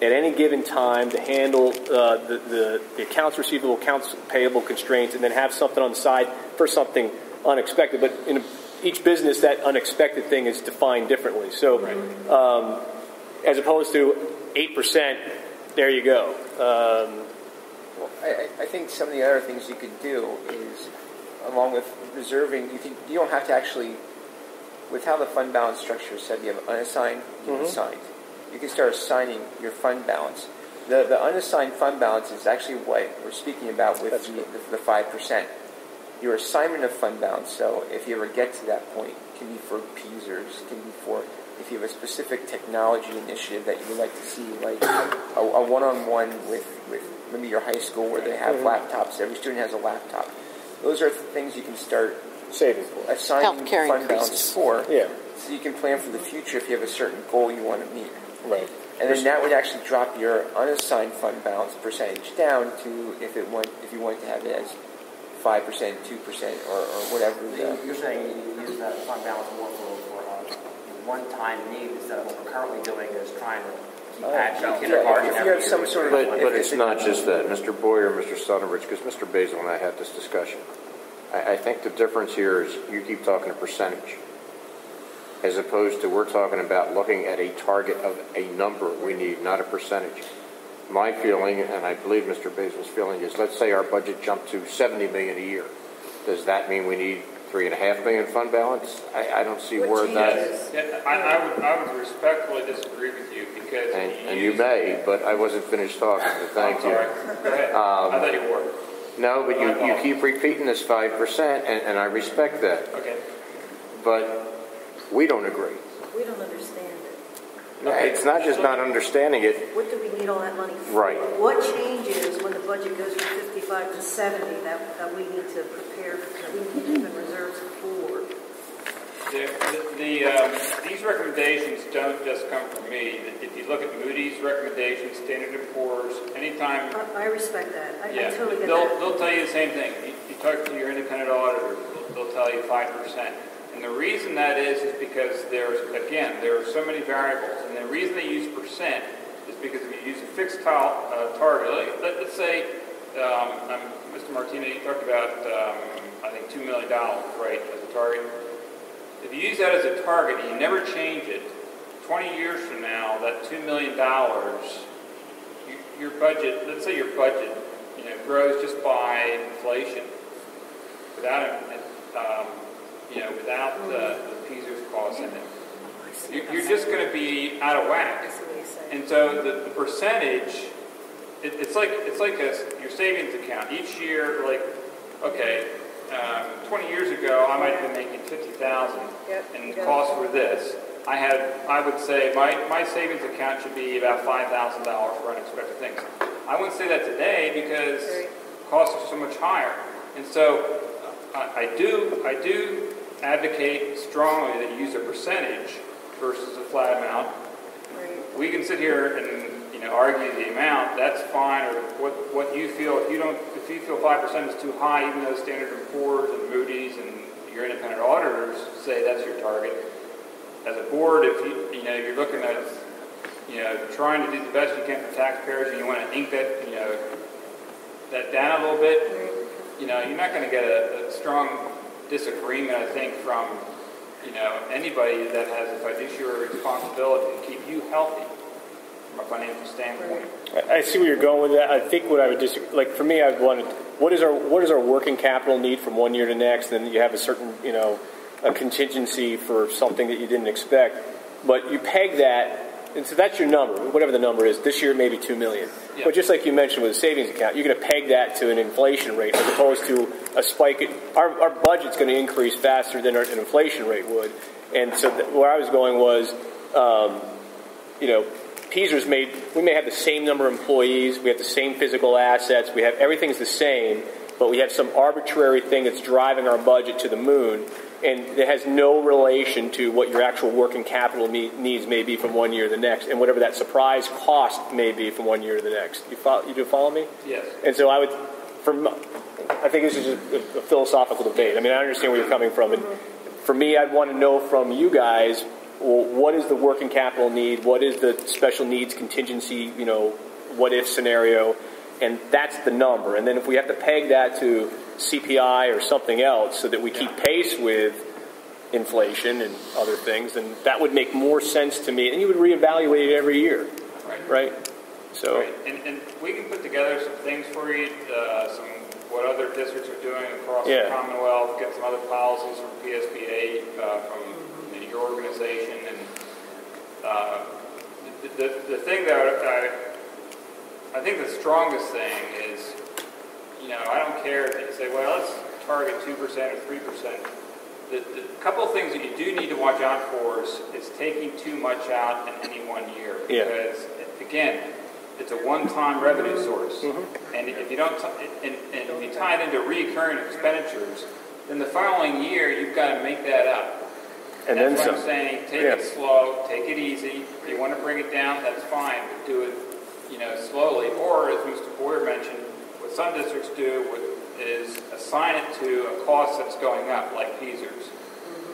at any given time to handle the accounts receivable, accounts payable constraints, and then have something on the side for something unexpected. But in each business, that unexpected thing is defined differently. So as opposed to 8%, there you go. I think some of the other things you could do is, along with reserving, you don't have to actually, with how the fund balance structure is set, you have unassigned, you have assigned. You can start assigning your fund balance. The unassigned fund balance is actually what we're speaking about with the 5%. Your assignment of fund balance, so if you ever get to that point, can be for PSERS, can be for if you have a specific technology initiative that you would like to see, like a one-on-one with maybe your high school where they have laptops. Every student has a laptop. Those are things you can start saving for, assigning Healthcare fund increases. balance for. Yeah. So you can plan for the future if you have a certain goal you want to meet. Right. And then that would actually drop your unassigned fund balance percentage down to if you want to have it as 5%, 2%, or whatever. You're saying you use that fund balance more for one-time need instead of what we're currently doing is trying to keep patching kindergarten. If you have some sort of, but it's not just that, Mr. Boyer, Mr. Southernbridge, because Mr. Basil and I had this discussion. I think the difference here is you keep talking a percentage, as opposed to we're talking about looking at a target of a number we need, not a percentage. My feeling, and I believe Mr. Basil's feeling, is let's say our budget jumped to $70 million a year. Does that mean we need $3.5 million fund balance? I don't see where that. Yeah, I would respectfully disagree with you because and you may, but I wasn't finished talking. So thank you. Go ahead. I thought you were. No, but you keep repeating this 5%, and I respect that. Okay. But we don't agree. We don't understand it. It's not just not understanding it. What do we need all that money for? Right. What changes when the budget goes from 55 to 70 that we need to prepare, that we need to have reserves for? These recommendations don't just come from me. If you look at Moody's recommendations, Standard & Poor's, anytime... I respect that. I totally get that. that. They'll tell you the same thing. You talk to your independent auditor, they'll tell you 5%. And the reason that is because there are so many variables. And the reason they use percent is because if you use a fixed target, let's say, Mr. Martino, you talked about, I think, $2 million, right, as a target. If you use that as a target and you never change it, 20 years from now, that $2 million, your budget, let's say your budget, grows just by inflation, without the PSERS costs in it. You're just going to be out of whack. And so the percentage, it's like your savings account. Each year, 20 years ago, I might have been making $50,000, and the costs were this. I would say my savings account should be about $5,000 for unexpected things. I wouldn't say that today because costs are so much higher. And so I do advocate strongly that you use a percentage versus a flat amount. Right. We can sit here and argue the amount. That's fine, or what you feel. If you feel 5% is too high, even though Standard & Poor's and Moody's and your independent auditors say that's your target. As a board, if you're looking at trying to do the best you can for taxpayers, and you want to ink that down a little bit, you're not going to get a strong disagreement, I think, from anybody that has a fiduciary responsibility to keep you healthy from a financial standpoint. I see where you're going with that. I think what I would disagree, for me, I'd want to, what is our working capital need from one year to next? Then you have a certain, a contingency for something that you didn't expect. But you peg that, and so that's your number, whatever the number is. This year, maybe $2 million. Yeah. But just like you mentioned with a savings account, you're going to peg that to an inflation rate as opposed to a spike. Our budget's going to increase faster than an inflation rate would. And so where I was going was, PSERS we may have the same number of employees, we have the same physical assets, everything's the same, but we have some arbitrary thing that's driving our budget to the moon, and it has no relation to what your actual working capital needs may be from one year to the next, and whatever that surprise cost may be from one year to the next. You do follow me? Yes. And so I think this is just a philosophical debate. I mean, I understand where you're coming from, and for me, I'd want to know from you guys, well, what is the working capital need? What is the special needs contingency, what if scenario? And that's the number. And then if we have to peg that to CPI or something else so that we keep pace with inflation and other things, then that would make more sense to me. And you would reevaluate it every year, right? So, right. And we can put together some things for you, what other districts are doing across the Commonwealth, get some other policies from PSBA, from your organization. And the thing that I think the strongest thing is, I don't care if you say, well, let's target 2% or 3%. The couple of things that you do need to watch out for is taking too much out in any one year. Yeah. Because, again, it's a one-time revenue source. And if you don't, and if you tie it into recurring expenditures, then the following year you've got to make that up. And that's then what I'm saying. Take it slow, take it easy. If you want to bring it down, that's fine, but do it, slowly. Or, as Mr. Boyer mentioned, what some districts do is assign it to a cost that's going up, like PSERS.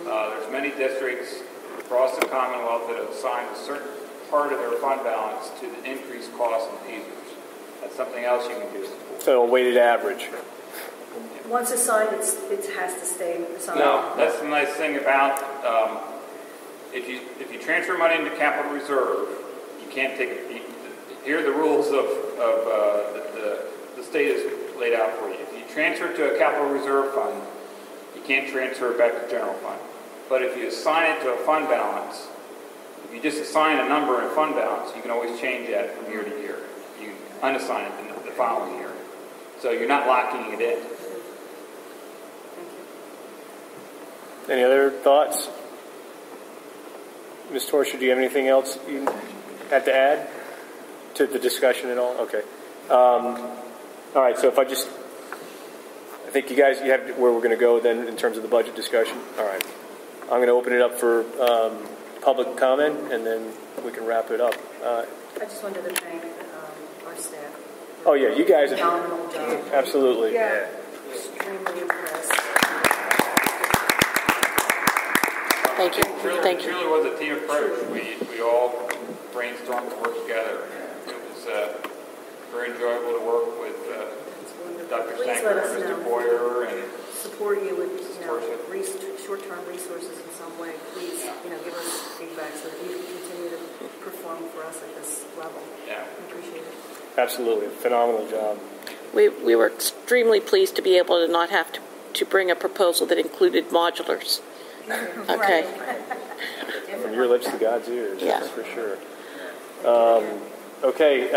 There's many districts across the Commonwealth that have assigned a certain part of their fund balance to the increased cost in PSERS. That's something else you can do. So a weighted average. Once assigned, it has to stay assigned. No, that's the nice thing about if you transfer money into capital reserve, you can't take it. Here are the rules of the state has laid out for you. If you transfer it to a capital reserve fund, you can't transfer it back to general fund. But if you assign it to a fund balance, if you just assign a number in fund balance, you can always change that from year to year. You unassign it the following year. So you're not locking it in. Any other thoughts? Ms. Torsha, do you have anything else you had to add to the discussion at all? Okay. All right, so I think you guys, you have where we're going to go then in terms of the budget discussion. All right. I'm going to open it up for public comment, and then we can wrap it up. I just wanted to thank our staff. Oh, yeah, you guys have phenomenal job. Absolutely. Yeah. Extremely impressed. Thank you. Thank you. It truly was a team approach. We all brainstormed to work together. It was very enjoyable to work with Dr. Sanker and Mr. Boyer and support you with short-term resources in some way. Please, give us feedback so that you can continue to perform for us at this level. Yeah, we appreciate it. Absolutely, phenomenal job. We were extremely pleased to be able to not have to bring a proposal that included modulars. Okay. From your lips to God's ears, yeah. That's for sure. Okay,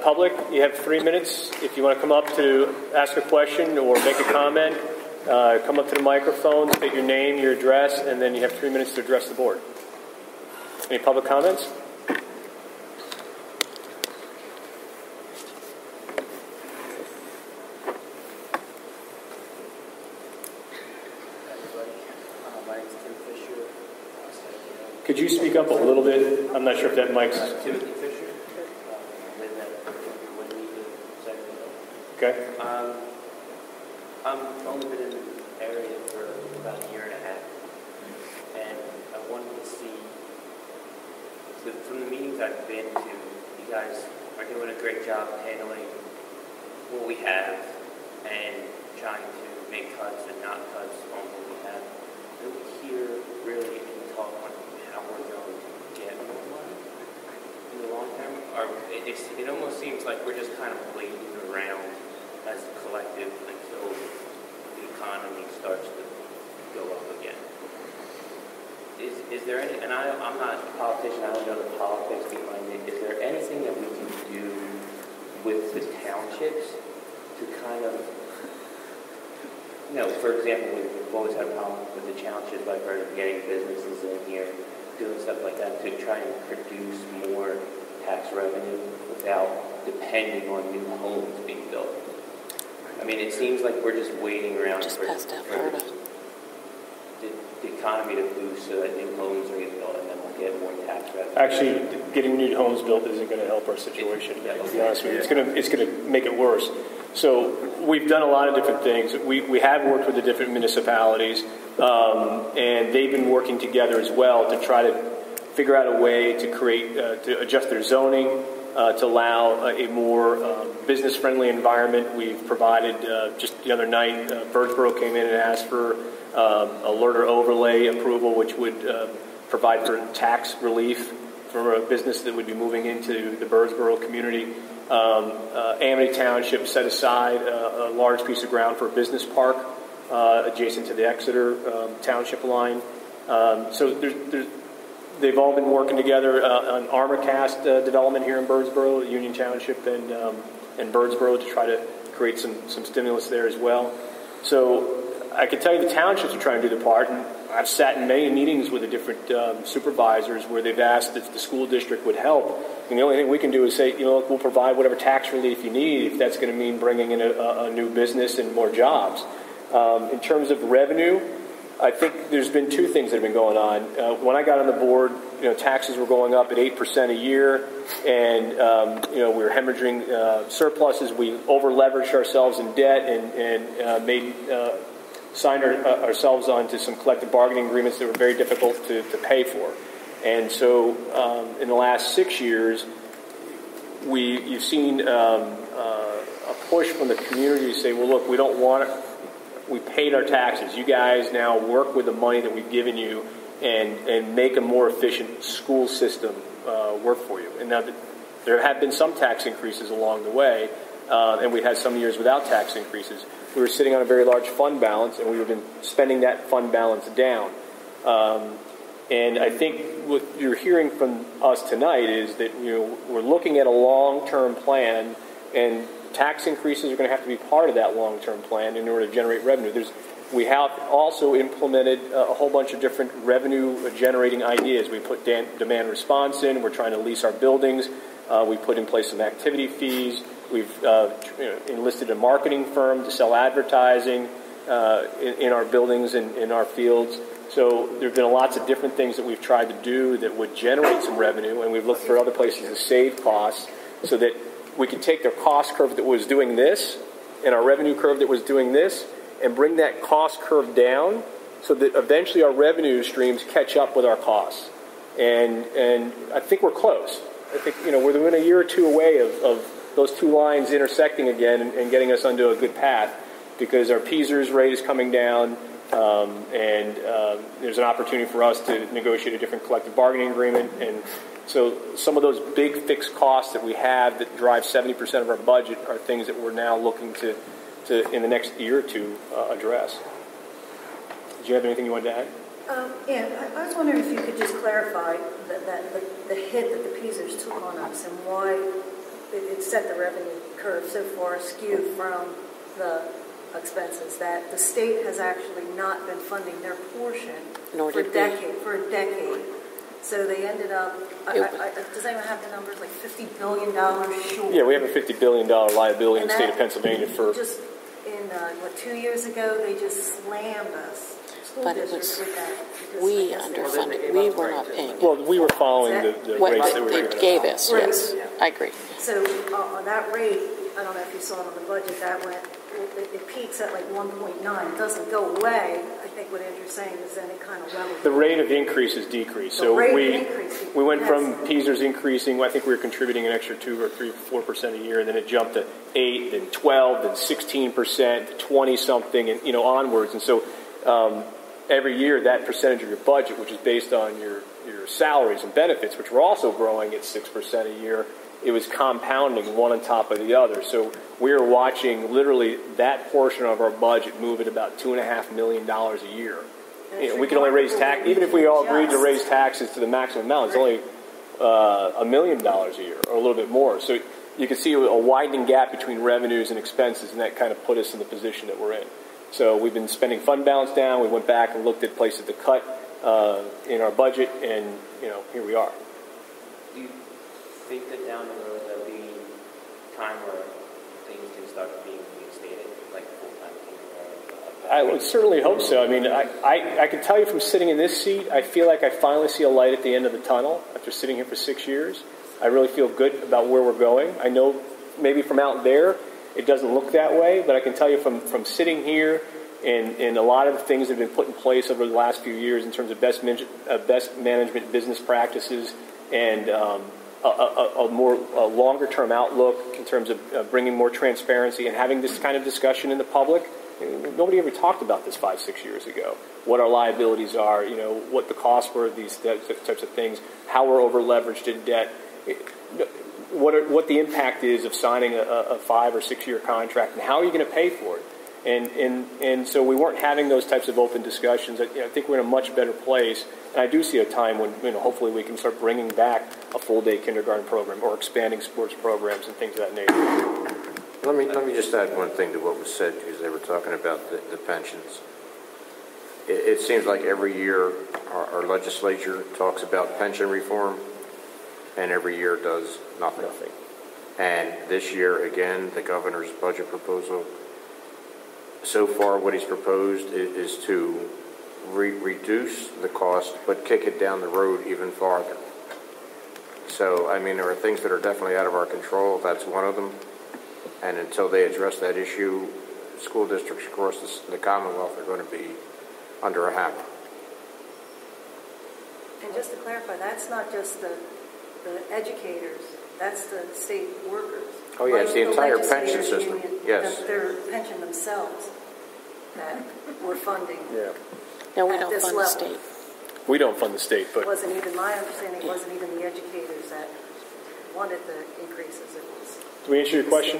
public, you have 3 minutes. If you want to come up to ask a question or make a comment, come up to the microphone, state your name, your address, and then you have 3 minutes to address the board. Any public comments? Could you speak up a little bit? I'm not sure if that mic's... Timothy Fisher. Okay. I've only been in the area for about a year and a half. And I wanted to see, from the meetings I've been to, you guys are doing a great job handling what we have and trying to make cuts and not cuts on what we have. I don't hear really any talk on how we're going to get more money in the long term. It almost seems like we're just kind of waiting around as a collective until the economy starts to go up again. Is there any, and I'm not a politician, I don't know the politics behind it, is there anything that we can do with the townships to kind of, for example, we've always had a problem with the townships, like getting businesses in here, doing stuff like that to try and produce more tax revenue without depending on new homes being built. I mean, it seems like we're just waiting around for the economy to boost so that new homes are getting built and then we'll get more tax revenue. Actually, getting new homes built isn't going to help our situation, to be honest with you. It's going to make it worse. So we've done a lot of different things. We have worked with the different municipalities, and they've been working together as well to try to figure out a way to create, to adjust their zoning, to allow a more business-friendly environment. We've provided, just the other night, Birdsboro came in and asked for a learner overlay approval, which would provide for tax relief for a business that would be moving into the Birdsboro community. Amity Township set aside a large piece of ground for a business park adjacent to the Exeter Township line. So they've all been working together on ArmorCast development here in Birdsboro, Union Township and Birdsboro, to try to create some stimulus there as well. So I can tell you the townships are trying to do their part, and I've sat in many meetings with the different supervisors where they've asked if the school district would help. And the only thing we can do is say, look, we'll provide whatever tax relief you need if that's going to mean bringing in a new business and more jobs. In terms of revenue, I think there's been two things that have been going on. When I got on the board, taxes were going up at 8% a year, and we were hemorrhaging surpluses. We over-leveraged ourselves in debt and signed ourselves onto some collective bargaining agreements that were very difficult to pay for. And so in the last 6 years, you've seen a push from the community to say, well, look, we don't want it. We paid our taxes. You guys now work with the money that we've given you and make a more efficient school system work for you. And now there have been some tax increases along the way, and we had some years without tax increases. We were sitting on a very large fund balance, and we've been spending that fund balance down. And I think what you're hearing from us tonight is that we're looking at a long-term plan, and tax increases are going to have to be part of that long-term plan in order to generate revenue. We have also implemented a whole bunch of different revenue-generating ideas. We put demand response in. We're trying to lease our buildings. We put in place some activity fees. We've enlisted a marketing firm to sell advertising in our buildings and in our fields. So there have been lots of different things that we've tried to do that would generate some revenue, and we've looked for other places to save costs so that we could take their cost curve that was doing this and our revenue curve that was doing this and bring that cost curve down so that eventually our revenue streams catch up with our costs. And I think we're close. I think we're within a year or two away of those two lines intersecting again and getting us onto a good path, because our PSERS rate is coming down, and there's an opportunity for us to negotiate a different collective bargaining agreement. And so some of those big fixed costs that we have that drive 70% of our budget are things that we're now looking to in the next year or two, address. Did you have anything you wanted to add? I was wondering if you could just clarify that the hit that the PSERS took on us and why it set the revenue curve so far skewed from the expenses, that the state has actually not been funding their portion for a decade. So they ended up, does anyone have the numbers, like $50 billion short? Yeah, we have a $50 billion liability in the state of Pennsylvania for... Just in, 2 years ago, they just slammed us. But it was, we underfunded. We were not paying. Well, we were following the rates that they gave us. Yes, I agree. So on that rate, I don't know if you saw it on the budget, that went, it peaks at like 1.9. It doesn't go away. I think what Andrew's saying is then it kind of levels. The rate of increase has decreased. So we went from PSERS increasing, I think we were contributing an extra 2 or 3 or 4% a year, and then it jumped to 8, then 12, then 16%, 20 something, and onwards. And so every year that percentage of your budget, which is based on your salaries and benefits, which were also growing at 6% a year, it was compounding one on top of the other. So we were watching literally that portion of our budget move at about $2.5 million a year. We can only raise tax, even if we all agreed to raise taxes to the maximum amount, it's only $1 million a year or a little bit more. So you can see a widening gap between revenues and expenses, and that kind of put us in the position that we're in. So we've been spending fund balance down. We went back and looked at places to cut in our budget, and here we are. Do you think that down the road there'll be a time where things can start being reinstated, like full-time team? I would certainly hope so. I mean, I can tell you from sitting in this seat, I feel like I finally see a light at the end of the tunnel after sitting here for 6 years. I really feel good about where we're going. I know maybe from out there it doesn't look that way, but I can tell you from sitting here And a lot of the things that have been put in place over the last few years in terms of best management business practices and a more longer-term outlook in terms of bringing more transparency and having this kind of discussion in the public. Nobody ever talked about this 5-6 years ago. What our liabilities are, what the costs were of these types of things, how we're over-leveraged in debt, what the impact is of signing a 5 or 6 year contract, and how are you going to pay for it? And so we weren't having those types of open discussions. I think we're in a much better place. And I do see a time when hopefully we can start bringing back a full-day kindergarten program or expanding sports programs and things of that nature. Let me just add one thing to what was said, because they were talking about the pensions. It seems like every year our legislature talks about pension reform, and every year does nothing. And this year, again, the governor's budget proposal, so far what he's proposed is to reduce the cost, but kick it down the road even farther. So, I mean, there are things that are definitely out of our control. That's one of them. And until they address that issue, school districts across the Commonwealth are going to be under a hammer. And just to clarify, that's not just the educators, that's the state workers. Oh, yeah, it's the entire pension system. Union, yes. Their pension themselves that we're funding. Yeah. No, we don't fund the state. We don't fund the state, but... It wasn't even my understanding, it wasn't even the educators that wanted the increases. It was... Do we answer your question?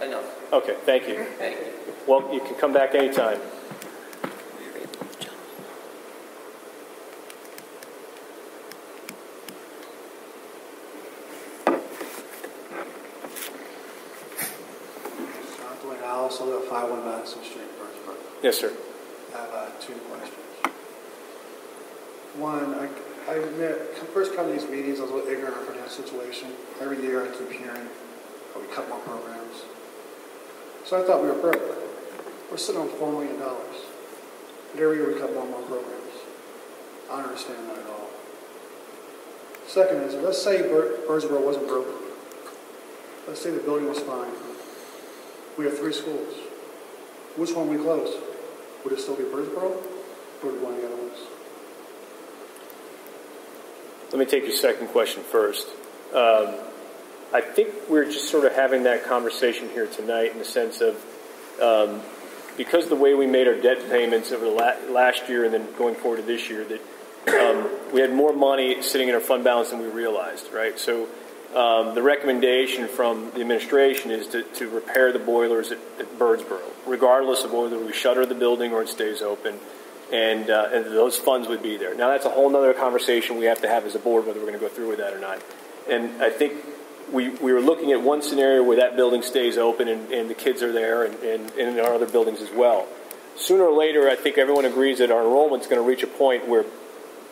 Enough. Okay, thank you. Thank you. Well, you can come back anytime. Alice, I live at 51 Madison Street, Birdsburg. Yes, sir. I have 2 questions. One, I admit, first coming to these meetings, I was a little ignorant for that situation. Every year I keep hearing we cut more programs. So I thought we were broke. We're sitting on $4 million. But every year we cut more and more programs. I don't understand that at all. Second is, let's say Birdsboro wasn't broken. Let's say the building was fine. We have 3 schools. Which one we close? Would it still be Birdsboro, or would one of the other ones? Let me take your second question first. I think we're just sort of having that conversation here tonight in the sense of because of the way we made our debt payments over the last year and then going forward to this year, that we had more money sitting in our fund balance than we realized, right? So the recommendation from the administration is to repair the boilers at Birdsboro, regardless of whether we shutter the building or it stays open, and those funds would be there. Now, that's a whole other conversation we have to have as a board, whether we're going to go through with that or not. And I think we were looking at one scenario where that building stays open and the kids are there and in our other buildings as well. Sooner or later, I think everyone agrees that our enrollment is going to reach a point where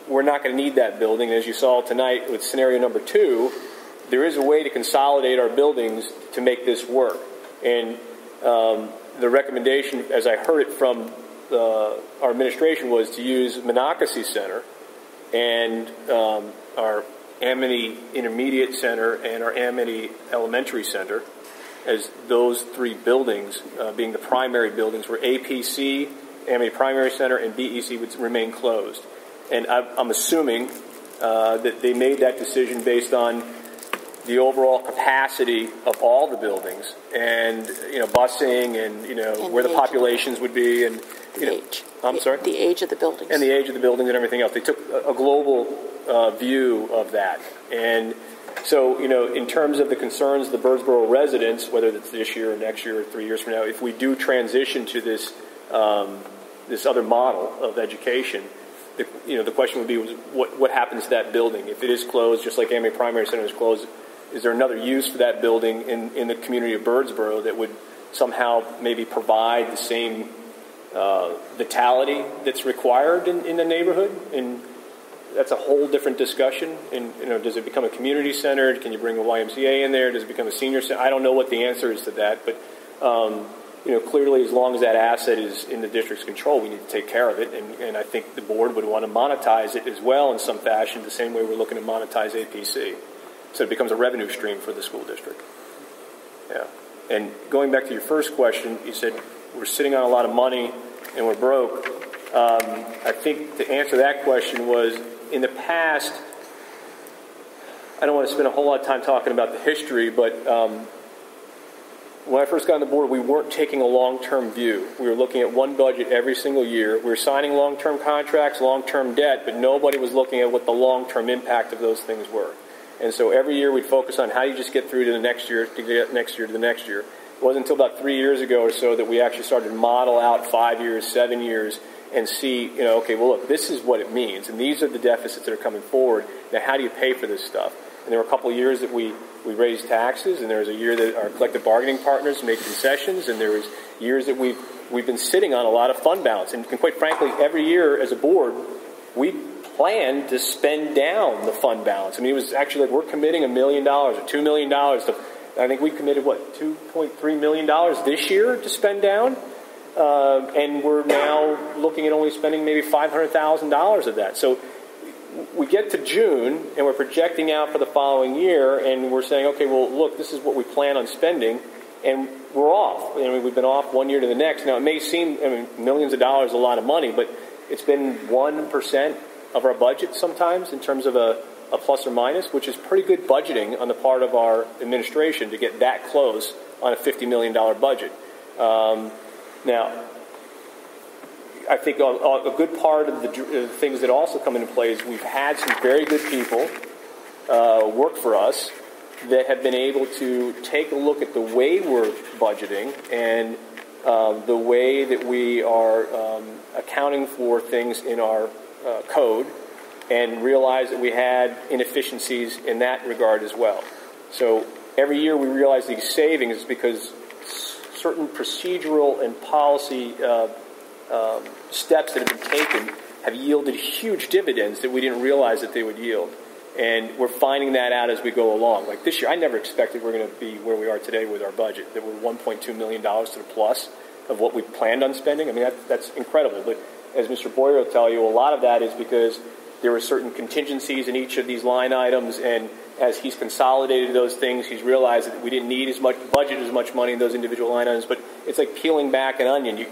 we're not going to need that building. And as you saw tonight with scenario number 2, there is a way to consolidate our buildings to make this work. And the recommendation, as I heard it from our administration, was to use Monocacy Center and our Amity Intermediate Center and our Amity Elementary Center as those 3 buildings being the primary buildings, where APC, Amity Primary Center, and BEC would remain closed. And I'm assuming that they made that decision based on the overall capacity of all the buildings, and busing, and where the populations would be, and age. I'm sorry. The age of the buildings. And the age of the buildings and everything else. They took a global view of that, and so in terms of the concerns of the Birdsboro residents, whether it's this year or next year or 3 years from now, if we do transition to this this other model of education, the question would be what happens to that building if it is closed, just like Amity Primary Center is closed. Is there another use for that building in the community of Birdsboro that would somehow maybe provide the same vitality that's required in the neighborhood? And that's a whole different discussion. And does it become a community center? Can you bring a YMCA in there? Does it become a senior center? I don't know what the answer is to that, but clearly, as long as that asset is in the district's control, we need to take care of it. And I think the board would want to monetize it as well in some fashion, the same way we're looking to monetize APC. So it becomes a revenue stream for the school district. Yeah. And going back to your first question, you said, we're sitting on a lot of money and we're broke. I think to answer that question was, in the past, I don't want to spend a whole lot of time talking about the history, but when I first got on the board, we weren't taking a long-term view. We were looking at one budget every single year. We were signing long-term contracts, long-term debt, but nobody was looking at what the long-term impact of those things were. And so every year we'd focus on how you just get through to the next year, to get next year to the next year. It wasn't until about 3 years ago or so that we actually started to model out 5 years, 7 years, and see, okay, well, look, this is what it means, and these are the deficits that are coming forward. Now, how do you pay for this stuff? And there were a couple of years that we raised taxes, and there was a year that our collective bargaining partners made concessions, and there was years that we've been sitting on a lot of fund balance. And quite frankly, every year as a board, we planned to spend down the fund balance. I mean, it was actually like we're committing $1 million or $2 million to, I think we committed, $2.3 million this year to spend down? And we're now looking at only spending maybe $500,000 of that. So we get to June, and we're projecting out for the following year, and we're saying, okay, well, look, this is what we plan on spending, and we're off. I mean, we've been off 1 year to the next. Now, it may seem, millions of dollars is a lot of money, but it's been 1% of our budget sometimes in terms of a plus or minus, which is pretty good budgeting on the part of our administration to get that close on a $50 million budget. Now, I think a good part of the things that also come into play is we've had some very good people work for us that have been able to take a look at the way we're budgeting and the way that we are accounting for things in our code, and realize that we had inefficiencies in that regard as well. So every year we realize these savings because certain procedural and policy steps that have been taken have yielded huge dividends that we didn't realize that they would yield. And we're finding that out as we go along. Like this year, I never expected we're going to be where we are today with our budget, that we're $1.2 million to the plus of what we planned on spending. I mean, that's incredible. But as Mr. Boyer will tell you, a lot of that is because there were certain contingencies in each of these line items, and as he's consolidated those things, he's realized that we didn't need as much money in those individual line items. But it's like peeling back an onion.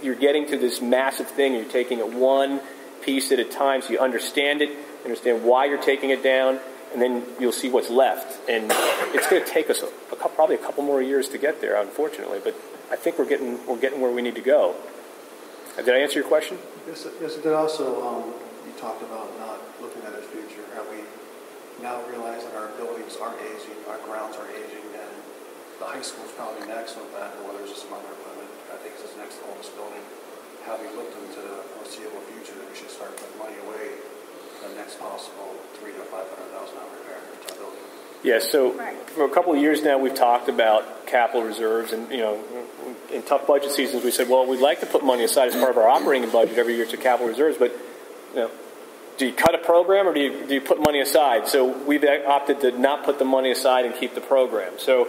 You're getting to this massive thing, and you're taking it one piece at a time, so you understand it, understand why you're taking it down, and then you'll see what's left. And it's going to take us probably a couple more years to get there, unfortunately. But I think we're getting where we need to go. Did I answer your question? Yes, it did. Also, you talked about not looking at the future, how we now realize that our buildings are aging, our grounds are aging, and the high school is probably next with that, or whether there's some other equipment. I think it's the next oldest building. Have we looked into the foreseeable future that we should start putting money away for the next possible $300,000 to $500,000 repair to our building? Yeah, so for a couple of years now, we've talked about capital reserves, and in tough budget seasons, we said, well, we'd like to put money aside as part of our operating budget every year to capital reserves, but do you cut a program or do you put money aside? So we've opted to not put the money aside and keep the program. So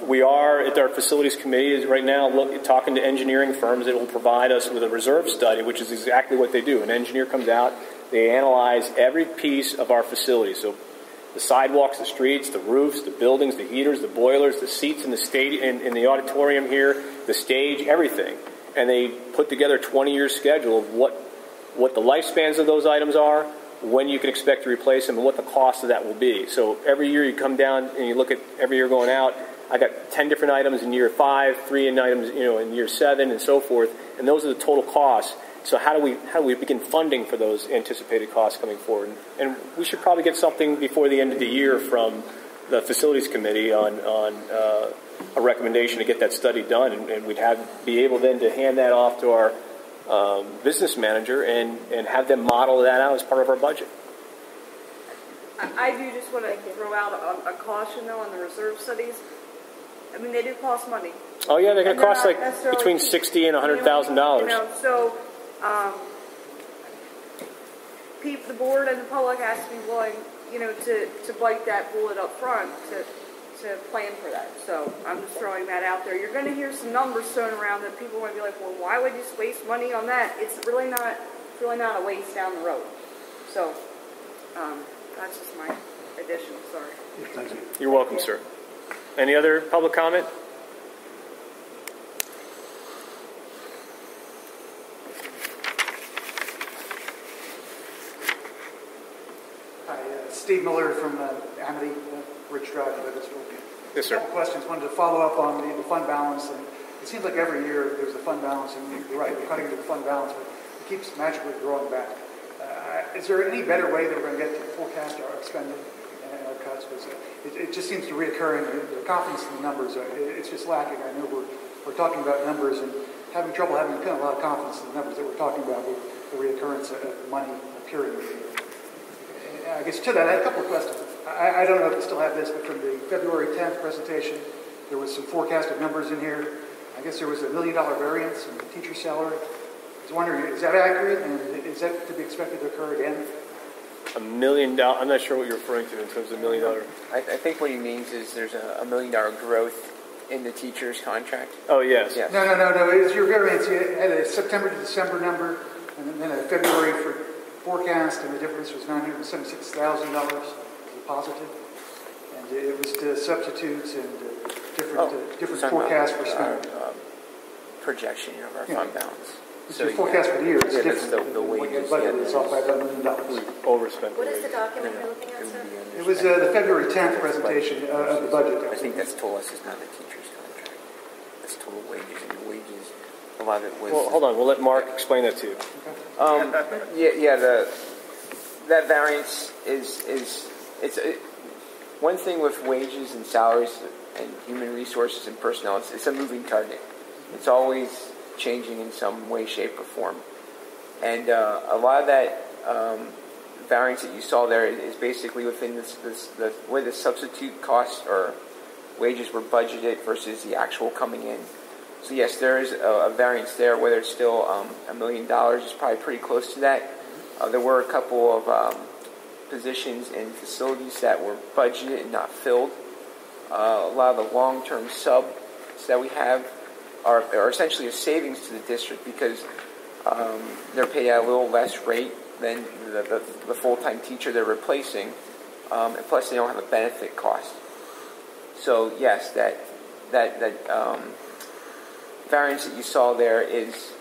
we are at our facilities committee right now talking to engineering firms that will provide us with a reserve study, which is exactly what they do. An engineer comes out, they analyze every piece of our facility. So the sidewalks, the streets, the roofs, the buildings, the heaters, the boilers, the seats in the stadium, in the auditorium here, the stage, everything. And they put together a 20-year schedule of what the lifespans of those items are, when you can expect to replace them, and what the cost of that will be. So every year you come down and you look at every year going out, I got 10 different items in year 5, 3 items in year 7, and so forth, and those are the total costs. So how do we begin funding for those anticipated costs coming forward? And we should probably get something before the end of the year from the facilities committee on a recommendation to get that study done, and we'd be able then to hand that off to our business manager and have them model that out as part of our budget. I do just want to throw out a caution though on the reserve studies. I mean, they do cost money. Oh yeah, they're going to cost like between $60,000 and $100,000. So the board and the public has to be willing, to bite that bullet up front to plan for that. So I'm just throwing that out there. You're going to hear some numbers thrown around that people are going to be like, well, why would you waste money on that? It's really not a waste down the road. So that's just my addition. Sorry. Thank you. You're welcome, sir. Any other public comment? Hi, Steve Miller from Amity, Ridge Drive, Douglasville. Yes, sir. A couple questions. Wanted to follow up on the fund balance. And it seems like every year there's a fund balance, and you're right, we're cutting into the fund balance, but it keeps magically growing back. Is there any better way that we're going to get to forecast our spending and our cuts? Because it just seems to reoccur, and the confidence in the numbers, it's just lacking. I know we're talking about numbers and having trouble having a lot of confidence in the numbers that we're talking about with the reoccurrence of money appearing. I guess to that, I had a couple of questions. I don't know if you still have this, but from the February 10th presentation, there was some forecasted numbers in here. I guess there was $1 million variance in the teacher salary. I was wondering, is that accurate, and is that to be expected to occur again? $1 million? I'm not sure what you're referring to in terms of $1 million. I think what he means is there's a $1 million growth in the teacher's contract. Oh, yes. No. It's your variance. You had a September to December number, and then a February for forecast, and the difference was $976,000 positive. And it was to substitutes and different forecasts for spending. Projection of our fund balance. So your forecast for the year is different. The wages. The budget is off by about $1 million. We overspent. What is the document you're looking at, sir? It was the February 10th presentation of the budget. I think that's told us it's not the teacher's contract. That's total wages, and the wages, a lot of it was... Well, hold on. We'll let Mark explain that to you. That variance is one thing with wages and salaries and human resources and personnel. It's a moving target. It's always changing in some way, shape, or form. And a lot of that variance that you saw there is basically within the way the substitute costs or wages were budgeted versus the actual coming in. So yes, there is a variance there. Whether it's still $1 million is probably pretty close to that. There were a couple of positions in facilities that were budgeted and not filled. A lot of the long-term subs that we have are essentially a savings to the district because they're paid at a little less rate than the full-time teacher they're replacing, and plus they don't have a benefit cost. So yes, that variance that you saw there is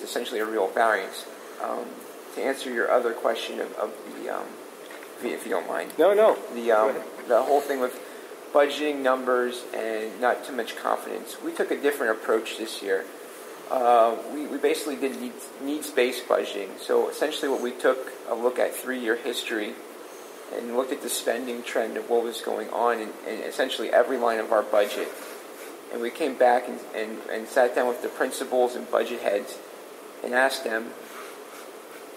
essentially a real variance. To answer your other question of the, if you don't mind. No. The whole thing with budgeting numbers and not too much confidence. We took a different approach this year. We basically did needs-based budgeting. So essentially what we took a look at 3-year history and looked at the spending trend of what was going on in essentially every line of our budget. And we came back and sat down with the principals and budget heads and asked them,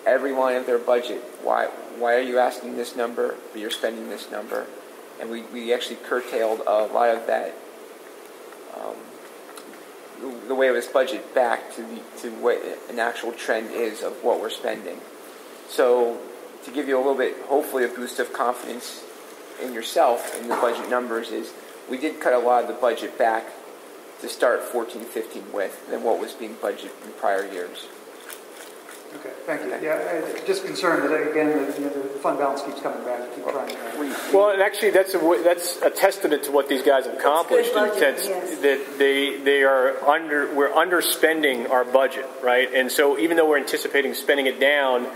every line of their budget, why are you asking this number, but you're spending this number? And we actually curtailed a lot of that, the way it was budgeted back to what an actual trend is of what we're spending. So to give you a little bit, hopefully a boost of confidence in yourself in the budget numbers is we did cut a lot of the budget back to start 14-15 with than what was being budgeted in prior years. Okay, thank you. Yeah, I'm just concerned that, again, the fund balance keeps coming back. We keep trying to... Well, and actually, that's a testament to what these guys have accomplished in the sense that we're underspending our budget, right? And so even though we're anticipating spending it down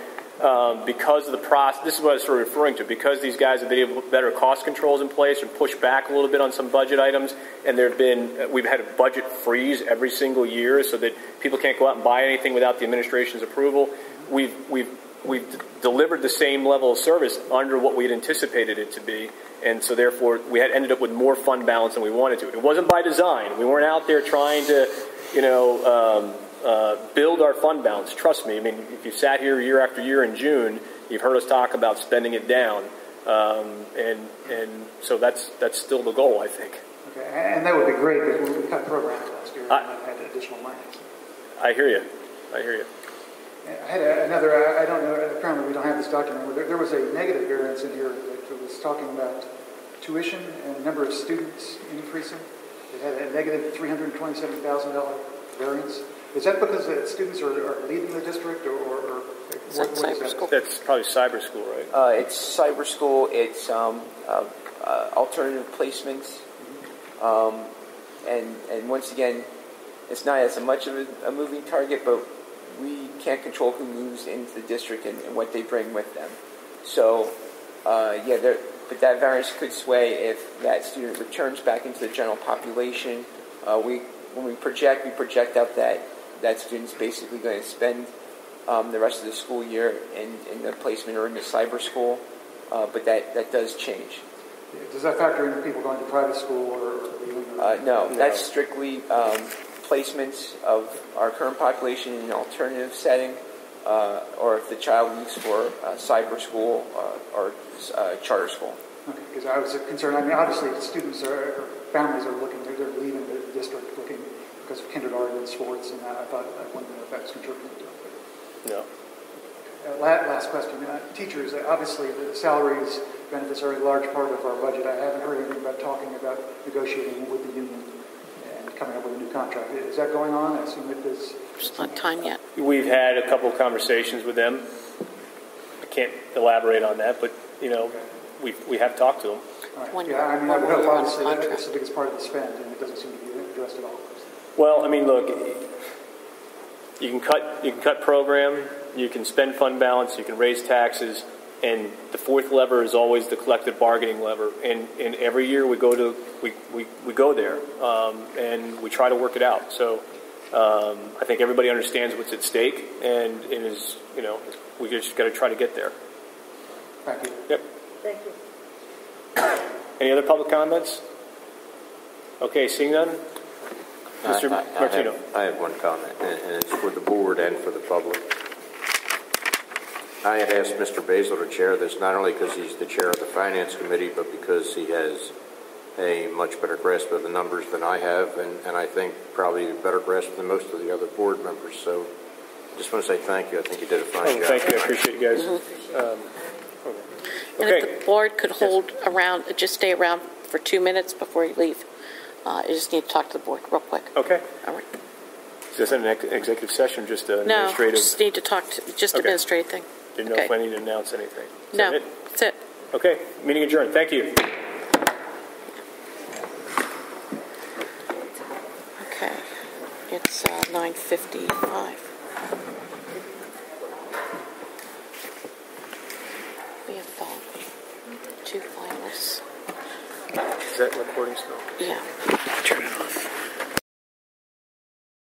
because of the process, this is what I was sort of referring to, because these guys have been able to put better cost controls in place and push back a little bit on some budget items, and we've had a budget freeze every single year so that people can't go out and buy anything without the administration's approval. We've delivered the same level of service under what we had anticipated it to be, and so therefore we had ended up with more fund balance than we wanted to. It wasn't by design. We weren't out there trying to, build our fund balance. Trust me. I mean, if you sat here year after year in June, you've heard us talk about spending it down, and so that's still the goal, I think. Okay, and that would be great because we cut programs last year and had additional money. I hear you. I had another. I don't know. Apparently, we don't have this document. There was a negative variance in here that was talking about tuition and the number of students increasing. It had a negative $327,000 variance. Is that because the students are leaving the district, or what is that? That's probably cyber school, right? It's cyber school. It's alternative placements, and once again, it's not as much of a moving target, but we can't control who moves into the district and what they bring with them. So but that variance could sway if that student returns back into the general population. When we project out that student's basically going to spend the rest of the school year in the placement or in the cyber school, but that does change. Does that factor into people going to private school or? No, that's strictly placements of our current population in an alternative setting, or if the child leaves for cyber school or charter school. Okay, because I was concerned. I mean, obviously, students or families are looking; they're leaving the district looking because of kindergarten and sports, and I thought I wondered if that's contributing to it. No. Last question. Teachers, obviously, the salaries, benefits are a large part of our budget. I haven't heard anything about talking about negotiating with the union and coming up with a new contract. Is that going on? I assume it is. It's not time yet. We've had a couple of conversations with them. I can't elaborate on that, but we have talked to them. Right. Yeah, I mean, I would hope obviously that's the biggest part of the spend, and it doesn't seem to be addressed at all. Well, I mean, look, you can cut program, you can spend fund balance, you can raise taxes, and the fourth lever is always the collective bargaining lever. And every year we go there, and we try to work it out. So I think everybody understands what's at stake, and is we just got to try to get there. Thank you. Yep. Thank you. Any other public comments? Okay, seeing none. Mr. Martino. I have one comment, and it's for the board and for the public. I had asked Mr. Basil to chair this, not only because he's the chair of the Finance Committee, but because he has a much better grasp of the numbers than I have, and I think probably a better grasp than most of the other board members. So I just want to say thank you. I think you did a fine job. Thank you. I appreciate you guys. Mm-hmm. And if the board could just stay around for 2 minutes before you leave. I just need to talk to the board real quick. Okay. All right. Is this an executive session, just an administrative? No, just need to talk to, administrative thing. Didn't know if I need to announce anything. That's it. Okay, meeting adjourned. Thank you. Okay, it's 9:55. We have 2 finalists. Is that recording still? Yeah. Turn it off.